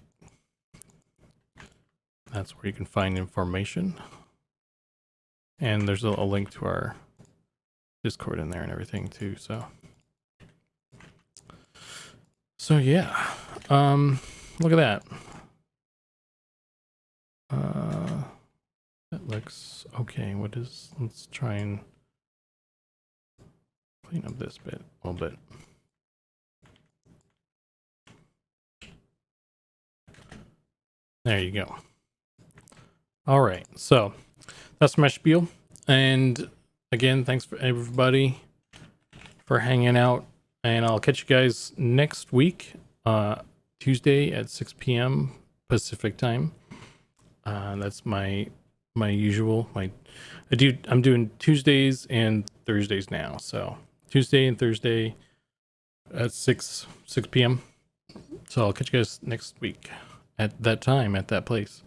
that's where you can find information. And there's a link to our Discord in there and everything too. So yeah, look at that. That looks okay. Let's try and clean up this bit a little bit. There you go. All right, so that's my spiel. And again, thanks for everybody for hanging out. And I'll catch you guys next week, Tuesday at 6 p.m. Pacific time. That's my usual. I'm doing Tuesdays and Thursdays now. So Tuesday and Thursday at 6 p.m. So I'll catch you guys next week at that time, at that place.